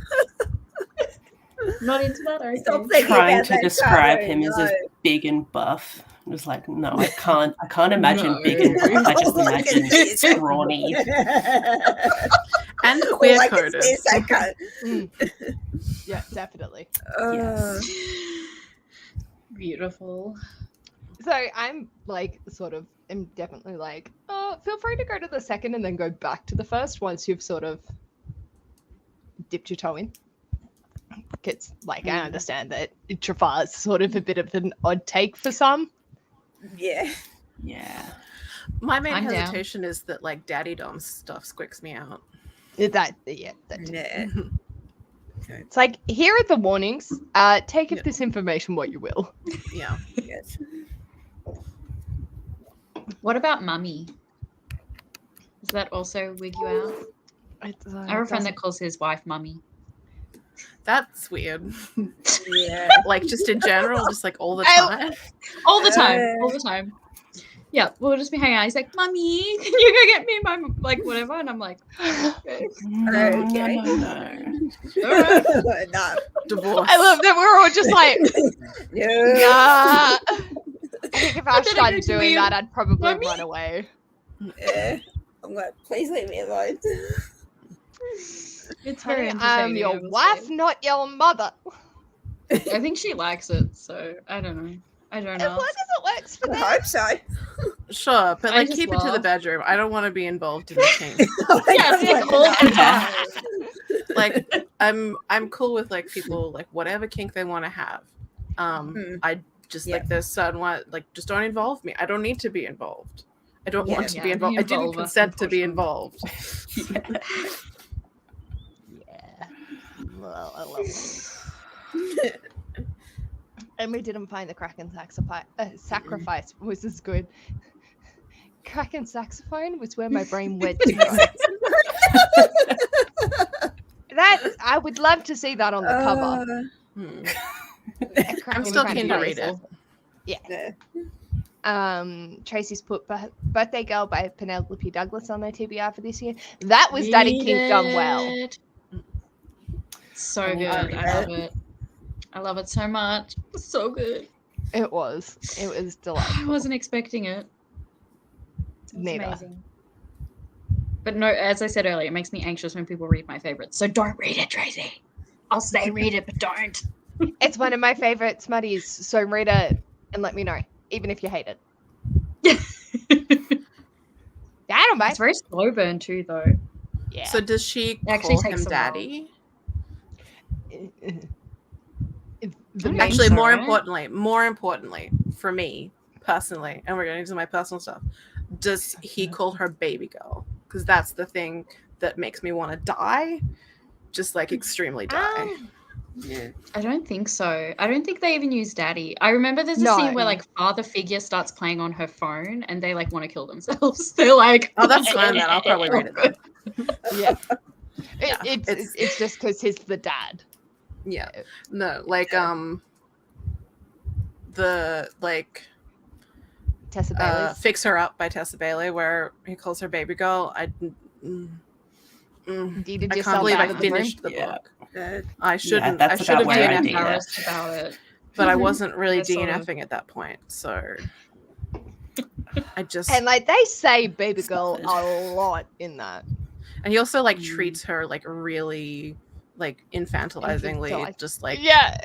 Not into that. Okay. Stop thinking Trying about to that describe shadow, him as no. big and buff. I was like, no, I can't imagine No. big and buff. I just Look at imagine this. scrawny. And All queer I can coded. see is that cut. Yeah, definitely. Uh, Beautiful. So I'm like, sort of, am definitely like, feel free to go to the second and then go back to the first once you've sort of dipped your toe in. Because, like, I understand that Trafar's sort of a bit of an odd take for some. yeah. Yeah. My main I'm down. hesitation is that like daddy dom stuff squicks me out. That too. Yeah. It's like, here are the warnings. Take of this information what you will. Yeah. Yes. What about mummy? Does that also wig you out? I have a friend that calls his wife mummy. That's weird. Yeah. Like just in general, just like all the time. All the time. All the time. Yeah, we'll just be hanging out. He's like, "Mummy, can you go get me my like whatever?" And I'm like, "Okay." Okay. Alright. Nah. Divorce. I love that we're all just like, Yeah. nah. I think if I then I started go to doing Liam, that, I'd probably "Mummy?" run away. Yeah. I'm like, please leave me alone. It's very I'm entertaining. your I will wife, say. not your mother. I think she likes it, so I don't know. I don't As know. long as it works for I them. hope so. Sure, but I like just keep it to the laugh. bedroom. I don't want to be involved in the kink. Yeah, it's like all the time. Like I'm cool with like people like whatever kink they want to have. I just like there's certain one like just don't involve me. I don't need to be involved. I don't want to be Yeah, involved. I didn't involve us, consent to be involved. Yeah. Well, I love it. And we didn't find the Kraken sacrifice was as good. Kraken saxophone was where my brain went to go. That I would love to see that on the cover. I'm still keen to read it. Yeah. Tracy's put Birthday Girl by Penelope Douglas on their TBR for this year. That was Daddy Kink done well. So good. I love it. I love it so much. It's so good. It was delightful. I wasn't expecting it. It's Neither. amazing. But no, as I said earlier, it makes me anxious when people read my favorites. So don't read it, Tracy. I'll say read it, but don't. It's one of my favorite smutties, so read it and let me know, even if you hate it. Yeah, I don't mind. It's very slow burn too, though. Yeah. So does she actually call takes him a while. daddy? Actually, Actually, more alright. importantly, for me personally, and we're getting into my personal stuff, does he call her baby girl? Because that's the thing that makes me want to die, just like extremely die. I don't think so. I don't think they even use daddy. I remember there's a No. scene where like father figure starts playing on her phone and they like want to kill themselves. They're like, Oh, that's fine then. I'll probably read it then. Yeah. It's just because he's the dad. Yeah. No, like the like Tessa Bailey's. Fix Her Up by Tessa Bailey, where he calls her baby girl. I Deeded can't yourself believe out I of the room. finished the book. I shouldn't. that's I should have about where I did it. embarrassed about it. but I wasn't really I sort of- DNFing at that point, so I just And like they say baby girl a lot in that. and he also like treats her like really like infantilizingly, Infantilize- just like Yeah.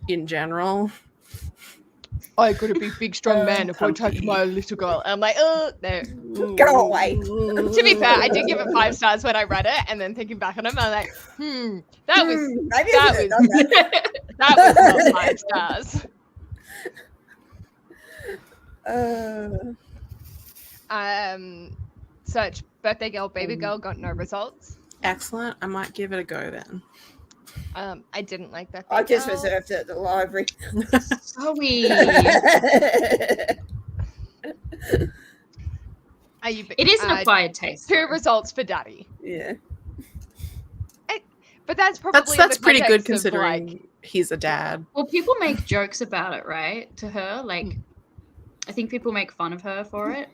in general. I gotta be big strong man if I touch my little girl. I'm like, oh no. Go away. To be fair, I did give it 5 stars when I read it, and then thinking back on it, I'm like, that was Maybe that I should have done that. that was not 5 stars. Search birthday girl, baby girl, got no results. Excellent. I might give it a go then. I didn't like that. I just reserved it at the library. Sorry. It is an acquired taste. 2 results for Daddy. Yeah. But that's probably That's in the pretty good context of, considering like, he's a dad. Well, people make jokes about it, right? To her, like, I think people make fun of her for it.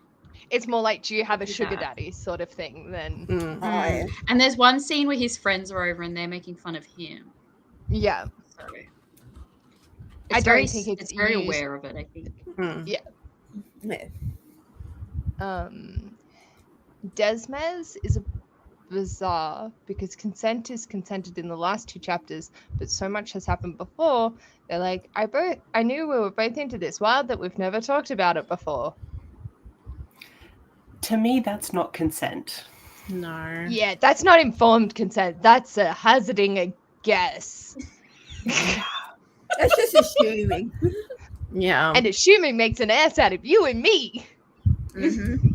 it's more like, do you have a Yeah. sugar daddy sort of thing than Oh, yeah. And there's one scene where his friends are over and they're making fun of him. yeah. I It's don't very, think it's very used- aware of it, I think. Yeah. Yeah. Desmez is a bizarre because consent is consented in the last 2 chapters, but so much has happened before. They're like, I knew we were both into this. Wild that we've never talked about it before. To me, that's not consent. No. Yeah, that's not informed consent. That's a hazarding a guess. That's just assuming. Yeah. And assuming makes an ass out of you and me. Mm-hmm.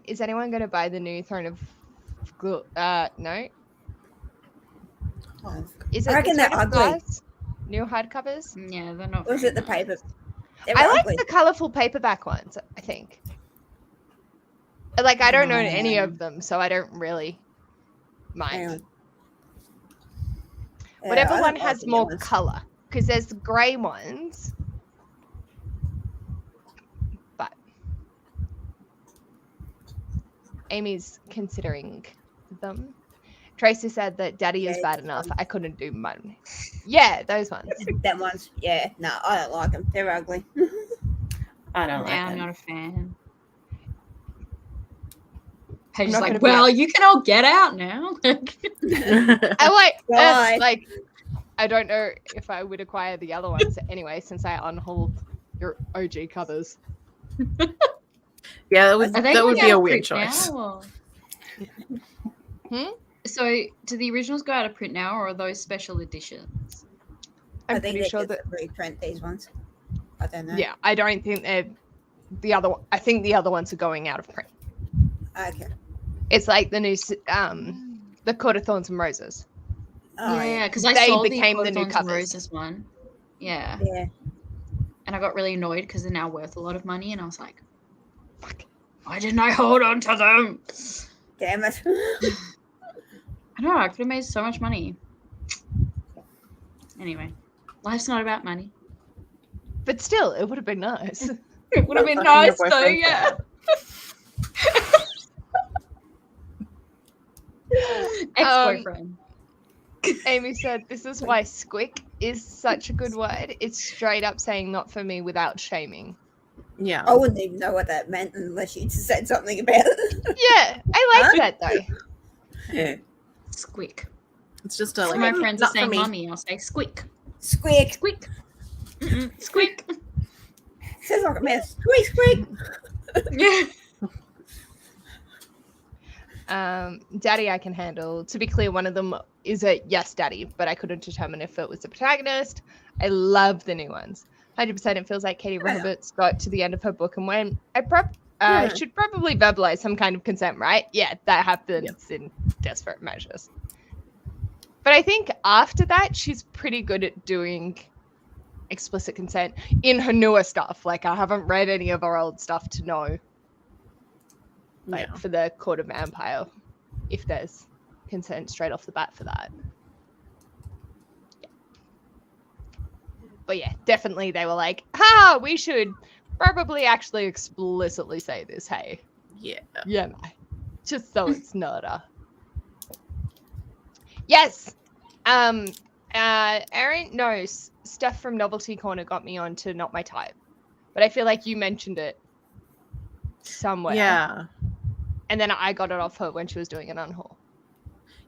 Is anyone going to buy the new Throne of no? Is it I reckon the they're Throne of ugly. Glass? New hardcovers? Yeah, they're not. Or is very it the nice. paper? They I were like ugly. the colorful paperback ones, I think. Like, I don't own No. any of them, so I don't really Hang mind. on. Yeah, Whatever I don't one like has the new more ones. color, because there's the grey ones. But Amy's considering them. Tracy said that Daddy is Yeah, bad those enough. ones. I couldn't do mine. Yeah, those ones. Them ones, yeah. No, I don't like them. They're ugly. I don't like Yeah, I'm them. not a fan. Paige is not gonna like, be well, up- you can all get out now. I Why? like. I don't know if I would acquire the other ones anyway, since I unhauled your OG covers. Yeah, Are they that going would be out a of weird print choice. now, Hmm? So, do the originals go out of print now, or are those special editions? I'm I think pretty they sure just that. reprint these ones. I don't know. Yeah, I don't think they're the other. I think the other ones are going out of print. Okay. It's like the new, the Court of Thorns and Roses. Oh, yeah, because I They saw became the the new Thorns and covers. Roses one. Yeah, Yeah. and I got really annoyed because they're now worth a lot of money, and I was like, "Fuck! Why didn't I hold on to them?" Damn it. I don't know. I could have made so much money. Anyway, life's not about money. But still, it would have been nice. It would have been Fucking your nice though, boyfriend. yeah. Ex-boyfriend. Amy said, "This is why squick is such a good word. It's straight up saying not for me without shaming." Yeah. I wouldn't even know what that meant unless you said something about it. Yeah, I like that though. Yeah. Squeak. It's just So like my friends are not for saying me. "mommy," I'll say "squeak." Squeak. Squeak. Squeak. Sounds like a mess. Squeak, squeak. Yeah. Daddy I can handle. To be clear, one of them is a yes, Daddy, but I couldn't determine if it was the protagonist. I love the new ones. 100% it feels like Katie Roberts got to the end of her book and went, I should probably verbalize some kind of consent, right? Yeah, that happens in desperate measures. But I think after that, she's pretty good at doing explicit consent in her newer stuff. Like, I haven't read any of her old stuff to know, like, for the Court of Vampire, if there's consent straight off the bat for that. Yeah. But yeah, definitely they were like, we should probably actually explicitly say this, hey. Yeah. Yeah, mate. Just so it's not a... Yes! Erin, no, Steph from Novelty Corner got me on to Not My Type. But I feel like you mentioned it somewhere. Yeah. And then I got it off her when she was doing an unhaul.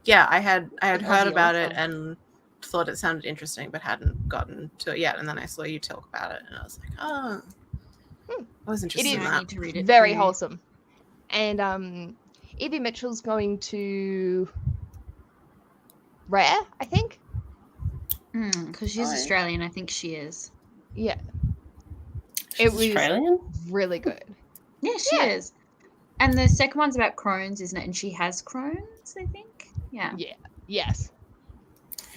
Yeah, I had heard the about old it and thought it sounded interesting, but hadn't gotten to it yet. And then I saw you talk about it, and I was like, oh, I was It interested is in that. to read it very too. wholesome. And Evie Mitchell's going to Rare, I think. Because she's Australian, I think she is. Yeah. She's It was Australian? really good. Yeah, she is. And the second one's about Crohn's, isn't it? And she has Crohn's, I think. Yeah. Yeah. Yes.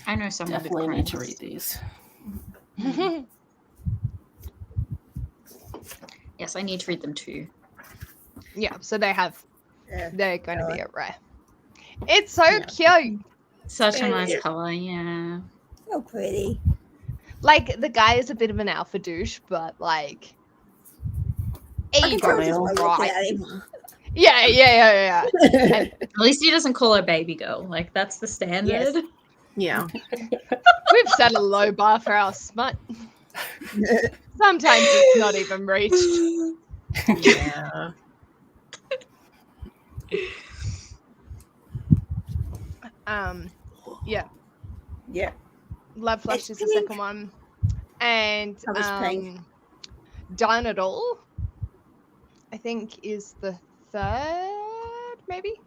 I know someone Definitely with need to Crohn's. read these. Yes, I need to read them too. Yeah, so they're going to be at Rare. It's so Yeah. cute. Such a nice Yeah. color, yeah. So pretty. Like, the guy is a bit of an alpha douche, but like, I can tell Email. just by looking at him. yeah. And At least he doesn't call her baby girl. Like that's the standard. Yeah. We've set a low bar for our smut. Sometimes it's not even reached. Yeah. Yeah. Yeah. Love Flush is the second one. And Covers pink. Done It All, I think, is the third, maybe?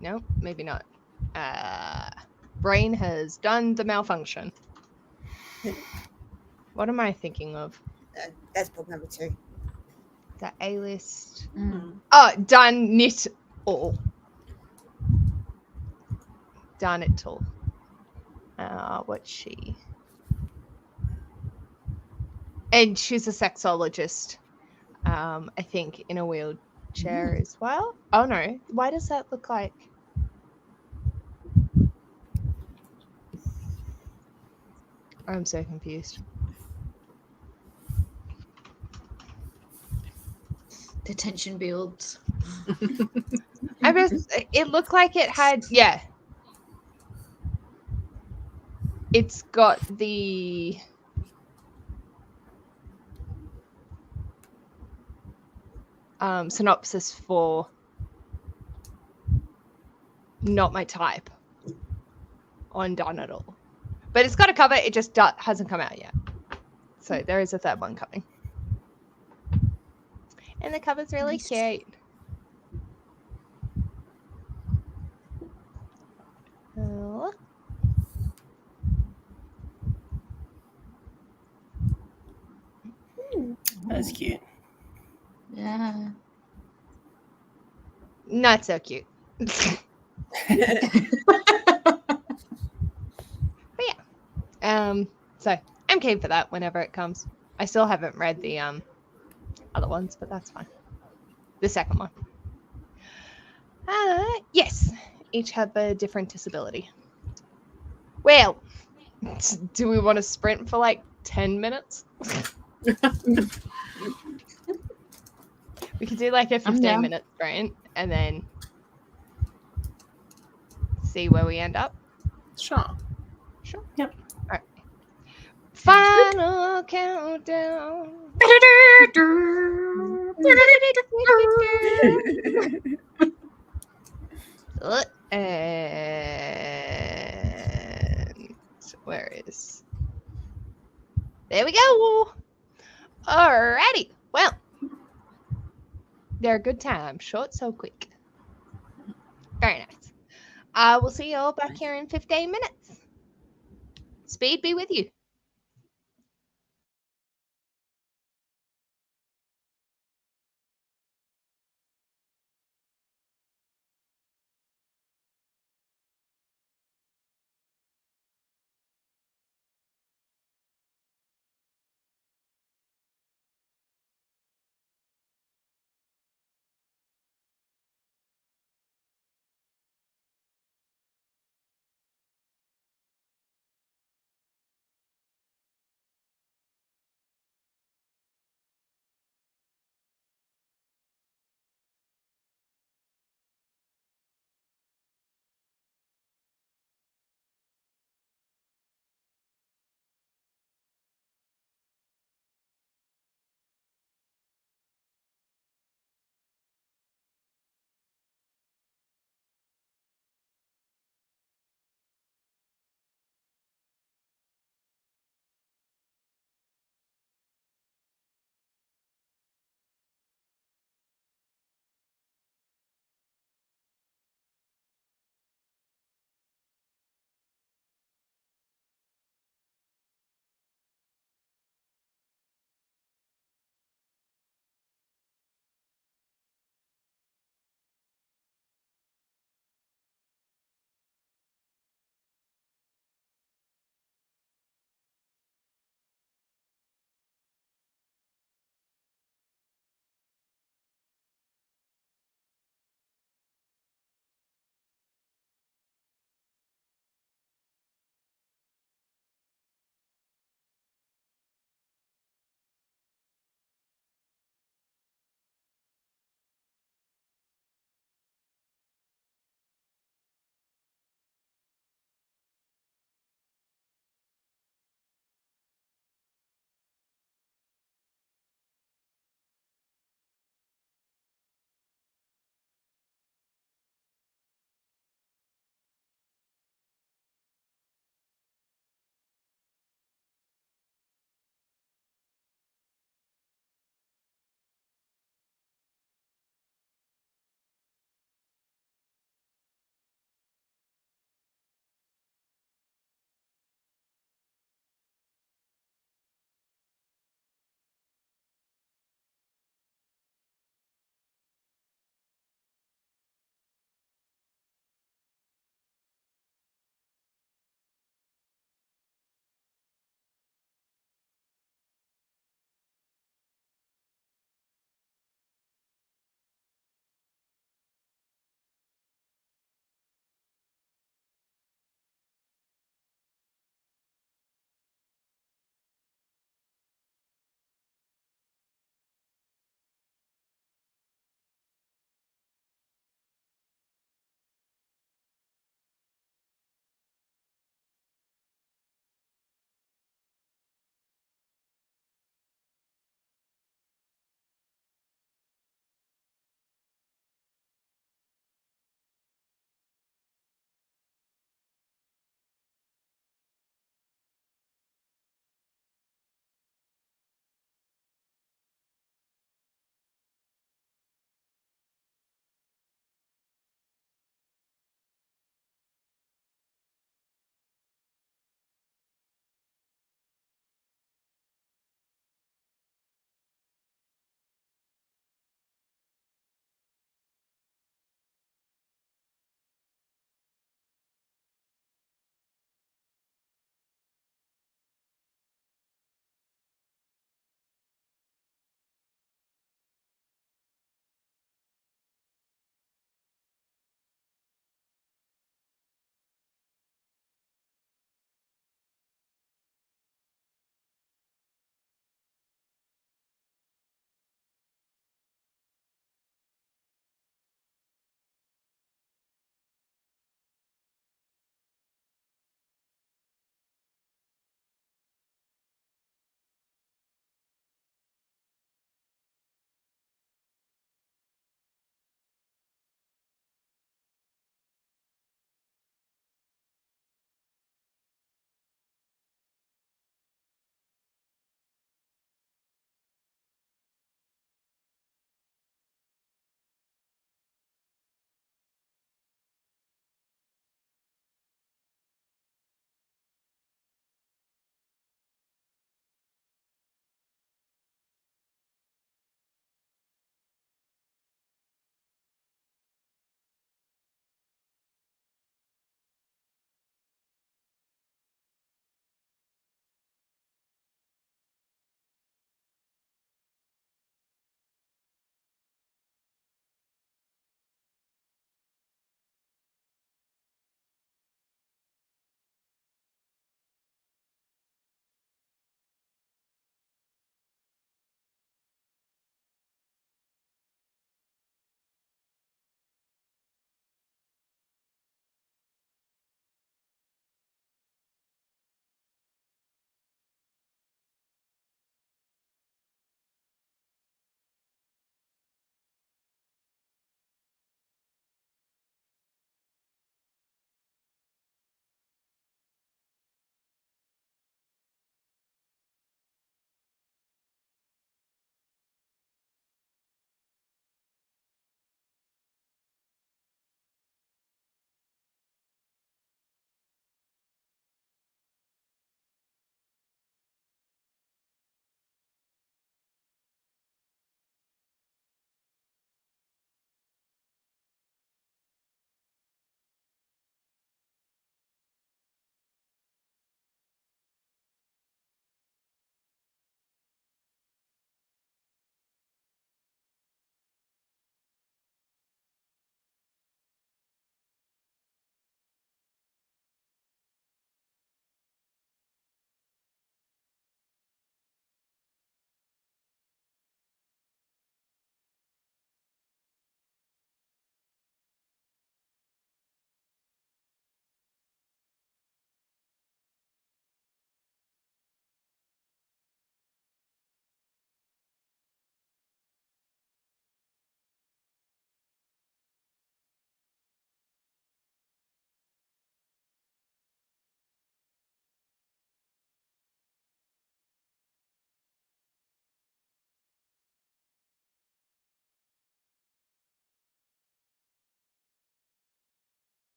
No, maybe not. Brain has done the malfunction. What am I thinking of? That's book number 2. The A-list. Oh, Done It All. Done It All. What's she? And she's a sexologist, I think, in a wheelchair as well. Oh, no. Why does that look like... I'm so confused. The tension builds. It looked like it had... Yeah. It's got the... synopsis for Not My Type on Done It All. But it's got a cover, it just hasn't come out yet. So there is a third one coming. And the cover's really cute. Oh. That's cute. Yeah. Not so cute. But yeah. So I'm keen for that whenever it comes. I still haven't read the other ones, but that's fine. The second one. Yes. Each have a different disability. Well, do we want to sprint for like 10 minutes? We could do like a 15-minute sprint and then see where we end up. Sure. Sure. Yep. All right. Final countdown. And where is... There we go. Alrighty. Well, they're a good time. Short, so quick. Very nice. We'll see you all back here in 15 minutes. Speed be with you.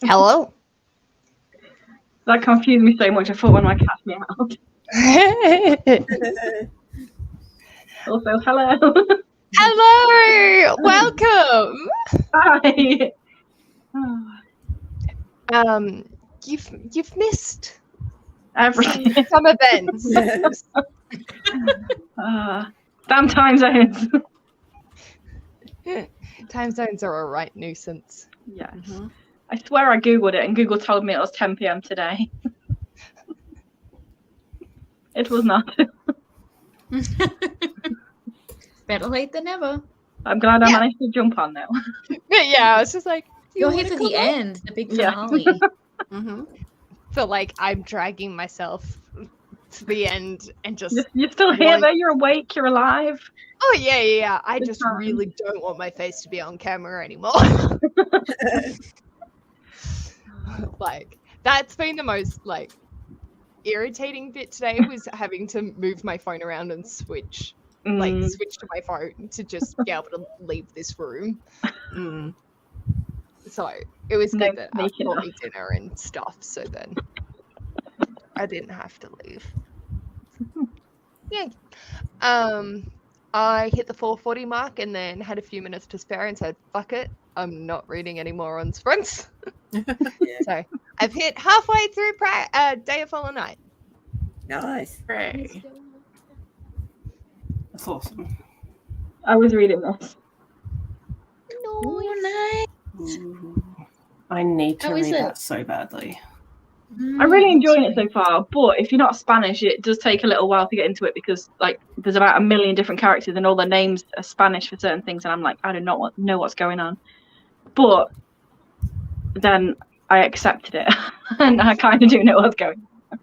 Hello. That confused me so much. I thought one of my cats meowed. Also, hello. Hello. Welcome. Hi. You've missed Everything. some events. Damn time zones. Time zones are a right nuisance. Yeah. I swear I googled it, and Google told me it was 10 p.m. today. It was not. Better late than never. I'm glad I managed to jump on though. But yeah, I was just like, You're here for the end, the big finale. Feel like I'm dragging myself to the end and just. You're still here though. You're awake. You're alive. Oh yeah. I just really don't want my face to be on camera anymore. Like that's been the most like irritating bit today was having to move my phone around and switch to my phone to just be able to leave this room. So it was good that I bought me dinner and stuff, so then I didn't have to leave. Yeah. I hit the 4:40 mark and then had a few minutes to spare and said, fuck it, I'm not reading any more on sprints. So I've hit halfway through Day of Fallen Night. Nice. Hooray. That's awesome. I was reading this. I need to How is read it? that so badly. I'm really enjoying it so far, but if you're not Spanish, it does take a little while to get into it because like there's about 1 million different characters and all their names are Spanish for certain things, and I'm like, I do not know what's going on. But then I accepted it, and I kind of do know what's going on.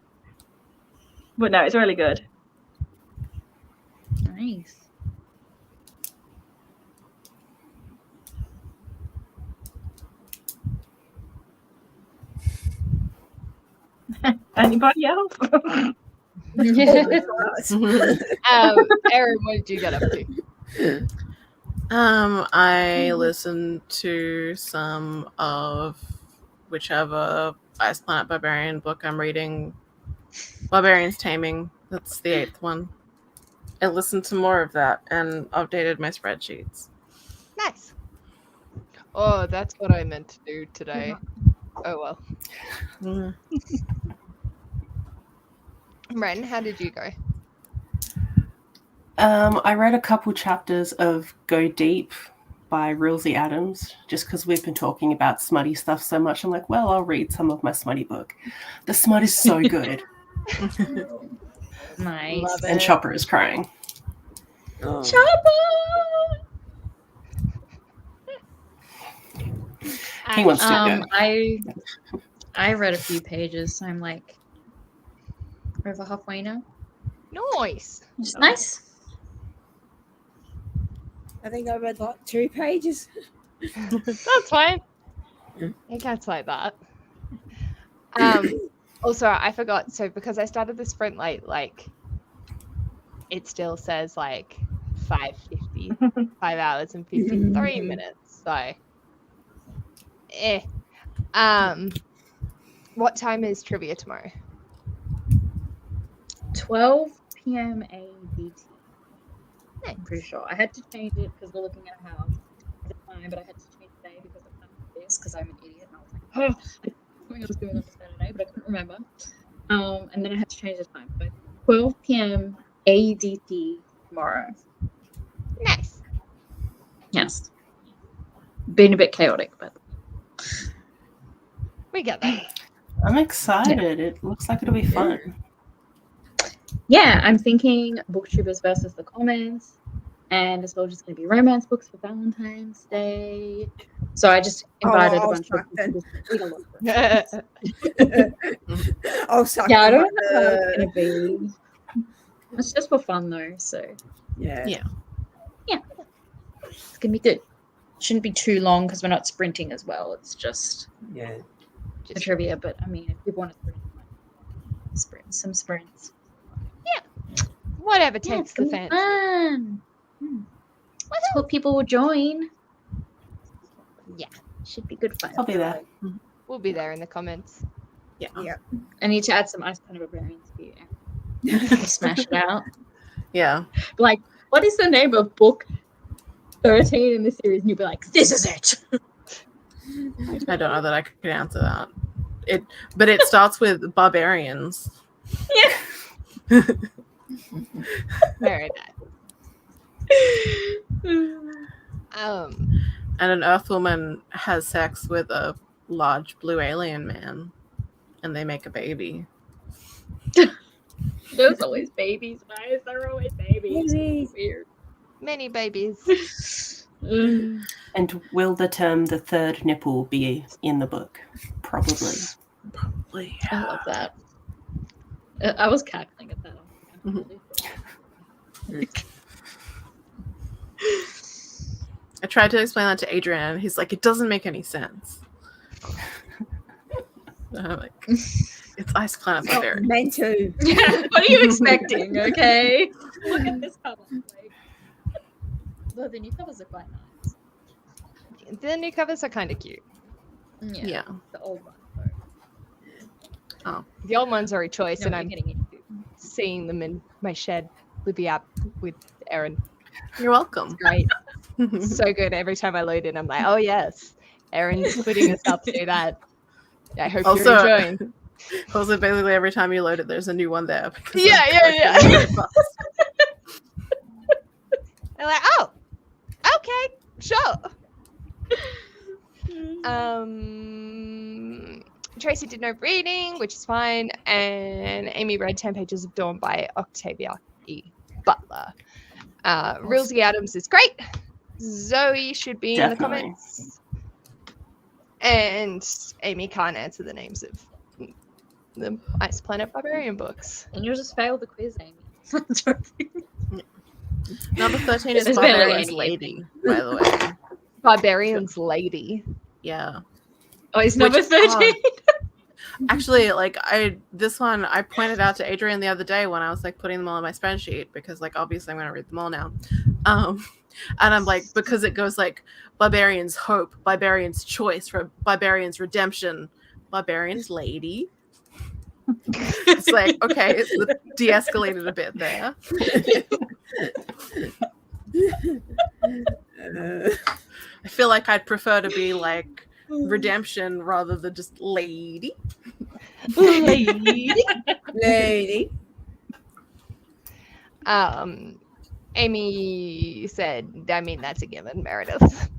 But no, it's really good. Nice. Anybody else? Erin, what did you get up to? I listened to some of whichever Ice Planet Barbarian book I'm reading. Barbarian's Taming. That's the 8th one. I listened to more of that and updated my spreadsheets. Nice. Oh, that's what I meant to do today. Oh well. Ren, how did you go? I read a couple chapters of Go Deep by Rilsey Adams, just because we've been talking about smutty stuff so much. I'm like, well, I'll read some of my smutty book. The smut is so good. Nice. And Chopper is crying. Oh. Chopper! He wants to go. I read a few pages. So I'm like over halfway now. Nice. Which is nice. I think I read like 2 pages. That's fine. It gets like that. Also, I forgot. So because I started the sprint late, like it still says like 5:50, 5 hours and 53 minutes. So, what time is trivia tomorrow? 12 p.m. ABT. I'm pretty sure. I had to change it because we're looking at how the time, but I had to change the day because of this because I'm an idiot and I was like, oh, something else going on Saturday, but I couldn't remember. And then I had to change the time. But 12 p.m. ADT tomorrow. Nice. Yes. Been a bit chaotic, but we get that. I'm excited. Yeah. It looks like it'll be fun. Yeah, I'm thinking booktubers versus the comments, and as well just going to be romance books for Valentine's Day. So I just invited a bunch of people to read a lot. I'll suck. Yeah, I don't know how it's going to be. It's just for fun though, so yeah. It's going to be good. Shouldn't be too long because we're not sprinting as well. It's just the trivia, but I mean, if people want to sprint, some sprints. Whatever takes the fancy. Fun. Hope people will join. Yeah, should be good fun. I'll be there. We'll be there in the comments. Yeah. I need to add some Ice Planet Barbarians for you. Smash it out. Yeah. Like, what is the name of book 13 in the series? And you'll be like, this is it. I don't know that I could answer that. But it starts with barbarians. Yeah. Very nice. And an Earth woman has sex with a large blue alien man, and they make a baby. There's always babies. Why is there always babies? Weird. Many babies. And will the term "the third nipple" be in the book? Probably. Probably. I love that. I was cackling at that. I tried to explain that to Adrian, and he's like, "It doesn't make any sense." And I'm like, "It's Ice Planet Barbarian." Meant to. What are you expecting? Okay. Look at this cover. Like, well, the new covers are quite nice. The new covers are kind of cute. Yeah. The old one. Oh. The old ones are a choice, No, and you're I'm getting into. seeing them in my shed with the app with Erin. You're welcome. Great. So good. Every time I load in, I'm like, oh yes, Erin's putting us up to do that. I hope you're enjoying. Also, basically every time you load it, there's a new one there. Yeah. They're like, oh, okay, sure. Tracy did no reading, which is fine, and Amy read 10 pages of Dawn by Octavia E. Butler. Rilsey Adams is great. Zoe should be in the comments. And Amy can't answer the names of the Ice Planet Barbarian books. And you'll just fail the quiz, Amy. Number 13 is There's barely Barbarian's any. Lady, by the way. Barbarian's Lady. Yeah. Oh, it's number 13. Actually, like this one I pointed out to Adrian the other day when I was like putting them all in my spreadsheet because like obviously I'm gonna read them all now. And I'm like, because it goes like Barbarian's Hope, Barbarian's Choice, Barbarian's Redemption, Barbarian's Lady. It's like, okay, it's de-escalated a bit there. I feel like I'd prefer to be like Redemption rather than just Lady. Lady. Amy said, I mean, that's a given, Meredith.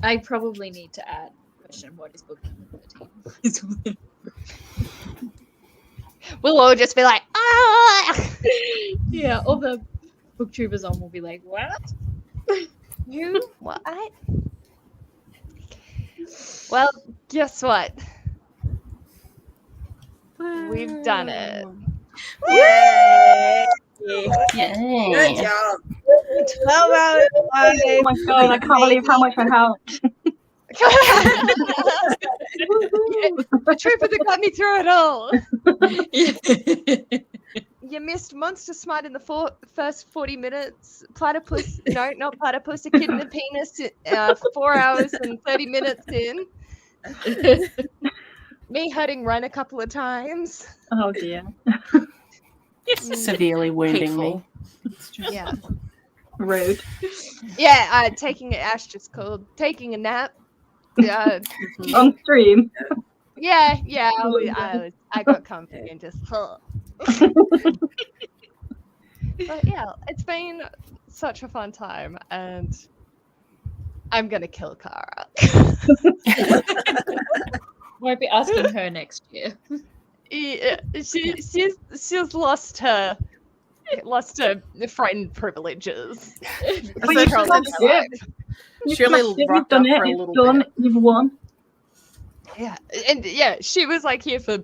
I probably need to add question, what is book number 13? We'll all just be like, ah! Yeah, all the booktubers on will be like, what? You what? Well, guess what? We've done it. Yay! Yay. Good job. 12 hours. Oh my god, I can't believe how much I helped. The trooper that got me through it all. You missed Monster Smart in the first 40 minutes. Platypus, no, not Platypus, a kid in a penis, 4 hours and 30 minutes in. Me hurting Run a couple of times. Oh dear. Severely wounding me. Yeah. Rude. Yeah, taking Ash just called taking a nap. On stream. Yeah, I got comfy and just. But yeah, it's been such a fun time, and I'm gonna kill Kara. Won't be asking her next year. Yeah, she's lost her friend privileges. But you've done it. Surely You've rocked done up it. for a You've little done. bit. You've won. Yeah, and yeah, she was like here for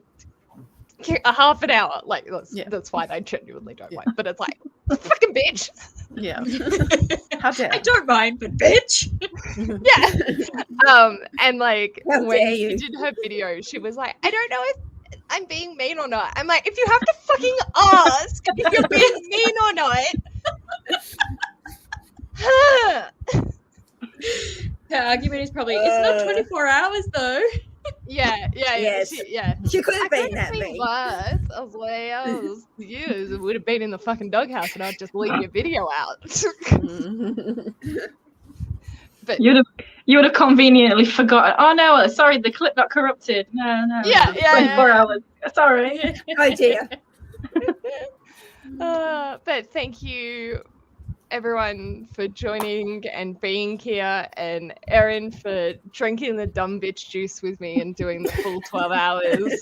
a half an hour. Like that's fine. I genuinely don't mind, but it's like fucking bitch. Yeah. How dare I don't mind, but bitch. Yeah. And like How when dare she you. did her video, she was like, I don't know if I'm being mean or not. I'm like, if you have to fucking ask if you're being mean or not. Her argument is probably, it's not 24 hours though. Yeah. Yes. She could have been that mean. Worse. I was like, it would have been in the fucking doghouse, and I'd just leave your video out. But you would have conveniently forgotten. Oh no, sorry, the clip got corrupted. No. Yeah. 24 hours. Sorry. Oh dear. But thank you, everyone, for joining and being here, and Erin for drinking the dumb bitch juice with me and doing the full 12 hours.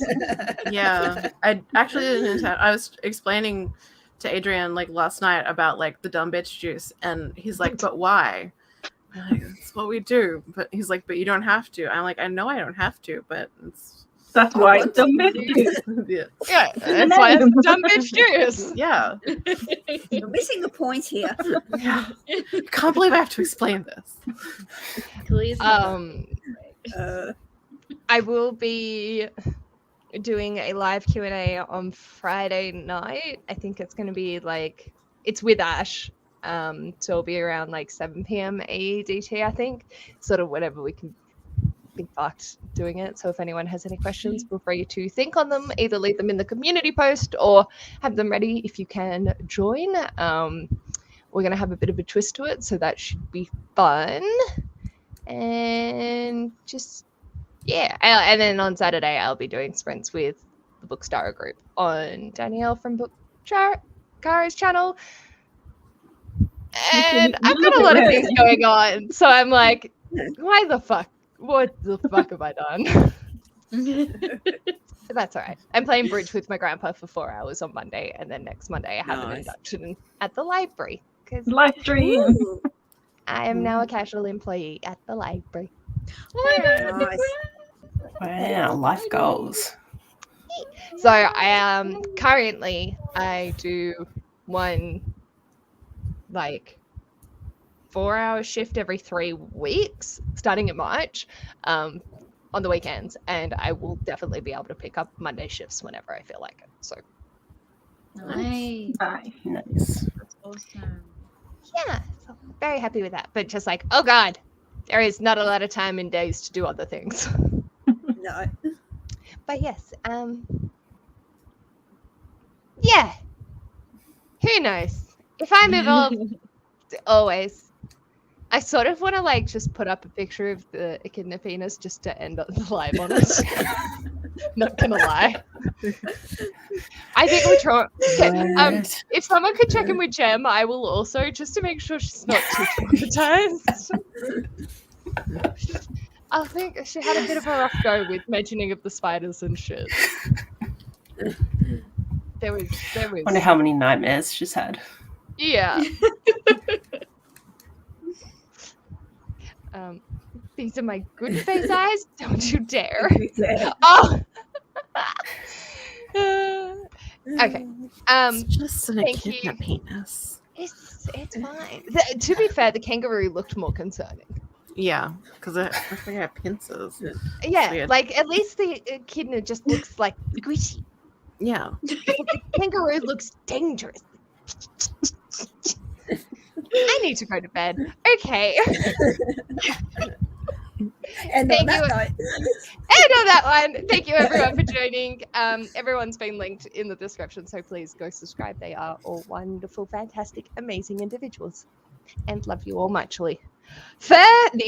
Yeah, I actually didn't intend. I was explaining to Adrian like last night about like the dumb bitch juice, and he's like, "But why?" I'm like, "It's what we do." But he's like, "But you don't have to." I'm like, "I know I don't have to, but that's why it's dumb bitch juice." Yeah, that's why it's dumb bitch juice. Yeah. You're missing the point here. I can't believe I have to explain this. Please. I will be doing a live Q&A on Friday night. I think it's going to be like, it's with Ash. So it'll be around like 7 p.m. AEDT, I think. Sort of whenever we can be fucked doing it. So if anyone has any questions, feel free to think on them. Either leave them in the community post or have them ready if you can join. We're going to have a bit of a twist to it, so that should be fun. And just, yeah. And then on Saturday, I'll be doing sprints with the Bookstara group on Danielle from Bookstara's channel. And I've got a lot of things going on. So I'm like, why the fuck? What the fuck have I done? But that's all right. I'm playing bridge with my grandpa for 4 hours on Monday, and then next Monday I have an induction at the library. Live stream. I am now a casual employee at the library. Oh my God. Wow, life goals. So I currently I do one like 4-hour shift every 3 weeks, starting in March, on the weekends, and I will definitely be able to pick up Monday shifts whenever I feel like it. So Nice. Nice. That's awesome. yeah, so very happy with that. But just like, oh god, there is not a lot of time in days to do other things. No. But yes, yeah. Who knows? If I'm involved, always. I sort of want to like just put up a picture of the echidna penis just to end the live on it. Not gonna lie. I think we're trying. If someone could check in with Gem, I will also, just to make sure she's not too traumatized. I think she had a bit of a rough go with mentioning of the spiders and shit. There was. Wonder how many nightmares she's had. Yeah. These are my good face eyes. Don't you dare. Oh. Okay. It's just an thank echidna you. penis. It's fine. To be fair, the kangaroo looked more concerning. Yeah, because I think I have pincers. It's Yeah, weird. like at least the echidna just looks like gritty. Yeah. The kangaroo looks dangerous. I need to go to bed. Okay. And on that note. And on that one, thank you everyone for joining. Everyone's been linked in the description, so please go subscribe. They are all wonderful, fantastic, amazing individuals. And love you all muchly. For the